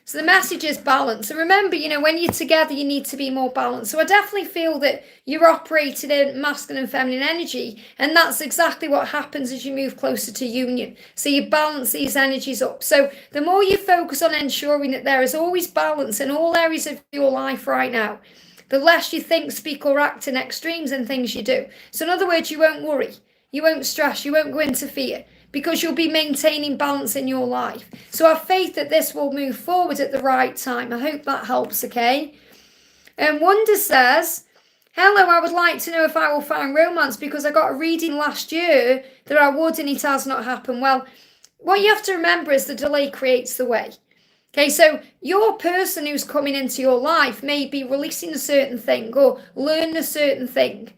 So the message is balance. And remember, you know, when you're together, you need to be more balanced. So I definitely feel that you're operating in masculine and feminine energy. And that's exactly what happens as you move closer to union. So you balance these energies up. So the more you focus on ensuring that there is always balance in all areas of your life right now, the less you think, speak, or act in extremes in things you do. So in other words, you won't worry. You won't stress. You won't go into fear, because you'll be maintaining balance in your life. So have faith that this will move forward at the right time. I hope that helps, okay? And Wonder says, Hello, I would like to know if I will find romance because I got a reading last year that I would and it has not happened. Well, what you have to remember is the delay creates the way. Okay, so your person who's coming into your life may be releasing a certain thing or learning a certain thing.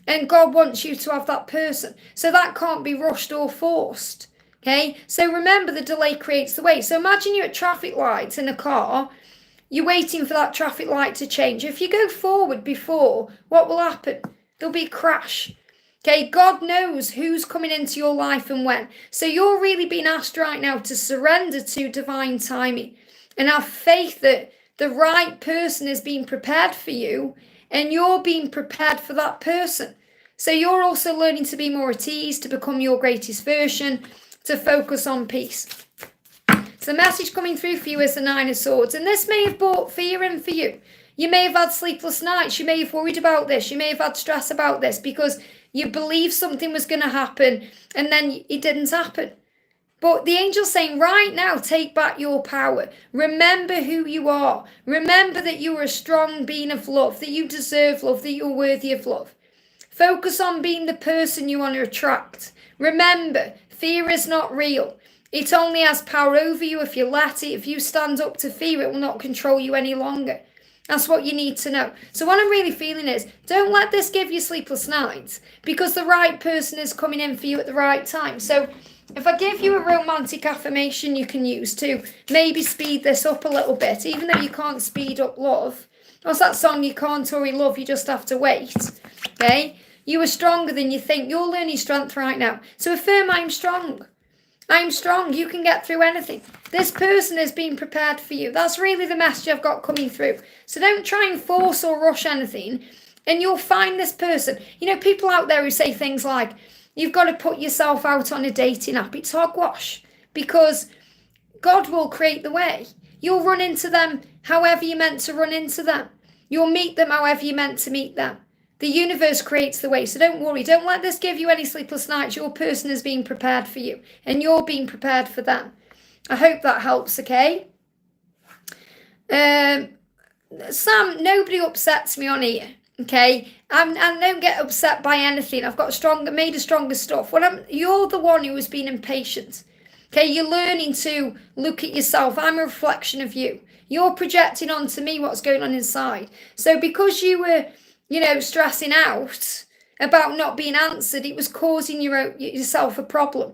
And God wants you to have that person. So that can't be rushed or forced. Okay, so remember the delay creates the way. So imagine you're at traffic lights in a car. You're waiting for that traffic light to change. If you go forward before, what will happen? There'll be a crash. Okay, God knows who's coming into your life and when. So you're really being asked right now to surrender to divine timing and have faith that the right person is being prepared for you and you're being prepared for that person. So you're also learning to be more at ease, to become your greatest version, to focus on peace. So the message coming through for you is the Nine of Swords. And this may have brought fear in for you. You may have had sleepless nights. You may have worried about this. You may have had stress about this because you believed something was going to happen and then it didn't happen. But the angel's saying right now, take back your power. Remember who you are. Remember that you are a strong being of love, that you deserve love, that you're worthy of love. Focus on being the person you want to attract. Remember, fear is not real. It only has power over you if you let it. If you stand up to fear, it will not control you any longer. That's what you need to know. So what I'm really feeling is, don't let this give you sleepless nights because the right person is coming in for you at the right time. So if I give you a romantic affirmation you can use to maybe speed this up a little bit, even though you can't speed up love. What's that song? You can't hurry love, you just have to wait. Okay? You are stronger than you think. You're learning strength right now. So affirm, I'm strong. I'm strong. You can get through anything. This person is being prepared for you. That's really the message I've got coming through. So don't try and force or rush anything. And you'll find this person. You know, people out there who say things like, you've got to put yourself out on a dating app. It's hogwash. Because God will create the way. You'll run into them however you're meant to run into them. You'll meet them however you're meant to meet them. The universe creates the way, so don't worry. Don't let this give you any sleepless nights. Your person is being prepared for you, and you're being prepared for them. I hope that helps, okay? Sam, nobody upsets me on here, okay? I don't get upset by anything. I've got made a stronger stuff. You're the one who has been impatient, okay? You're learning to look at yourself. I'm a reflection of you. You're projecting onto me what's going on inside. So because you were stressing out about not being answered, it was causing yourself a problem.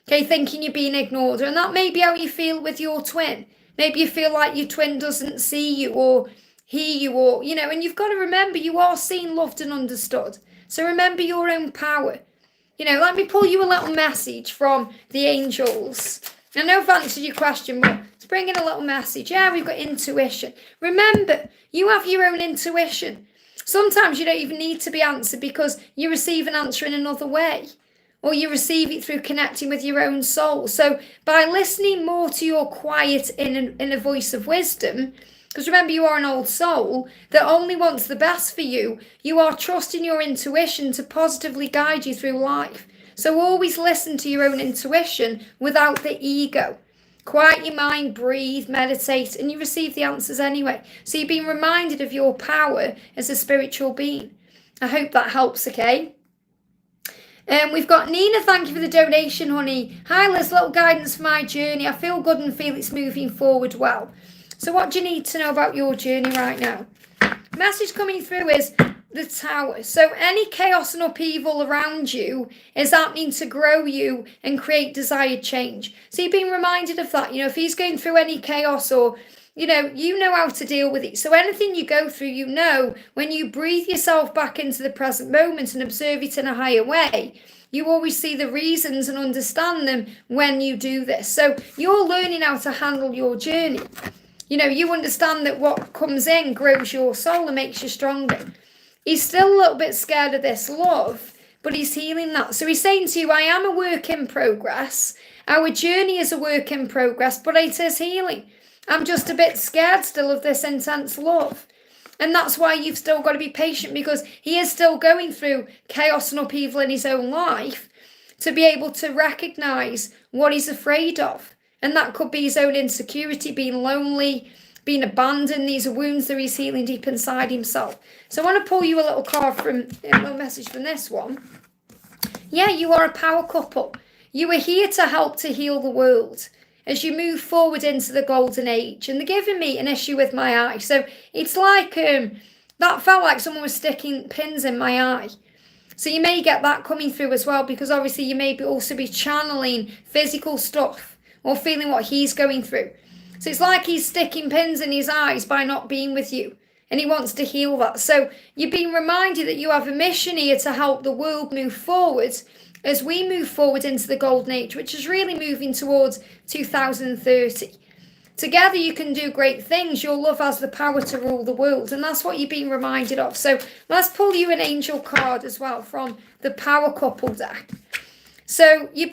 Okay, thinking you're being ignored. And that may be how you feel with your twin. Maybe you feel like your twin doesn't see you or hear you or, and you've got to remember you are seen, loved and understood. So remember your own power. Let me pull you a little message from the angels. I know I've answered your question, but let's bring in a little message. Yeah, we've got intuition. Remember, you have your own intuition. Sometimes you don't even need to be answered because you receive an answer in another way. Or you receive it through connecting with your own soul. So by listening more to your quiet inner voice of wisdom, because remember you are an old soul that only wants the best for you, you are trusting your intuition to positively guide you through life. So always listen to your own intuition without the ego. Quiet your mind, breathe, meditate, and you receive the answers anyway. So you're being reminded of your power as a spiritual being. I hope that helps, okay? We've got Nina, thank you for the donation, honey. Hi, Liz, little guidance for my journey. I feel good and feel it's moving forward well. So what do you need to know about your journey right now? Message coming through is the Tower. So any chaos and upheaval around you is happening to grow you and create desired change. So you're being reminded of that. If he's going through any chaos or, you know how to deal with it. So anything you go through, when you breathe yourself back into the present moment and observe it in a higher way, you always see the reasons and understand them when you do this. So you're learning how to handle your journey. You understand that what comes in grows your soul and makes you stronger. He's still a little bit scared of this love, but he's healing that. So he's saying to you, I am a work in progress. Our journey is a work in progress, but it is healing. I'm just a bit scared still of this intense love. And that's why you've still got to be patient because he is still going through chaos and upheaval in his own life to be able to recognize what he's afraid of. And that could be his own insecurity, being lonely, been abandoned. These are wounds that he's healing deep inside himself. So I want to pull you a little card from a little message from this one. Yeah, you are a power couple. You are here to help to heal the world as you move forward into the golden age. And they're giving me an issue with my eye. So it's like, that felt like someone was sticking pins in my eye. So you may get that coming through as well, because obviously you may also be channeling physical stuff or feeling what he's going through. So it's like he's sticking pins in his eyes by not being with you, and he wants to heal that. So you're being reminded that you have a mission here to help the world move forward as we move forward into the golden age, which is really moving towards 2030. Together you can do great things. Your love has the power to rule the world, and that's what you're being reminded of. So let's pull you an angel card as well from the power couple deck. So you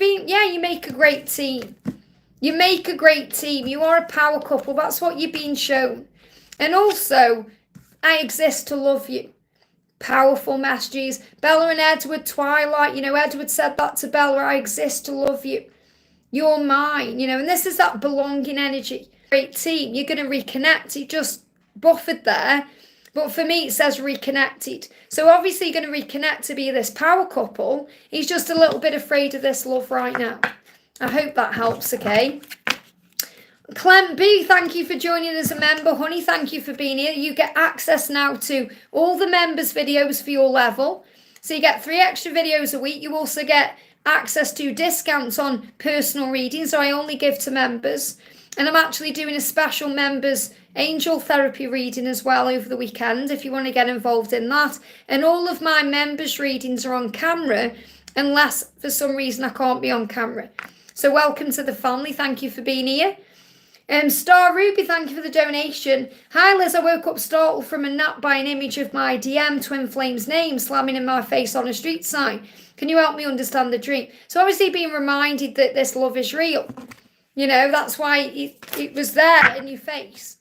make a great team. You make a great team. You are a power couple. That's what you're being shown. And also, I exist to love you. Powerful messages. Bella and Edward, Twilight. Edward said that to Bella. I exist to love you. You're mine, and this is that belonging energy. Great team. You're going to reconnect. It just buffered there. But for me, it says reconnected. So obviously you're going to reconnect to be this power couple. He's just a little bit afraid of this love right now. I hope that helps, okay? Clem B, thank you for joining as a member. Honey, thank you for being here. You get access now to all the members' videos for your level. So you get 3 extra videos a week. You also get access to discounts on personal readings, so I only give to members. And I'm actually doing a special members angel therapy reading as well over the weekend if you want to get involved in that. And all of my members readings are on camera unless for some reason I can't be on camera. So welcome to the family. Thank you for being here. Star Ruby, thank you for the donation. Hi Liz, I woke up startled from a nap by an image of my DM Twin Flames name slamming in my face on a street sign. Can you help me understand the dream? So obviously being reminded that this love is real. That's why it was there in your face.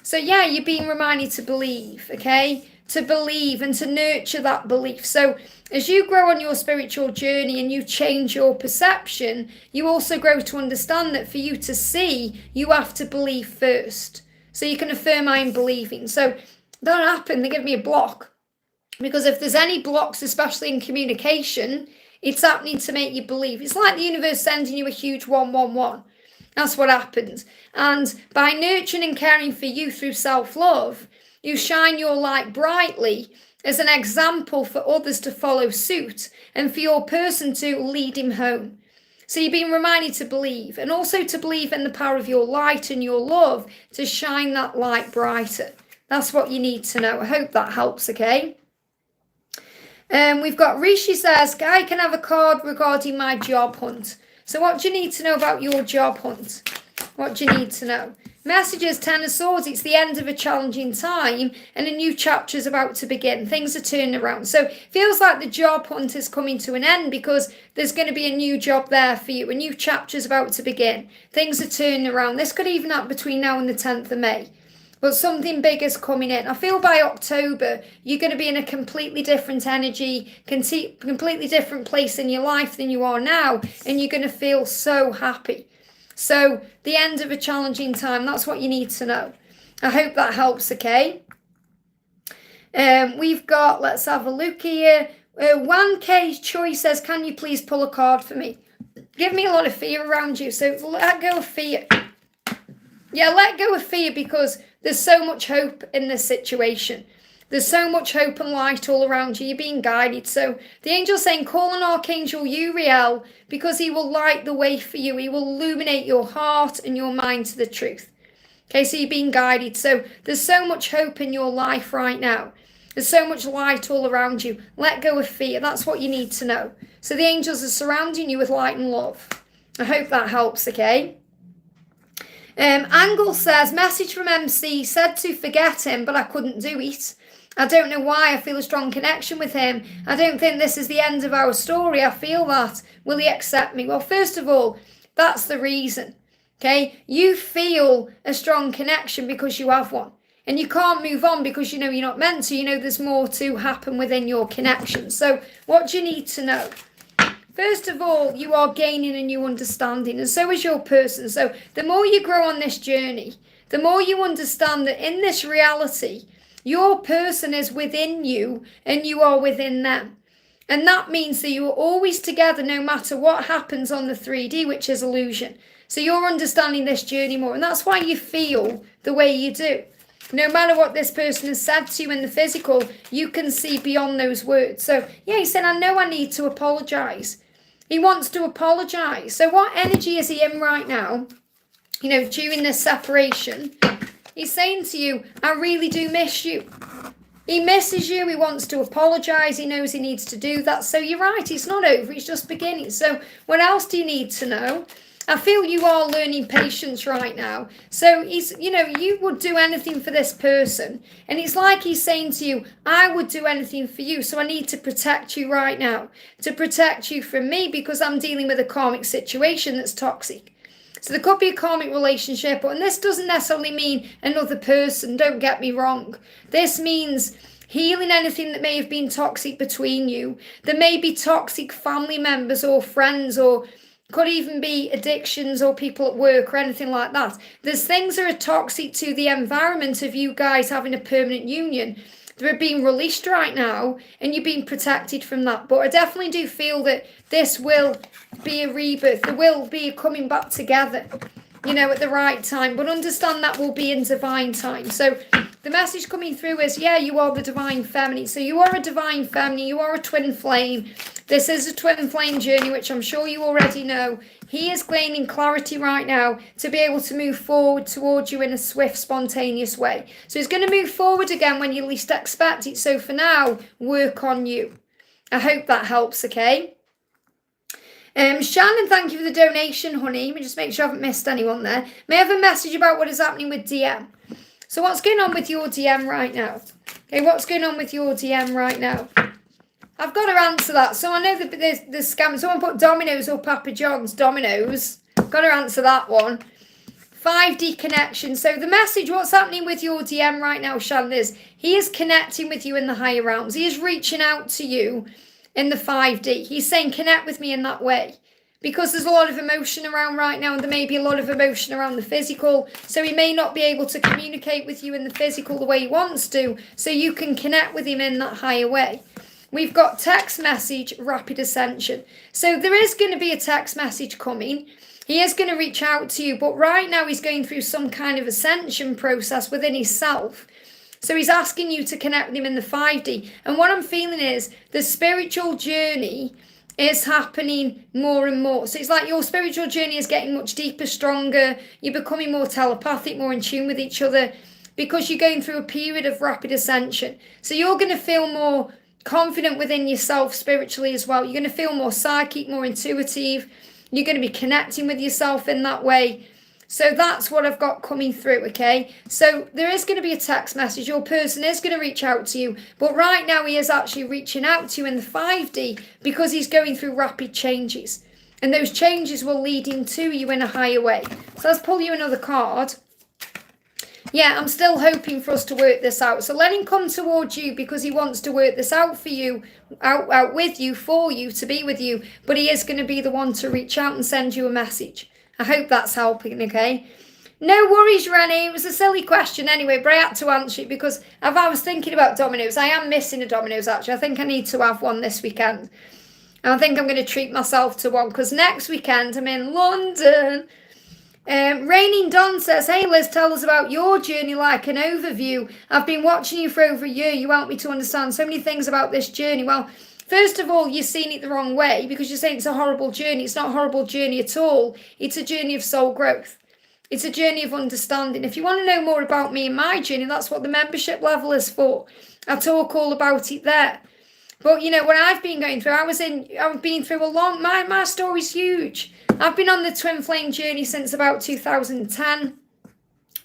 So yeah, you're being reminded to believe, okay? To believe and to nurture that belief. So as you grow on your spiritual journey and you change your perception, you also grow to understand that for you to see, you have to believe first. So you can affirm I am believing. So that happened, they give me a block. Because if there's any blocks, especially in communication, it's happening to make you believe. It's like the universe sending you a huge 111. That's what happens. And by nurturing and caring for you through self-love, you shine your light brightly as an example for others to follow suit and for your person to lead him home. So you're being reminded to believe, and also to believe in the power of your light and your love to shine that light brighter. That's what you need to know. I hope that helps, okay? We've got Rishi says, I can have a card regarding my job hunt. So what do you need to know about your job hunt? What do you need to know? Messages, 10 of Swords, it's the end of a challenging time and a new chapter is about to begin. Things are turning around. So it feels like the job hunt is coming to an end because there's going to be a new job there for you. A new chapter is about to begin. Things are turning around. This could even happen between now and the 10th of May. But something big is coming in. I feel by October, you're going to be in a completely different energy, completely different place in your life than you are now. And you're going to feel so happy. So the end of a challenging time, that's what you need to know. I hope that helps, okay? We've got, let's have a look here. 1K Choi says, can you please pull a card for me? Give me a lot of fear around you. So let go of fear. Yeah, let go of fear because there's so much hope in this situation. There's so much hope and light all around you. You're being guided. So the angel's saying, call on Archangel Uriel because he will light the way for you. He will illuminate your heart and your mind to the truth. Okay, so you're being guided. So there's so much hope in your life right now. There's so much light all around you. Let go of fear. That's what you need to know. So the angels are surrounding you with light and love. I hope that helps, okay? Angle says, message from MC, said to forget him, but I couldn't do it. I don't know why. I feel a strong connection with him. I don't think this is the end of our story. I feel that. Will he accept me? Well, first of all, that's the reason. Okay? You feel a strong connection because you have one. And you can't move on because you know you're not meant to. You know there's more to happen within your connection. So what do you need to know? First of all, you are gaining a new understanding, and so is your person. So the more you grow on this journey, the more you understand that in this reality, your person is within you and you are within them. And that means that you are always together no matter what happens on the 3D, which is illusion. So you're understanding this journey more. And that's why you feel the way you do. No matter what this person has said to you in the physical, you can see beyond those words. So, yeah, he said, I know I need to apologise. He wants to apologise. So what energy is he in right now? You know, during this separation, he's saying to you, I really do miss you. He misses you. He wants to apologise. He knows he needs to do that. So you're right. It's not over. It's just beginning. So what else do you need to know? I feel you are learning patience right now. So he's, you know, you would do anything for this person. And it's like he's saying to you, I would do anything for you. So I need to protect you right now. To protect you from me because I'm dealing with a karmic situation that's toxic. So there could be a karmic relationship, and this doesn't necessarily mean another person, don't get me wrong. This means healing anything that may have been toxic between you. There may be toxic family members or friends, or could even be addictions or people at work or anything like that. There's things that are toxic to the environment of you guys having a permanent union. They're being released right now and you're being protected from that. But I definitely do feel that this will be a rebirth. There will be a coming back together, you know, at the right time. But understand that will be in divine time. So the message coming through is, yeah, you are the divine feminine. So you are a divine feminine. You are a twin flame. This is a twin flame journey, which I'm sure you already know. He is gaining clarity right now to be able to move forward towards you in a swift, spontaneous way. So he's going to move forward again when you least expect it. So for now, work on you. I hope that helps, okay? Shannon, thank you for the donation, honey. Let me just make sure I haven't missed anyone there. May I have a message about what is happening with DM? So what's going on with your DM right now? Okay, what's going on with your DM right now? I've got to answer that. So I know that there's scam. Someone put Domino's or Papa John's. Domino's. Got to answer that one. 5D connection. So the message, what's happening with your DM right now, Shannon, is he is connecting with you in the higher realms. He is reaching out to you in the 5D. He's saying connect with me in that way. Because there's a lot of emotion around right now, and there may be a lot of emotion around the physical. So he may not be able to communicate with you in the physical the way he wants to. So you can connect with him in that higher way. We've got text message, rapid ascension. So there is going to be a text message coming. He is going to reach out to you, but right now he's going through some kind of ascension process within himself. So he's asking you to connect with him in the 5D. And what I'm feeling is the spiritual journey is happening more and more. So it's like your spiritual journey is getting much deeper, stronger. You're becoming more telepathic, more in tune with each other because you're going through a period of rapid ascension. So you're going to feel more confident within yourself spiritually as well. You're going to feel more psychic, more intuitive. You're going to be connecting with yourself in that way. So that's what I've got coming through, okay? So there is going to be a text message. Your person is going to reach out to you. But right now he is actually reaching out to you in the 5D because he's going through rapid changes. And those changes will lead him to you in a higher way. So let's pull you another card. Yeah, I'm still hoping for us to work this out. So let him come towards you because he wants to work this out for you, out with you, for you, to be with you. But he is going to be the one to reach out and send you a message. I hope that's helping, okay? No worries, Renie. It was a silly question anyway, but I had to answer it because I was thinking about Domino's. I am missing a Domino's, actually. I think I need to have one this weekend. And I think I'm going to treat myself to one because next weekend I'm in London. Raining Don says, hey Liz, tell us about your journey, like an overview. I've been watching you for over a year. You helped me to understand so many things about this journey. Well, first of all, you're seeing it the wrong way because you're saying it's a horrible journey. It's not a horrible journey at all. It's a journey of soul growth. It's a journey of understanding. If you want to know more about me and my journey, that's what the membership level is for. I talk all about it there. But you know what I've been going through, I've been through a long, my story's huge. I've been on the twin flame journey since about 2010.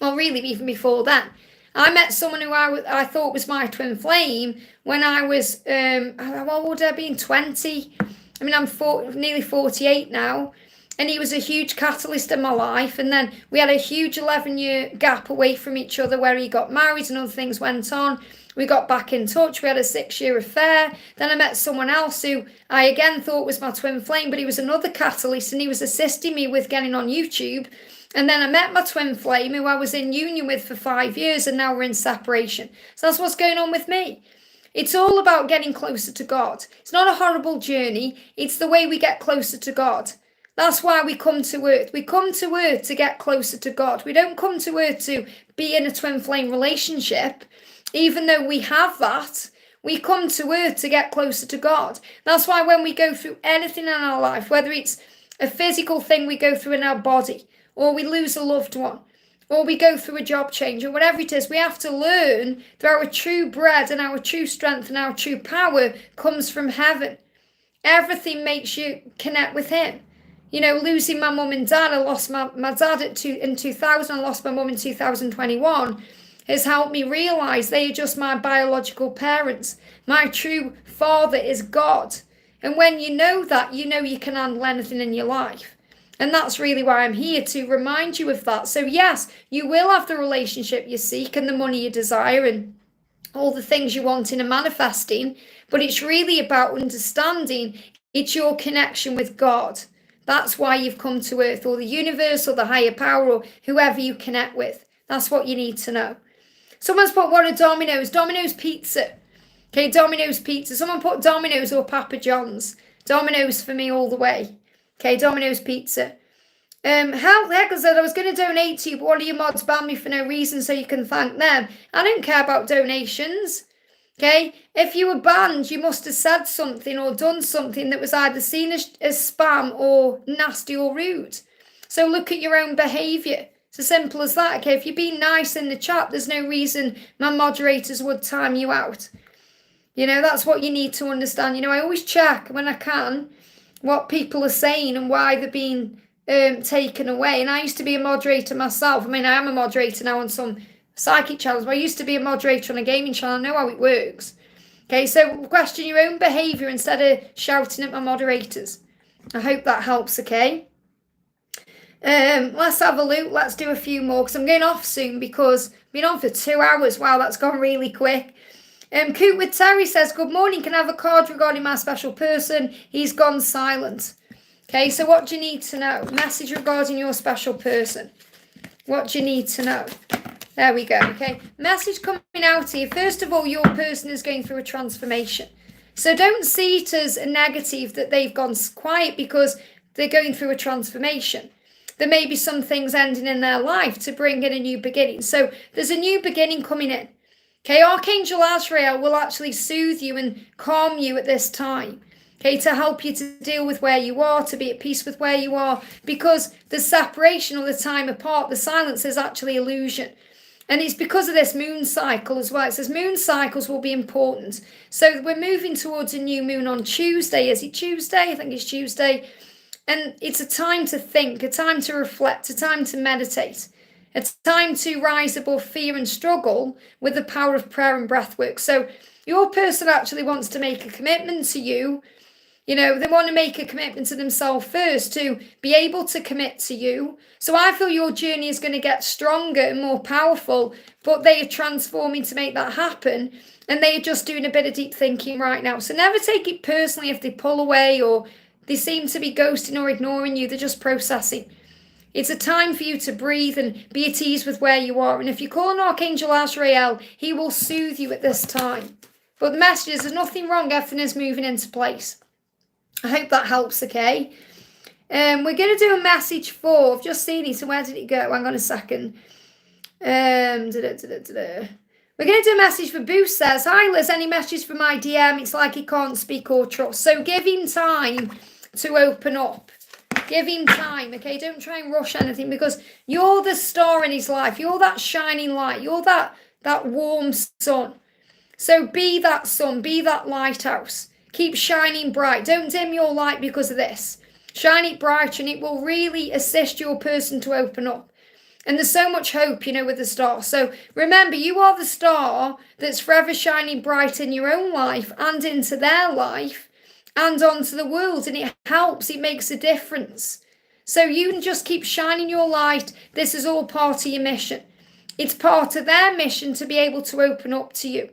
Well, really, even before then. I met someone who I thought was my twin flame when I was, how old would I have been, 20? I mean, I'm nearly 48 now. And he was a huge catalyst in my life. And then we had a huge 11-year gap away from each other where he got married and other things went on. We got back in touch. We had a 6-year affair. Then I met someone else who I again thought was my twin flame, but he was another catalyst and he was assisting me with getting on YouTube. And then I met my twin flame who I was in union with for 5 years, and now we're in separation. So that's what's going on with me. It's all about getting closer to God. It's not a horrible journey. It's the way we get closer to God. That's why we come to earth. We come to earth to get closer to God. We don't come to earth to be in a twin flame relationship, even though we have that. We come to earth to get closer to God. That's why when we go through anything in our life, whether it's a physical thing we go through in our body, or we lose a loved one, or we go through a job change, or whatever it is, we have to learn that our true bread and our true strength and our true power comes from heaven. Everything makes you connect with him. You know, losing my mum and dad, I lost my dad in 2000, I lost my mum in 2021, has helped me realise they are just my biological parents. My true father is God. And when you know that, you know you can handle anything in your life. And that's really why I'm here, to remind you of that. So yes, you will have the relationship you seek and the money you desire and all the things you want in a manifesting, but it's really about understanding it's your connection with God. That's why you've come to earth, or the universe, or the higher power, or whoever you connect with. That's what you need to know. Someone's put, what are Domino's? Domino's pizza. Okay, Domino's pizza. Someone put Domino's or Papa John's. Domino's for me all the way. Okay, Domino's pizza. How the heck said I was going to donate to you, but one of your mods banned me for no reason, so you can thank them. I don't care about donations. Okay, if you were banned, you must have said something or done something that was either seen as spam or nasty or rude. So look at your own behaviour. It's as simple as that. Okay, if you're being nice in the chat, there's no reason my moderators would time you out. You know, that's what you need to understand. You know, I always check when I can what people are saying and why they're being taken away. And I used to be a moderator myself. I mean, I am a moderator now on some psychic channels, but I used to be a moderator on a gaming channel. I know how it works. Okay, so question your own behaviour instead of shouting at my moderators. I hope that helps, okay? Let's have a look. Let's do a few more, because I'm going off soon because I've been on for 2 hours. Wow, that's gone really quick. Coot with Terry says, good morning, can I have a card regarding my special person? He's gone silent. Okay, so what do you need to know? Message regarding your special person. What do you need to know? There we go, okay. Message coming out here. First of all, your person is going through a transformation. So don't see it as a negative that they've gone quiet because they're going through a transformation. There may be some things ending in their life to bring in a new beginning. So there's a new beginning coming in. Okay, Archangel Azrael will actually soothe you and calm you at this time. Okay, to help you to deal with where you are, to be at peace with where you are. Because the separation or the time apart, the silence is actually illusion. And it's because of this moon cycle as well. It says moon cycles will be important. So we're moving towards a new moon on Tuesday. Is it Tuesday? I think it's Tuesday. And it's a time to think, a time to reflect, a time to meditate. It's time to rise above fear and struggle with the power of prayer and breath work. So your person actually wants to make a commitment to you. You know, they want to make a commitment to themselves first to be able to commit to you. So I feel your journey is going to get stronger and more powerful, but they are transforming to make that happen. And they are just doing a bit of deep thinking right now. So never take it personally if they pull away or they seem to be ghosting or ignoring you. They're just processing. It's a time for you to breathe and be at ease with where you are. And if you call on Archangel Azrael, he will soothe you at this time. But the message is there's nothing wrong. Everything is moving into place. I hope that helps, okay? We're going to do a message for, I've just seen it, so where did it go? Hang on a second. We're going to do a message for Boost says, hi Liz, any messages for my DM? It's like he can't speak or trust. So give him time to open up. Give him time, okay? Don't try and rush anything because you're the star in his life. You're that shining light. You're that warm sun. So be that sun. Be that lighthouse. Keep shining bright. Don't dim your light because of this. Shine it bright and it will really assist your person to open up. And there's so much hope, you know, with the star. So remember, you are the star that's forever shining bright in your own life and into their life and onto the world. And it helps. It makes a difference. So you can just keep shining your light. This is all part of your mission. It's part of their mission to be able to open up to you.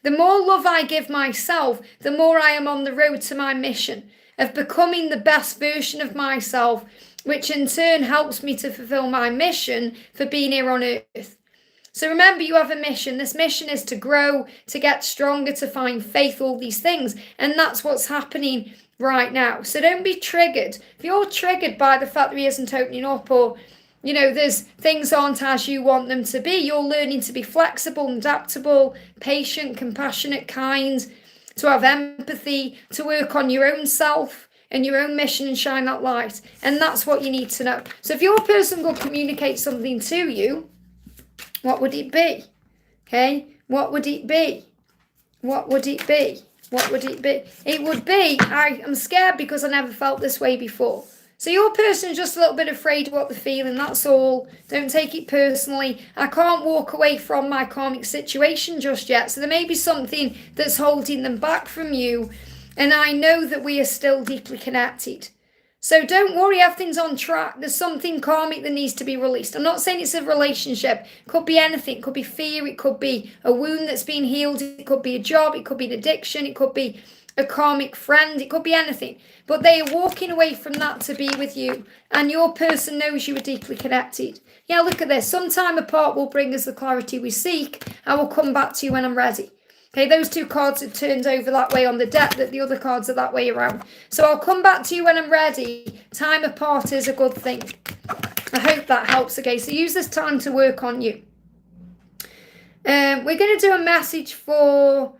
The more love I give myself, the more I am on the road to my mission of becoming the best version of myself, which in turn helps me to fulfill my mission for being here on earth. So remember, you have a mission. This mission is to grow, to get stronger, to find faith, all these things. And that's what's happening right now. So don't be triggered. If you're triggered by the fact that he isn't opening up, or, you know, there's things aren't as you want them to be, you're learning to be flexible, adaptable, patient, compassionate, kind, to have empathy, to work on your own self and your own mission and shine that light. And that's what you need to know. So if your person will communicate something to you, what would it be? Okay, what would it be? What would it be? What would it be? It would be, I am scared because I never felt this way before. So your person's just a little bit afraid of what they're feeling, that's all. Don't take it personally. I can't walk away from my karmic situation just yet. So there may be something that's holding them back from you. And I know that we are still deeply connected. So don't worry, everything's on track. There's something karmic that needs to be released. I'm not saying it's a relationship. It could be anything. It could be fear. It could be a wound that's been healed. It could be a job. It could be an addiction. It could be a karmic friend. It could be anything. But they are walking away from that to be with you. And your person knows you are deeply connected. Yeah, look at this. Some time apart will bring us the clarity we seek. I will come back to you when I'm ready. Okay, those two cards are turned over that way on the deck, that the other cards are that way around. So I'll come back to you when I'm ready. Time apart is a good thing. I hope that helps. Okay, so use this time to work on you. We're going to do a message for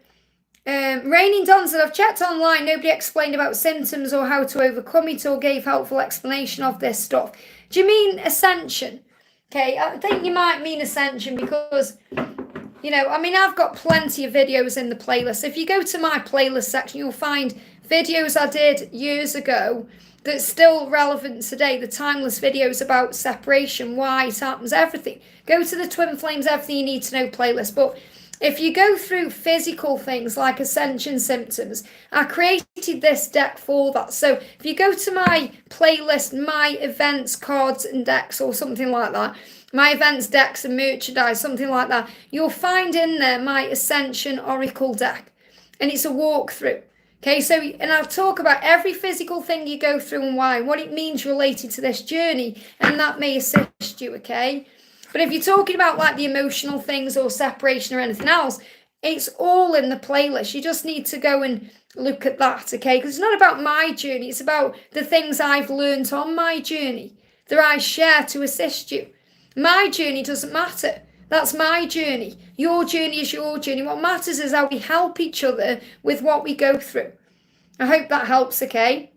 Reinie and Donna. I've checked online. Nobody explained about symptoms or how to overcome it or gave helpful explanation of this stuff. Do you mean ascension? Okay, I think you might mean ascension because... you know, I mean, I've got plenty of videos in the playlist. If you go to my playlist section, you'll find videos I did years ago that's still relevant today. The timeless videos about separation, why it happens, everything. Go to the Twin Flames, everything you need to know playlist. But if you go through physical things like ascension symptoms, I created this deck for that. So if you go to my playlist, my events, cards and decks or something like that, my events, decks and merchandise, something like that, you'll find in there my Ascension Oracle deck. And it's a walkthrough. Okay, so, and I'll talk about every physical thing you go through and why, what it means related to this journey, and that may assist you, okay? But if you're talking about like the emotional things or separation or anything else, it's all in the playlist. You just need to go and look at that, okay? Because it's not about my journey, it's about the things I've learned on my journey that I share to assist you. My journey doesn't matter. That's my journey. Your journey is your journey. What matters is how we help each other with what we go through. I hope that helps, okay?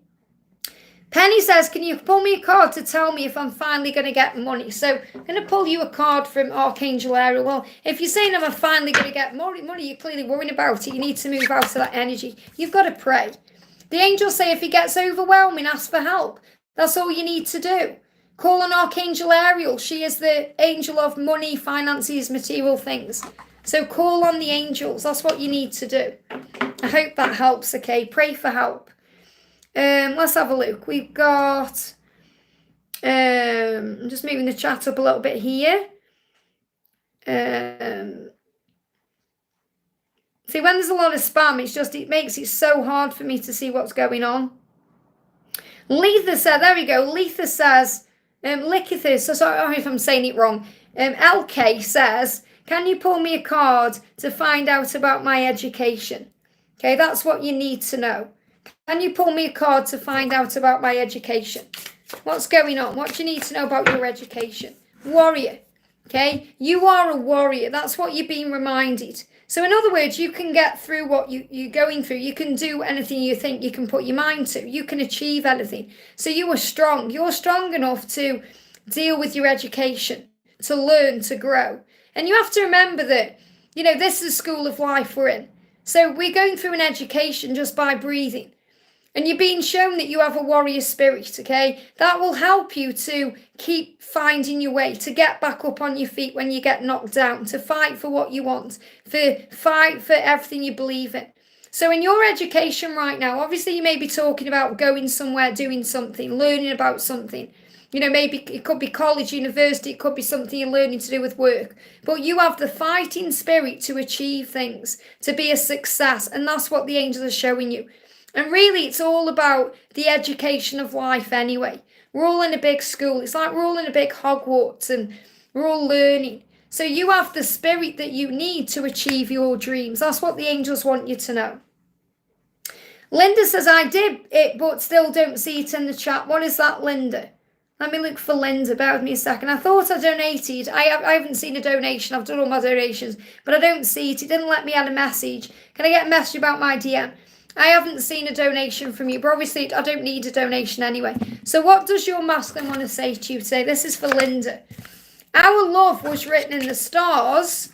Penny says, can you pull me a card to tell me if I'm finally going to get money? So I'm going to pull you a card from Archangel Ariel. Well, if you're saying I'm finally going to get money, you're clearly worrying about it. You need to move out of that energy. You've got to pray. The angels say if it gets overwhelming, ask for help. That's all you need to do. Call on Archangel Ariel. She is the angel of money, finances, material things. So call on the angels. That's what you need to do. I hope that helps, okay? Pray for help. Let's have a look. We've got... I'm just moving the chat up a little bit here. See, when there's a lot of spam, it makes it so hard for me to see what's going on. Letha said, there we go. Letha says... Likithus, so sorry if I'm saying it wrong. LK says, can you pull me a card to find out about my education? Okay, that's what you need to know. Can you pull me a card to find out about my education? What's going on? What do you need to know about your education? Warrior. Okay, you are a warrior. That's what you're being reminded. So in other words, you can get through what you're going through. You can do anything you think you can put your mind to. You can achieve anything. So you are strong. You're strong enough to deal with your education, to learn, to grow. And you have to remember that, you know, this is the school of life we're in. So we're going through an education just by breathing. And you're being shown that you have a warrior spirit, okay? That will help you to keep finding your way, to get back up on your feet when you get knocked down, to fight for what you want, fight for everything you believe in. So in your education right now, obviously you may be talking about going somewhere, doing something, learning about something. You know, maybe it could be college, university, it could be something you're learning to do with work. But you have the fighting spirit to achieve things, to be a success. And that's what the angels are showing you. And really, it's all about the education of life anyway. We're all in a big school. It's like we're all in a big Hogwarts and we're all learning. So you have the spirit that you need to achieve your dreams. That's what the angels want you to know. Linda says, I did it, but still don't see it in the chat. What is that, Linda? Let me look for Linda. Bear with me a second. I thought I donated. I haven't seen a donation. I've done all my donations, but I don't see it. It didn't let me add a message. Can I get a message about my DM? I haven't seen a donation from you, but obviously I don't need a donation anyway. So what does your masculine want to say to you today? This is for Linda. Our love was written in the stars.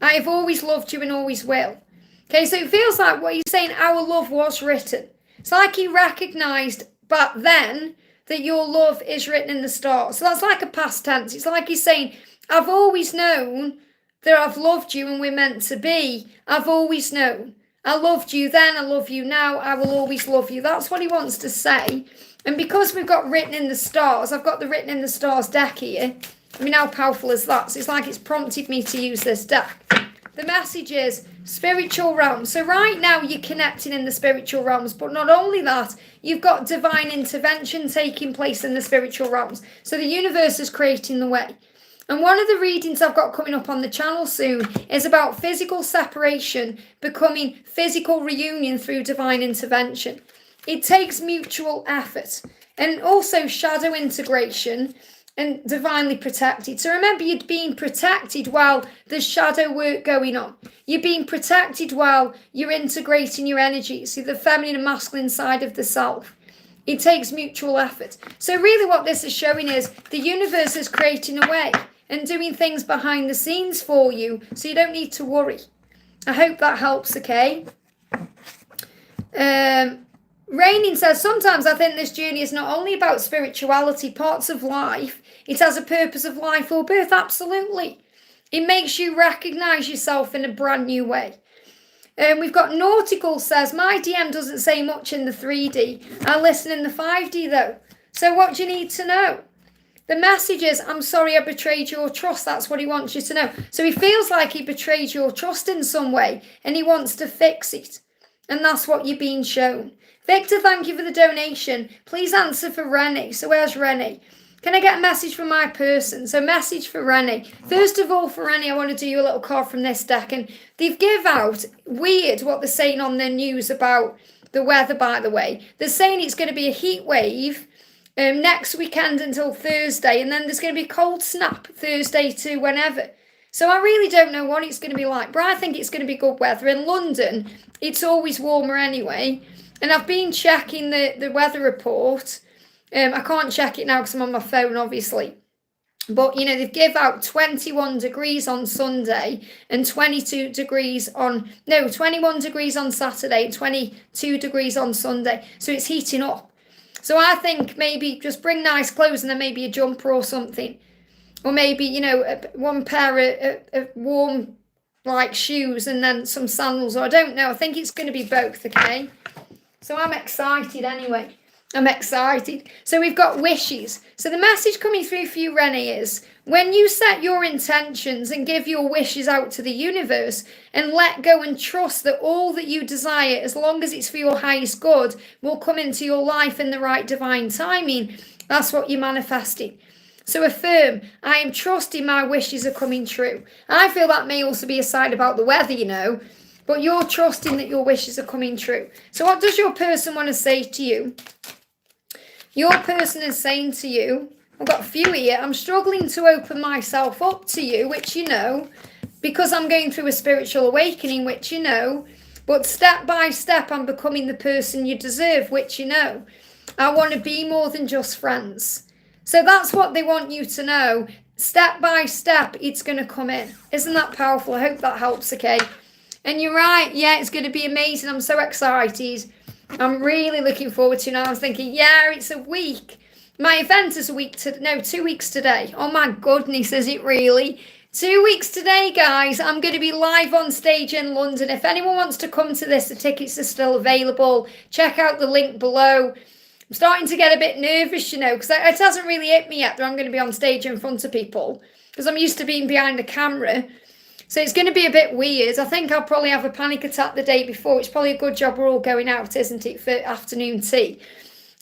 I have always loved you and always will. Okay, so it feels like what you're saying, our love was written. It's like he recognised back then that your love is written in the stars. So that's like a past tense. It's like he's saying, I've always known that I've loved you and we're meant to be. I've always known. I loved you then, I love you now, I will always love you. That's what he wants to say. And because we've got written in the stars, I've got the written in the stars deck here. I mean, how powerful is that? So it's like it's prompted me to use this deck. The message is spiritual realms. So right now you're connecting in the spiritual realms, but not only that, you've got divine intervention taking place in the spiritual realms. So the universe is creating the way. And one of the readings I've got coming up on the channel soon is about physical separation becoming physical reunion through divine intervention. It takes mutual effort and also shadow integration and divinely protected. So remember, you're being protected while there's shadow work going on. You're being protected while you're integrating your energies, so the feminine and masculine side of the self. It takes mutual effort. So really what this is showing is the universe is creating a way and doing things behind the scenes for you, so you don't need to worry. I hope that helps, okay? Reinie says, sometimes I think this journey is not only about spirituality, parts of life, it has a purpose of life or birth, absolutely. It makes you recognise yourself in a brand new way. We've got Nautical says, my DM doesn't say much in the 3D. I listen in the 5D though. So what do you need to know? The message is, I'm sorry I betrayed your trust. That's what he wants you to know. So he feels like he betrayed your trust in some way and he wants to fix it. And that's what you're being shown. Victor, thank you for the donation. Please answer for Renae. So where's Renae? Can I get a message from my person? So message for Renae. First of all, for Renae, I want to do you a little card from this deck. And they've give out, weird what they're saying on the news about the weather, by the way. They're saying it's going to be a heat wave next weekend until Thursday. And then there's going to be a cold snap Thursday to whenever. So I really don't know what it's going to be like. But I think it's going to be good weather. In London, it's always warmer anyway. And I've been checking the weather report. I can't check it now because I'm on my phone, obviously. But, you know, they've give out 21 degrees on Sunday and 22 degrees on... No, 21 degrees on Saturday and 22 degrees on Sunday. So it's heating up. So I think maybe just bring nice clothes and then maybe a jumper or something. Or maybe, you know, one pair of warm, like, shoes and then some sandals. Or I don't know. I think it's going to be both, okay? So I'm excited anyway. I'm excited. So we've got wishes. So the message coming through for you, Renae, is when you set your intentions and give your wishes out to the universe and let go and trust that all that you desire, as long as it's for your highest good, will come into your life in the right divine timing, that's what you're manifesting. So affirm, I am trusting my wishes are coming true. I feel that may also be a sign about the weather, you know. But you're trusting that your wishes are coming true. So what does your person want to say to you? Your person is saying to you, I've got a few here, I'm struggling to open myself up to you, which you know, because I'm going through a spiritual awakening, which you know, but step by step I'm becoming the person you deserve, which you know. I want to be more than just friends. So that's what they want you to know. Step by step, it's going to come in. Isn't that powerful? I hope that helps, okay? And you're right, yeah, it's going to be amazing. I'm so excited. I'm really looking forward to it. I was thinking, yeah, it's a week. My event is 2 weeks today. Oh my goodness, is it really? 2 weeks today, guys. I'm going to be live on stage in London. If anyone wants to come to this, the tickets are still available. Check out the link below. I'm starting to get a bit nervous, you know, because it hasn't really hit me yet that I'm going to be on stage in front of people, because I'm used to being behind the camera. So it's going to be a bit weird. I think I'll probably have a panic attack the day before. It's probably a good job we're all going out, isn't it, for afternoon tea?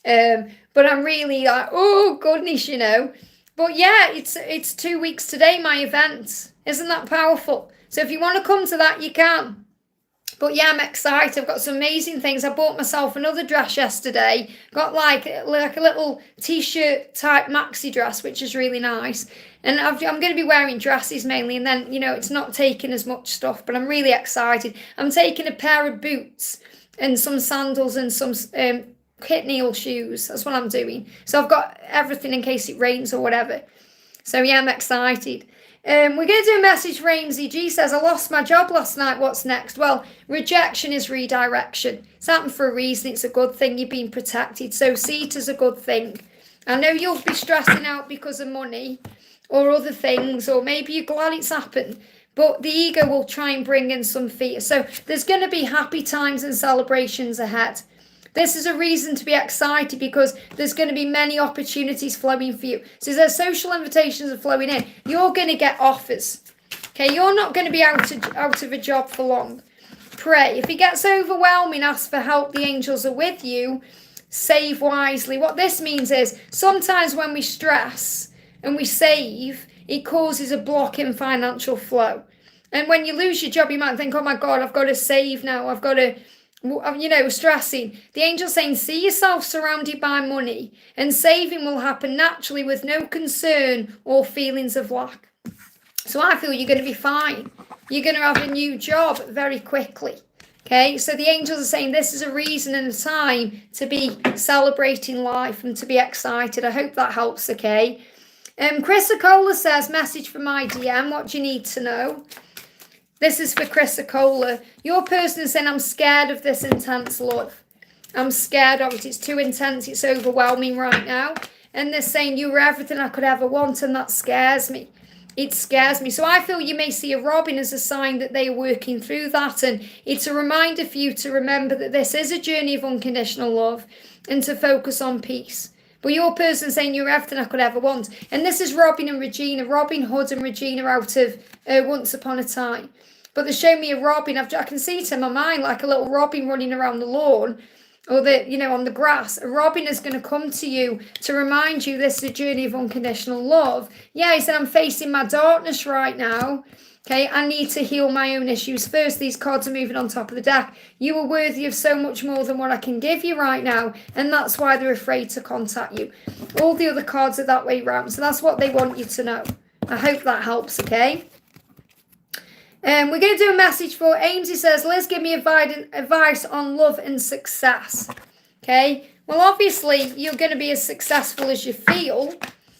But I'm really like, oh, goodness, you know. But yeah, it's 2 weeks today, my event. Isn't that powerful? So if you want to come to that, you can. But yeah, I'm excited. I've got some amazing things. I bought myself another dress yesterday. Got like a little t-shirt type maxi dress, which is really nice. And I'm going to be wearing dresses mainly. And then, you know, it's not taking as much stuff. But I'm really excited. I'm taking a pair of boots and some sandals and some hit heel shoes. That's what I'm doing. So I've got everything in case it rains or whatever. So yeah, I'm excited. We're going to do a message for Amesy G. Says, I lost my job last night. What's next? Well, rejection is redirection. It's happened for a reason. It's a good thing. You've been protected. So see it as a good thing. I know you'll be stressing out because of money or other things, or maybe you're glad it's happened. But the ego will try and bring in some fear. So there's going to be happy times and celebrations ahead. This is a reason to be excited because there's going to be many opportunities flowing for you. So there's social invitations are flowing in. You're going to get offers. Okay, you're not going to be out of a job for long. Pray. If it gets overwhelming, ask for help. The angels are with you. Save wisely. What this means is sometimes when we stress and we save, it causes a block in financial flow. And when you lose your job, you might think, oh my God, I've got to save now. I've got to, you know, stressing. The angel's saying, see yourself surrounded by money, and saving will happen naturally with no concern or feelings of lack. So I feel you're going to be fine. You're going to have a new job very quickly. Okay, so the angels are saying this is a reason and a time to be celebrating life and to be excited. I hope that helps, okay? Chris Acola says, message from my DM, what do you need to know? This is for Chris Acola. Your person is saying, I'm scared of this intense love. I'm scared of it. It's too intense. It's overwhelming right now. And they're saying, you were everything I could ever want, and that scares me. It scares me. So I feel you may see a robin as a sign that they are working through that. And it's a reminder for you to remember that this is a journey of unconditional love and to focus on peace. But your person saying you're everything I could ever want. And this is Robin and Regina. Robin Hood and Regina out of Once Upon a Time. But they show me a robin. I can see it in my mind like a little robin running around the lawn. Or on the grass. A robin is going to come to you to remind you this is a journey of unconditional love. Yeah, he said, I'm facing my darkness right now. Okay, I need to heal my own issues first. These cards are moving on top of the deck. You are worthy of so much more than what I can give you right now. And that's why they're afraid to contact you. All the other cards are that way round. So that's what they want you to know. I hope that helps, okay? We're going to do a message for Amesy. Says, Liz, give me advice on love and success. Okay? Well, obviously, you're going to be as successful as you feel.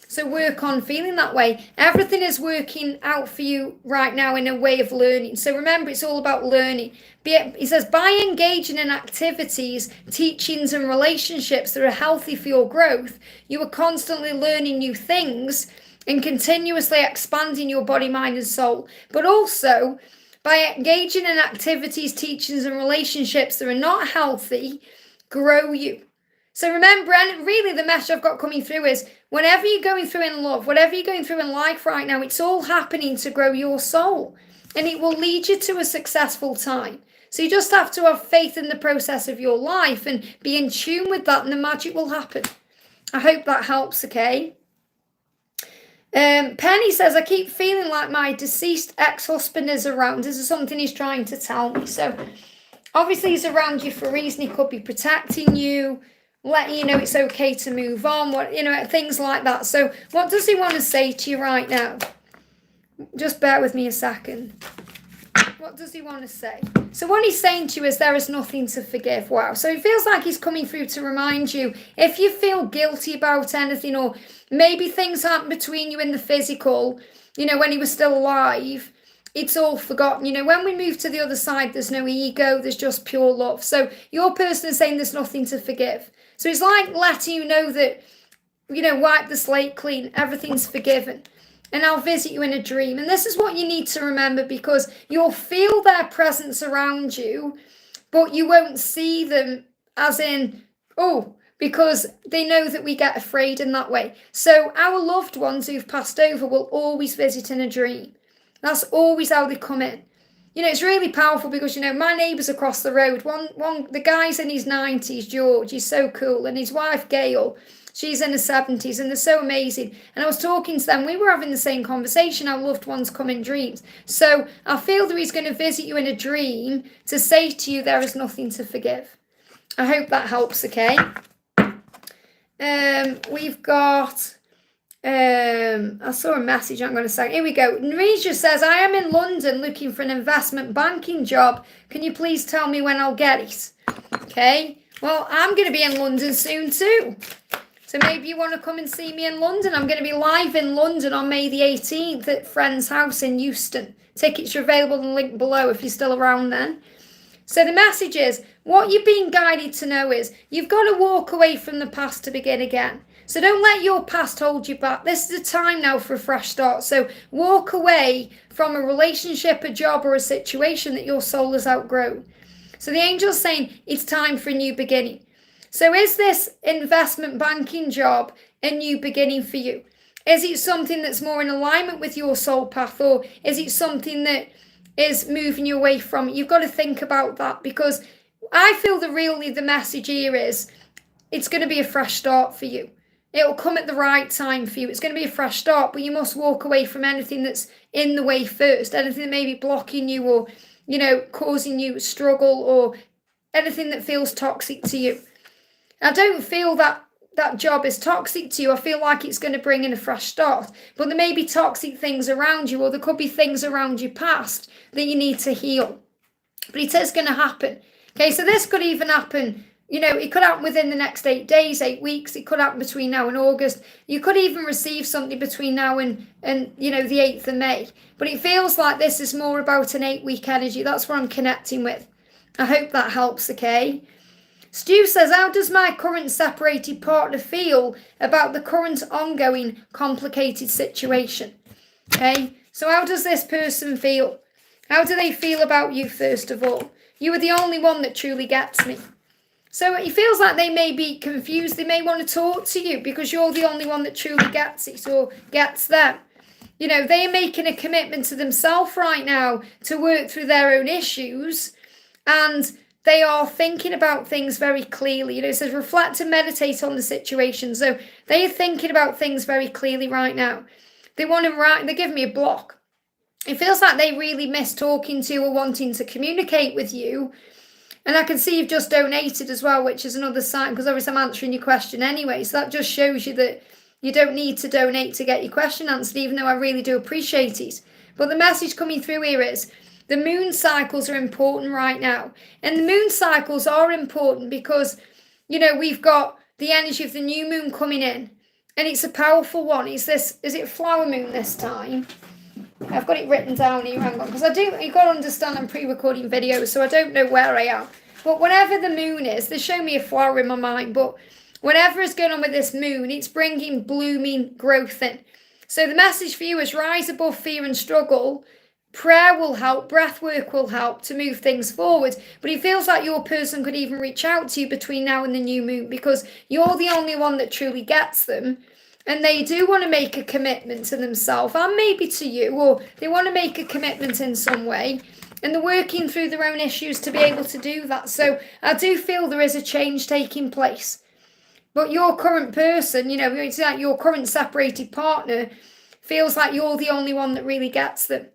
So work on feeling that way. Everything is working out for you right now in a way of learning. So remember, it's all about learning. He says, by engaging in activities, teachings and relationships that are healthy for your growth, you are constantly learning new things and continuously expanding your body, mind and soul. But also, by engaging in activities, teachings and relationships that are not healthy, grow you. So remember, and really the message I've got coming through is, whenever you're going through in love, whatever you're going through in life right now, it's all happening to grow your soul. And it will lead you to a successful time. So you just have to have faith in the process of your life and be in tune with that, and the magic will happen. I hope that helps, okay? Penny says, I keep feeling like my deceased ex-husband is around. This is something he's trying to tell me. So obviously he's around you for a reason. He could be protecting you, letting you know it's okay to move on, things like that. So what does he want to say to you right now? Just bear with me a second. What does he want to say? So what he's saying to you is there is nothing to forgive. Wow. So it feels like he's coming through to remind you, if you feel guilty about anything, or maybe things happened between you in the physical, when he was still alive, it's all forgotten. When we move to the other side, there's no ego, there's just pure love. So your person is saying there's nothing to forgive. So it's like letting you know that, wipe the slate clean, everything's forgiven. And I'll visit you in a dream. And this is what you need to remember, because you'll feel their presence around you, but you won't see them as in, oh, because they know that we get afraid in that way. So our loved ones who've passed over will always visit in a dream. That's always how they come in. You know, it's really powerful because, you know, my neighbours across the road, the guy's in his 90s, George, he's so cool, and his wife, Gail, she's in her 70s, and they're so amazing. And I was talking to them, we were having the same conversation, our loved ones come in dreams. So I feel that he's going to visit you in a dream to say to you there is nothing to forgive. I hope that helps, okay? We've got... I saw a message, I'm going to say. Here we go. Risha says, I am in London looking for an investment banking job. Can you please tell me when I'll get it? Okay. Well, I'm going to be in London soon too. So maybe you want to come and see me in London. I'm going to be live in London on May the 18th at Friend's House in Euston. Tickets are available in the link below if you're still around then. So the message is, what you're being guided to know is, you've got to walk away from the past to begin again. So don't let your past hold you back. This is the time now for a fresh start. So walk away from a relationship, a job, or a situation that your soul has outgrown. So the angel's saying it's time for a new beginning. So is this investment banking job a new beginning for you? Is it something that's more in alignment with your soul path, or is it something that is moving you away from it? You've got to think about that, because I feel the message here is it's going to be a fresh start for you. It'll come at the right time for you. It's going to be a fresh start, but you must walk away from anything that's in the way first, anything that may be blocking you or, you know, causing you struggle, or anything that feels toxic to you. I don't feel that that job is toxic to you. I feel like it's going to bring in a fresh start, but there may be toxic things around you, or there could be things around your past that you need to heal. But it is going to happen. Okay, so this could even happen. You know, it could happen within the next 8 days, 8 weeks. It could happen between now and August. You could even receive something between now and you know, the 8th of May. But it feels like this is more about an 8-week energy. That's what I'm connecting with. I hope that helps, okay? Stu says, how does my current separated partner feel about the current ongoing complicated situation? Okay, so how does this person feel? How do they feel about you, first of all? You are the only one that truly gets me. So it feels like they may be confused. They may want to talk to you because you're the only one that truly gets it, or gets them. You know, they're making a commitment to themselves right now to work through their own issues, and they are thinking about things very clearly. You know, it says reflect and meditate on the situation. So they are thinking about things very clearly right now. They want to write, they're giving me a block. It feels like they really miss talking to or wanting to communicate with you. And I can see you've just donated as well, which is another sign, because obviously I'm answering your question anyway. So that just shows you that you don't need to donate to get your question answered, even though I really do appreciate it. But the message coming through here is the moon cycles are important right now. And the moon cycles are important because, you know, we've got the energy of the new moon coming in. And it's a powerful one. Is it flower moon this time? I've got it written down here, hang on, because you've got to understand I'm pre-recording videos, so I don't know where I am. But whenever the moon is, they show me a flower in my mind, but whatever is going on with this moon, it's bringing blooming growth in. So the message for you is rise above fear and struggle. Prayer will help, breath work will help to move things forward. But it feels like your person could even reach out to you between now and the new moon, because you're the only one that truly gets them. And they do want to make a commitment to themselves, and maybe to you, or they want to make a commitment in some way. And they're working through their own issues to be able to do that. So I do feel there is a change taking place. But your current person, you know, it's like your current separated partner feels like you're the only one that really gets them.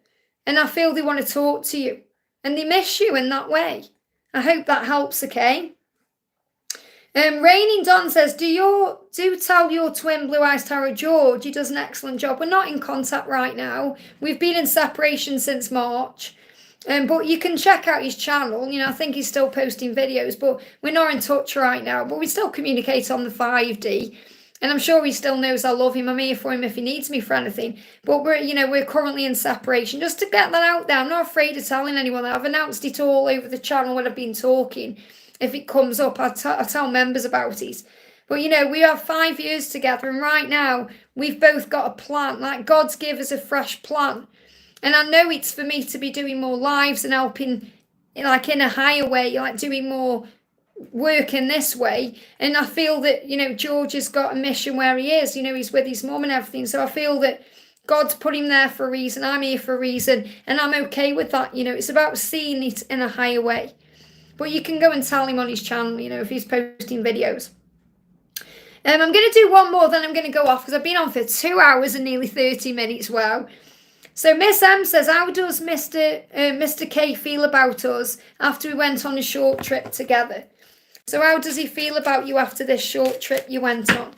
And I feel they want to talk to you. And they miss you in that way. I hope that helps, okay? Raining Don says, do tell your twin Blue Eyes Tarot George he does an excellent job. We're not in contact right now. We've been in separation since March. But you can check out his channel. You know, I think he's still posting videos, but we're not in touch right now. But we still communicate on the 5D. And I'm sure he still knows I love him. I'm here for him if he needs me for anything. But we're currently in separation. Just to get that out there, I'm not afraid of telling anyone that. I've announced it all over the channel when I've been talking. If it comes up, I tell members about it. But, you know, we have 5 years together. And right now, we've both got a plan. Like, God's given us a fresh plan. And I know it's for me to be doing more lives and helping, like, in a higher way. Like, doing more working this way. And I feel that, you know, George has got a mission where he is, you know, he's with his mum and everything. So I feel that God's put him there for a reason. I'm here for a reason, and I'm okay with that. You know, it's about seeing it in a higher way. But you can go and tell him on his channel, you know, if he's posting videos. I'm going to do one more, then I'm going to go off because I've been on for 2 hours and nearly 30 minutes. Wow. So Miss M says, how does Mr K feel about us after we went on a short trip together? So how does he feel about you after this short trip you went on?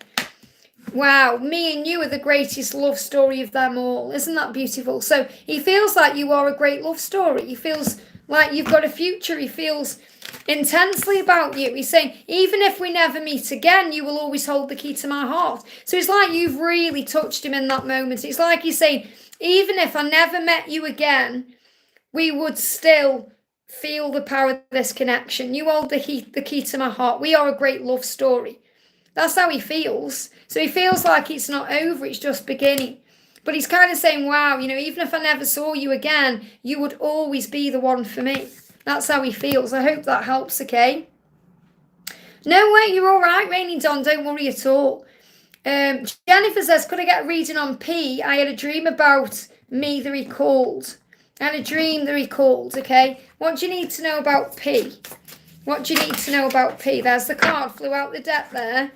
Wow, me and you are the greatest love story of them all. Isn't that beautiful? So he feels like you are a great love story. He feels like you've got a future. He feels intensely about you. He's saying, even if we never meet again, you will always hold the key to my heart. So it's like you've really touched him in that moment. It's like he's saying, even if I never met you again, we would still feel the power of this connection. You hold the key to my heart. We are a great love story. That's how he feels. So he feels like it's not over, it's just beginning. But he's kind of saying, wow, you know, even if I never saw you again, you would always be the one for me. That's how he feels. I hope that helps, okay? No, wait, you're all right, Reinie Don. Don't worry at all. Jennifer says, could I get a reading on P? I had a dream about me that he called. I had a dream that he called, okay? What do you need to know about P? What do you need to know about P? There's the card, flew out the deck there.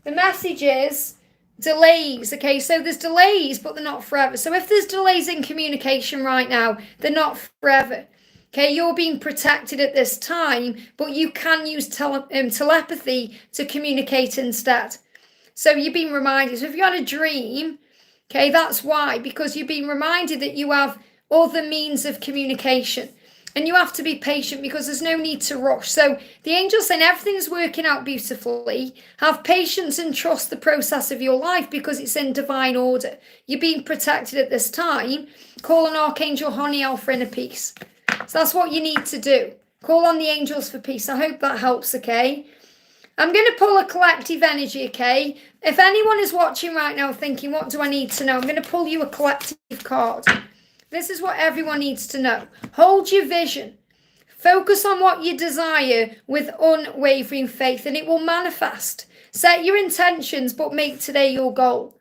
The message is delays, okay? So there's delays, but they're not forever. So if there's delays in communication right now, they're not forever. Okay, you're being protected at this time, but you can use telepathy to communicate instead. So you've been reminded. So if you had a dream, okay, that's why. Because you've been reminded that you have other means of communication. And you have to be patient because there's no need to rush. So the angel's saying everything's working out beautifully. Have patience and trust the process of your life because it's in divine order. You're being protected at this time. Call on Archangel Honiel for inner peace. So that's what you need to do. Call on the angels for peace. I hope that helps, okay? I'm going to pull a collective energy, okay? If anyone is watching right now thinking, what do I need to know? I'm going to pull you a collective card. This is what everyone needs to know. Hold your vision. Focus on what you desire with unwavering faith and it will manifest. Set your intentions, but make today your goal.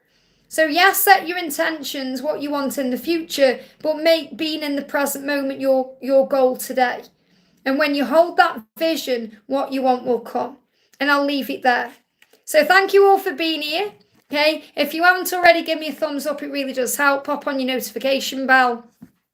So yes, set your intentions, what you want in the future, but make being in the present moment your goal today. And when you hold that vision, what you want will come. And I'll leave it there. So thank you all for being here. Okay, if you haven't already, give me a thumbs up. It really does help. Pop on your notification bell.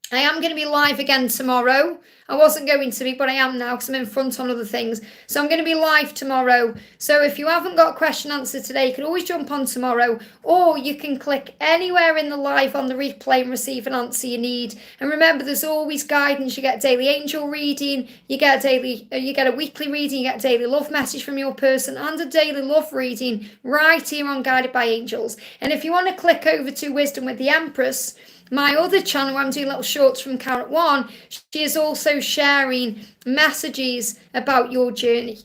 I am going to be live again tomorrow. I wasn't going to be, but I am now because I'm in front on other things. So I'm going to be live tomorrow. So if you haven't got a question answered today, you can always jump on tomorrow, or you can click anywhere in the live on the replay and receive an answer you need. And remember, there's always guidance. You get a daily angel reading, you get a weekly reading, you get a daily love message from your person, and a daily love reading right here on Guided by Angels. And if you want to click over to Wisdom with the Empress, my other channel where I'm doing little shorts from Carrot One, she is also sharing messages about your journey.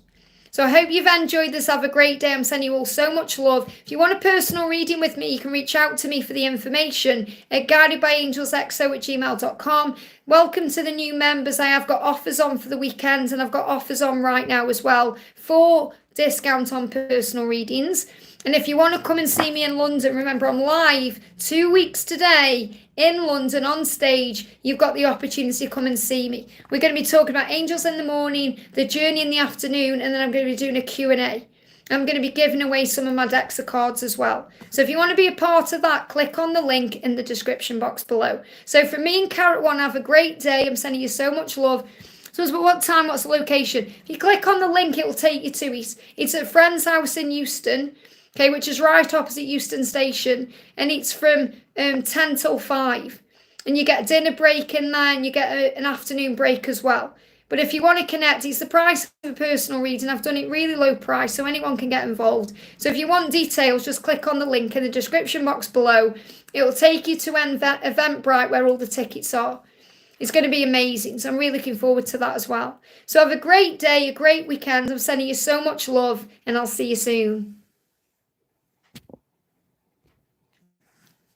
So I hope you've enjoyed this. Have a great day. I'm sending you all so much love. If you want a personal reading with me, you can reach out to me for the information at guidedbyangelsxo@gmail.com. Welcome to the new members. I have got offers on for the weekend and I've got offers on right now as well for discount on personal readings. And if you want to come and see me in London, remember I'm live 2 weeks today in London on stage. You've got the opportunity to come and see me. We're going to be talking about angels in the morning, the journey in the afternoon, and then I'm going to be doing a Q&A. I'm going to be giving away some of my decks of cards as well. So if you want to be a part of that, click on the link in the description box below. So for me and Carrot One, have a great day. I'm sending you so much love. So it's what time, what's the location? If you click on the link, it will take you to it. It's at a friend's house in Euston. Okay, which is right opposite Euston Station, and it's from 10 till 5. And you get a dinner break in there, and you get an afternoon break as well. But if you want to connect, it's the price of a personal reading. I've done it really low price, so anyone can get involved. So if you want details, just click on the link in the description box below. It will take you to Eventbrite, where all the tickets are. It's going to be amazing, so I'm really looking forward to that as well. So have a great day, a great weekend. I'm sending you so much love, and I'll see you soon.